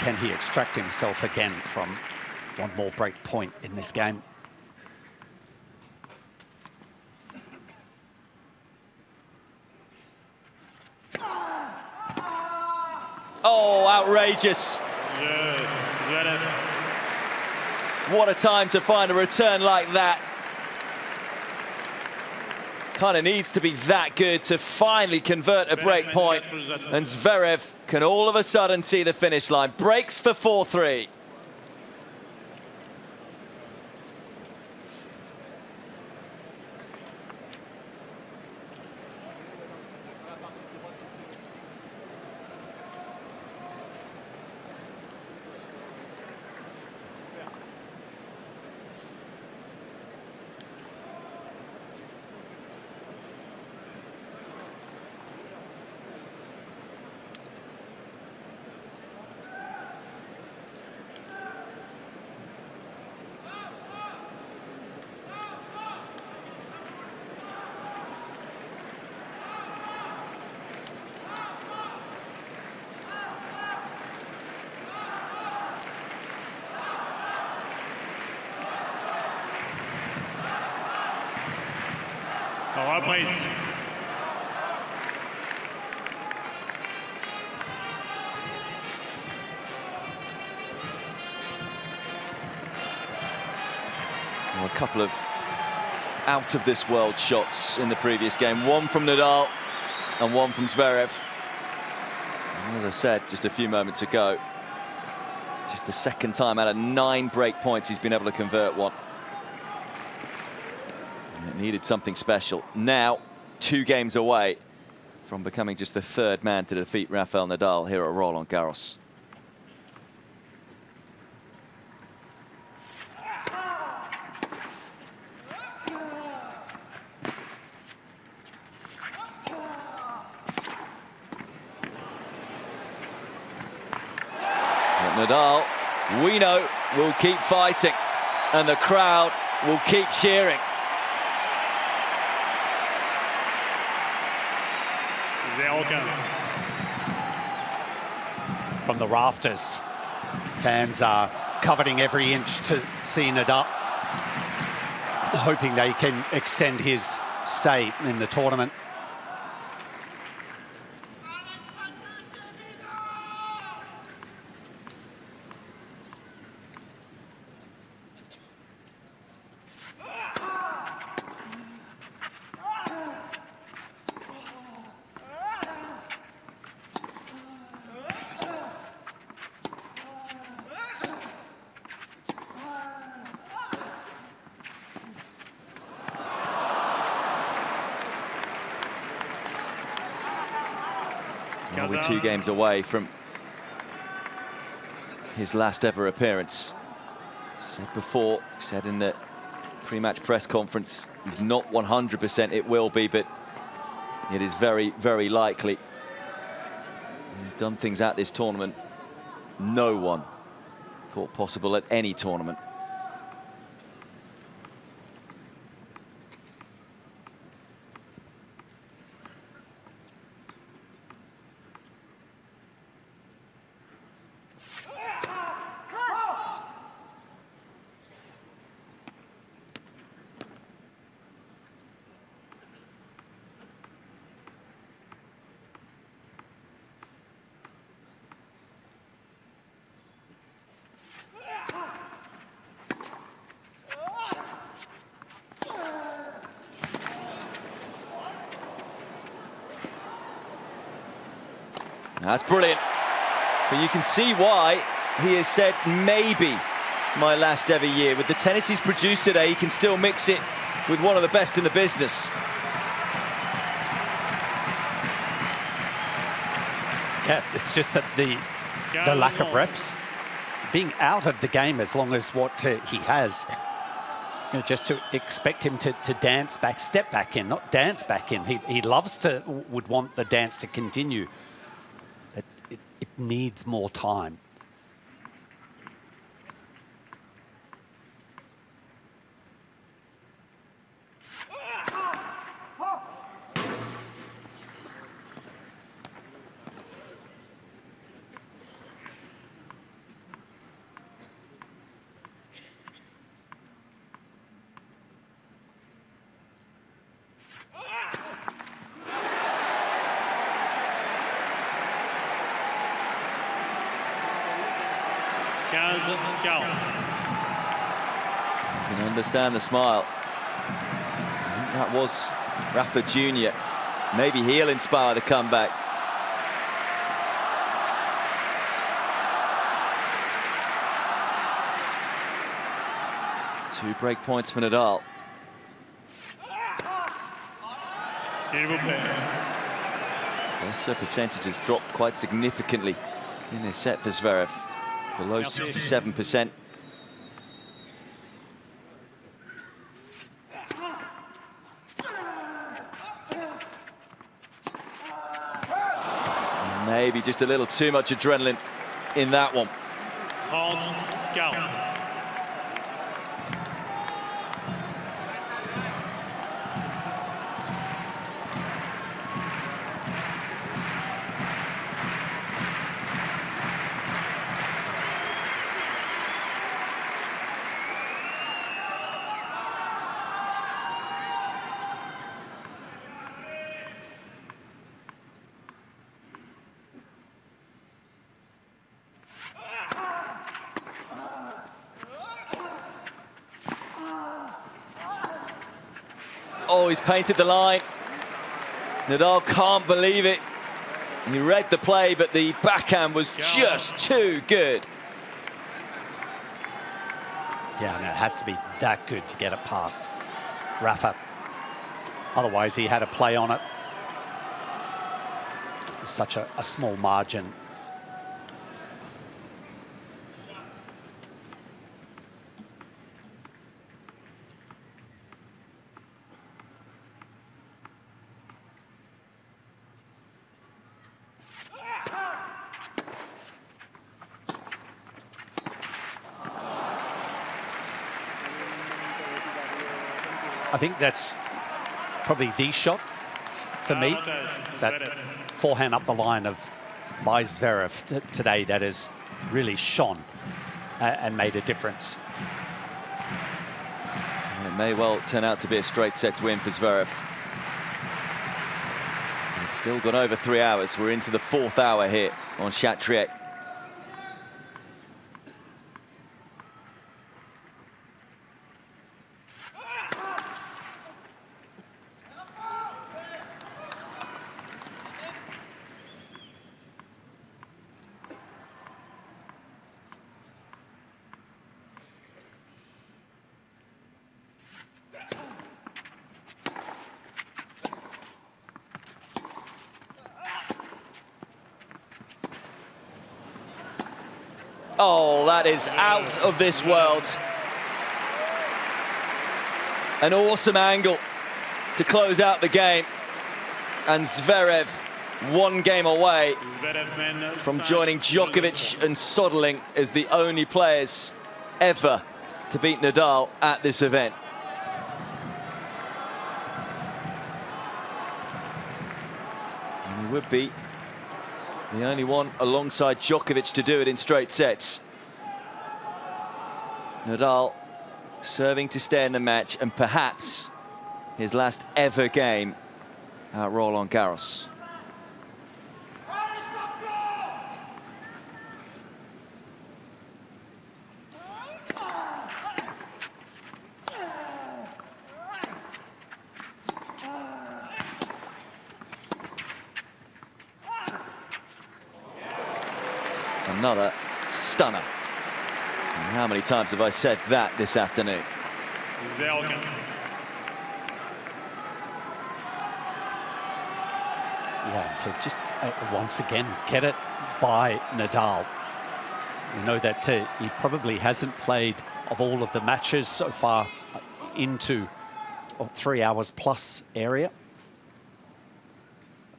Can he extract himself again from one more break point in this game? Oh, outrageous. Zverev. What a time to find a return like that. Kind of needs to be that good to finally convert a break point. And Zverev can all of a sudden see the finish line. Breaks for 4-3. Reprise. Well, a couple of out-of-this-world shots in the previous game. One from Nadal and one from Zverev. And as I said just a few moments ago, just the second time out of 9 break points he's been able to convert one. It needed something special. Now, 2 games away from becoming just the 3rd man to defeat Rafael Nadal here at Roland-Garros. But Nadal, we know, will keep fighting, and the crowd will keep cheering. From the rafters, fans are coveting every inch to see Nadal. hoping they can extend his stay in the tournament. Well, we're 2 games away from his last ever appearance. Said before, said in the pre-match press conference, he's not 100% it will be, but it is very, very likely. He's done things at this tournament no one thought possible at any tournament. That's brilliant. But you can see why he has said maybe my last ever year. With the tennis he's produced today, he can still mix it with one of the best in the business. Yeah, it's just that the lack of reps, being out of the game as long as what he has, you know, just to expect him to dance back, step back in, not dance back in. He loves to, would want the dance to continue. But it needs more time. You can understand the smile. I think that was Rafa Jr. Maybe he'll inspire the comeback. Two break points for Nadal. First serve percentage has dropped quite significantly in this set for Zverev. Below 67%. Maybe just a little too much adrenaline in that one. Oh, he's painted the line. Nadal can't believe it. He read the play, but the backhand was just too good. Yeah, and it has to be that good to get it past Rafa. Otherwise, he had a play on it. It was such a small margin. I think that's probably the shot for me. That forehand up the line by Zverev today that has really shone and made a difference. It may well turn out to be a straight set win for Zverev. It's still gone over 3 hours. We're into the 4th hour here on Chatrier. Oh, that is out of this world. An awesome angle to close out the game. And Zverev 1 game away from joining Djokovic and Soderling as the only players ever to beat Nadal at this event. And he would be the only one alongside Djokovic to do it in straight sets. Nadal serving to stay in the match, and perhaps his last ever game at Roland-Garros. Another stunner. And how many times have I said that this afternoon? Yeah, to just once again get it by Nadal. We know that he probably hasn't played of all of the matches so far into 3 hours plus area.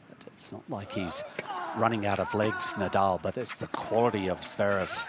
But it's not like he's running out of legs, Nadal, but it's the quality of Zverev.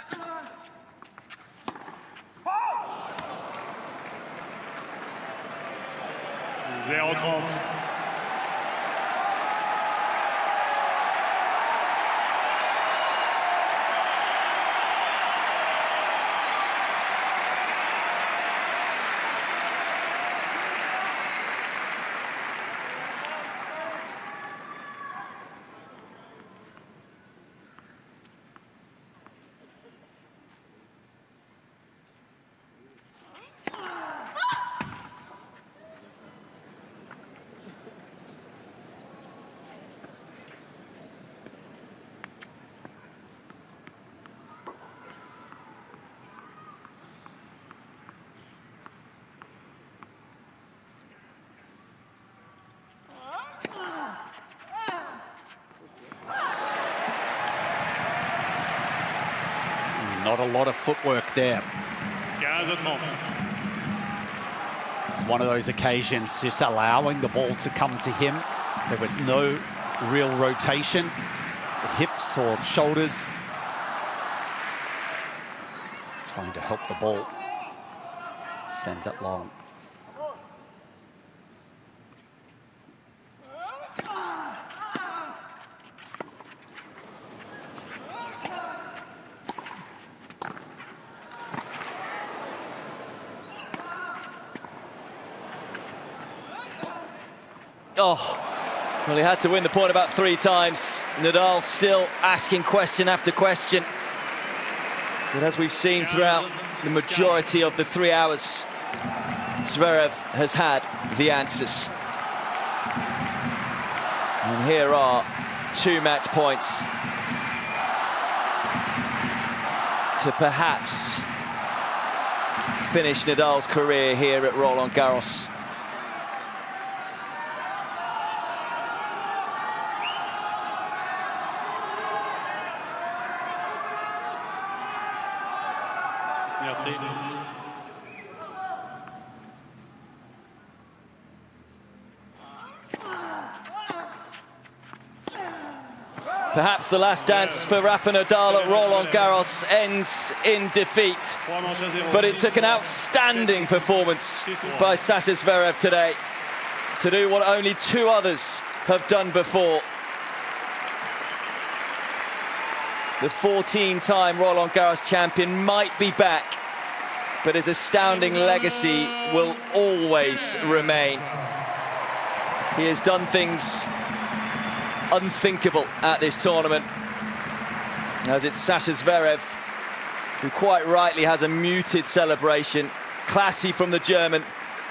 Not a lot of footwork there. It's one of those occasions just allowing the ball to come to him. There was no real rotation, the hips or shoulders. Trying to help the ball. Sends it long. Oh, well, he had to win the point about 3 times. Nadal still asking question after question. But as we've seen throughout the majority of the 3 hours, Zverev has had the answers. And here are 2 match points to perhaps finish Nadal's career here at Roland-Garros. Merci. Perhaps the last dance for Rafa Nadal at Roland-Garros ends in defeat. But it took an outstanding performance by Sasha Zverev today to do what only 2 others have done before. The 14-time Roland-Garros champion might be back but his astounding legacy will always remain. He has done things unthinkable at this tournament, as it's Sasha Zverev, who quite rightly has a muted celebration. Classy from the German,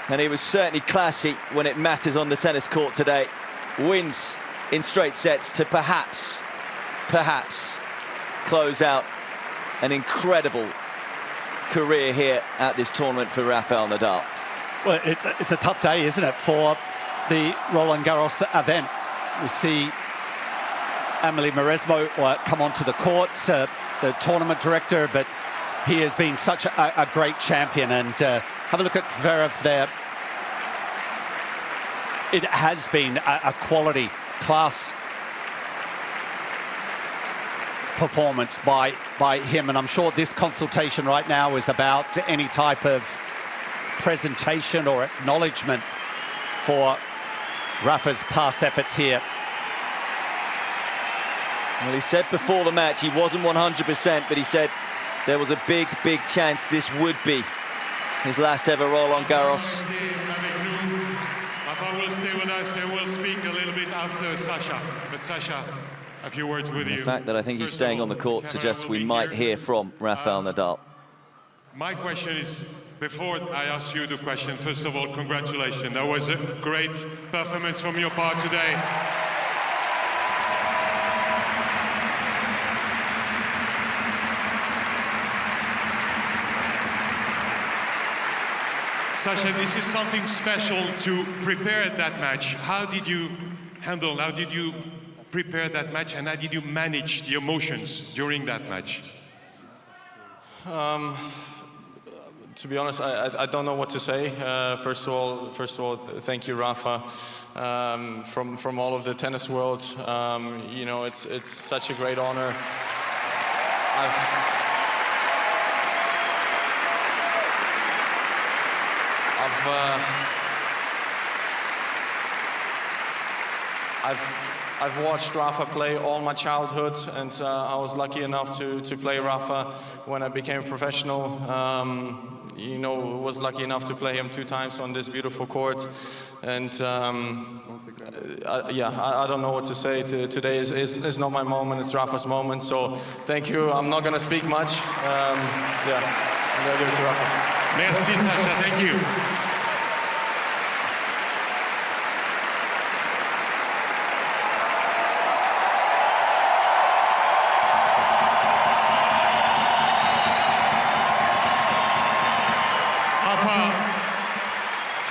and he was certainly classy when it matters on the tennis court today. Wins in straight sets to perhaps close out an incredible career here at this tournament for Rafael Nadal. Well, it's a tough day, isn't it, for the Roland-Garros event. We see Amelie Mauresmo come onto the court, the tournament director, but he has been such a great champion. And have a look at Zverev there. It has been a quality class performance by him, and I'm sure this consultation right now is about any type of presentation or acknowledgement for Rafa's past efforts here. Well, he said before the match he wasn't 100%, but he said there was a big chance this would be his last ever Roland-Garros. Rafa will stay with us and we'll speak a little bit after Sasha. But Sasha, a few words with you. The fact that I think he's staying on the court suggests we might hear from Rafael Nadal. My question is, before I ask you the question, first of all, congratulations. That was a great performance from your part today. Sasha, this is something special to prepare that match. How did you prepare that match, and how did you manage the emotions during that match? To be honest, I don't know what to say. First of all, thank you, Rafa, from all of the tennis world. You know, it's such a great honor. I've watched Rafa play all my childhood, and I was lucky enough to play Rafa when I became a professional. You know, was lucky enough to play him 2 times on this beautiful court, and yeah, I don't know what to say. Today is not my moment; it's Rafa's moment. So thank you. I'm not going to speak much. Yeah, I'm going to give it to Rafa. Merci, Sasha. Thank you.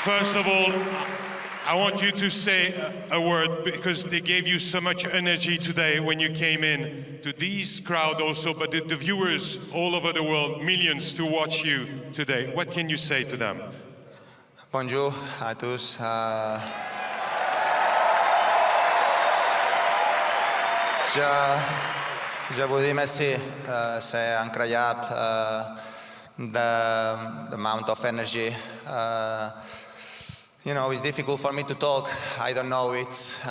First of all, I want you to say a word, because they gave you so much energy today when you came in to this crowd also, but the viewers all over the world, millions to watch you today. What can you say to them? Bonjour à tous. Je vous dis merci. C'est incroyable the amount of energy. You know, it's difficult for me to talk. I don't know, it's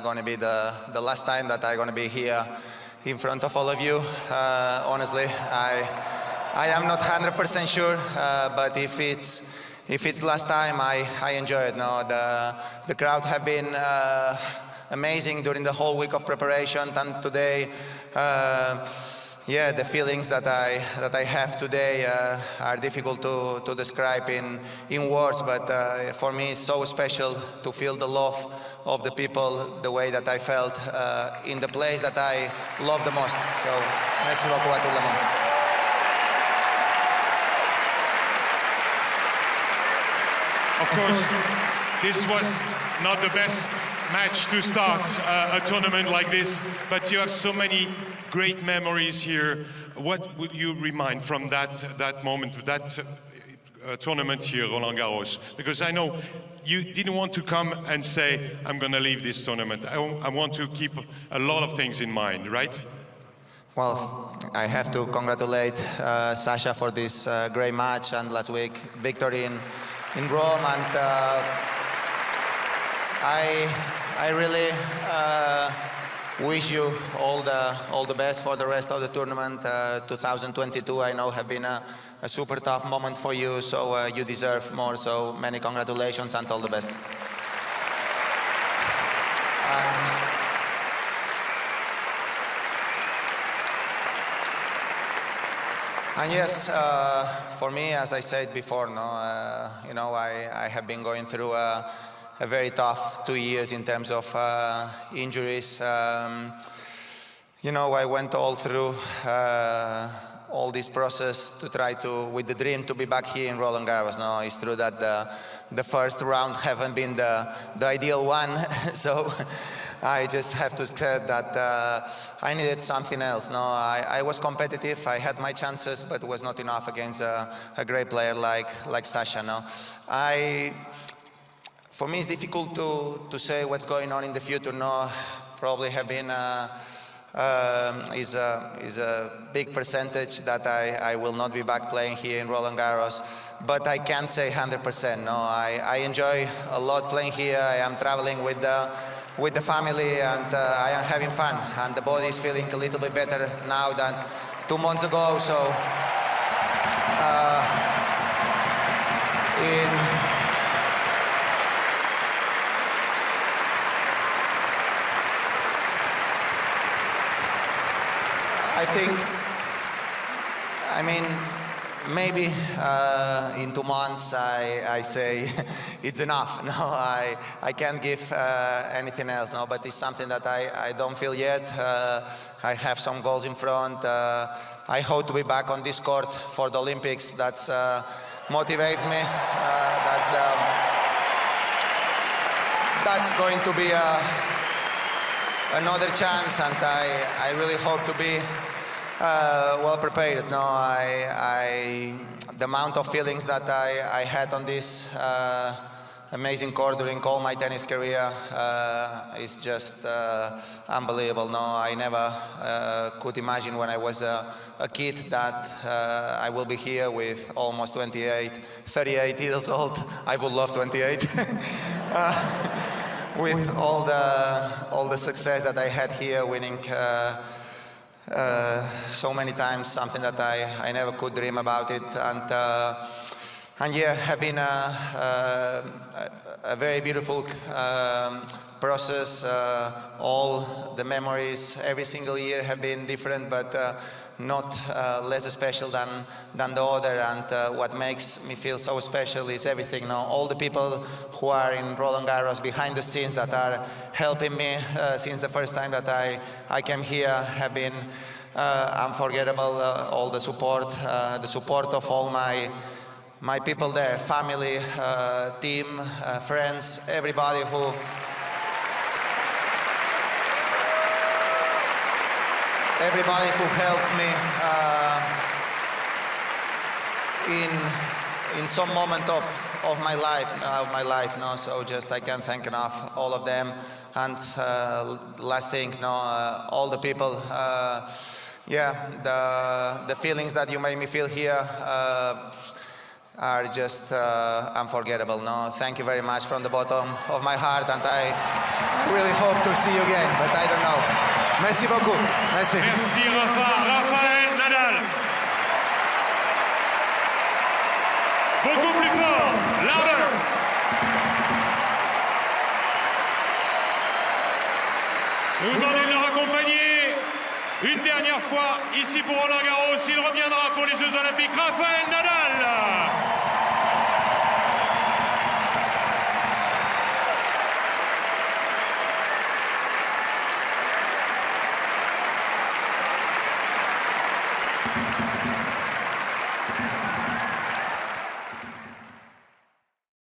going to be the last time that I'm going to be here in front of all of you. Honestly, I am not 100% sure, but if it's last time, I enjoy it. No, the crowd have been amazing during the whole week of preparation, and today. Yeah, the feelings that I have today are difficult to describe in words, but for me it's so special to feel the love of the people the way that I felt in the place that I love the most. So, merci beaucoup à tout le monde. Of course, this was not the best match to start a tournament like this, but you have so many great memories here. What would you remind from that moment, that tournament here, Roland-Garros? Because I know you didn't want to come and say, I'm going to leave this tournament. I want to keep a lot of things in mind, right? Well, I have to congratulate Sasha for this great match and last week victory in Rome, and I really wish you all the best for the rest of the tournament. 2022, I know, have been a super tough moment for you, so you deserve more. So many congratulations and all the best. And yes, for me, as I said before, you know, I have been going through a very tough 2 years in terms of injuries. You know, I went all through all this process to try to, with the dream to be back here in Roland-Garros. No, it's true that the first round haven't been the ideal one, so I just have to say that I needed something else. No, I was competitive, I had my chances, but it was not enough against a great player like Sasha. No, for me it's difficult to say what's going on in the future. No, probably have been is a big percentage that I will not be back playing here in Roland-Garros, but I can't say 100%. No, I enjoy a lot playing here. I am traveling with the family, and I am having fun, and the body is feeling a little bit better now than 2 months ago. So I think, I mean, maybe in 2 months I say it's enough. No, I can't give anything else. No, but it's something that I don't feel yet. I have some goals in front. I hope to be back on this court for the Olympics. That motivates me. That's going to be another chance, and I really hope to be well prepared. No, the amount of feelings that I had on this amazing court during all my tennis career is just unbelievable. No, I never could imagine when I was a kid that I will be here with almost 38 years old. I would love 28. With all the success that I had here, winning so many times, something that I never could dream about it, and yeah, have been a very beautiful process. All the memories, every single year have been different, but not less special than the other. And what makes me feel so special is everything. You know, all the people who are in Roland-Garros behind the scenes that are helping me since the first time that I came here have been unforgettable. All the support of all my people there, family, team, friends, everybody who helped me in some moment of my life. No, so just I can't thank enough all of them. And last thing, no, all the people. Yeah, the feelings that you made me feel here are just unforgettable. No, thank you very much from the bottom of my heart, and I really hope to see you again, but I don't know. Merci beaucoup. Merci. Merci Rafael Nadal. Beaucoup plus fort, louder. Nous demandons de le raccompagner une dernière fois ici pour Roland-Garros. Il reviendra pour les Jeux Olympiques. Rafael Nadal.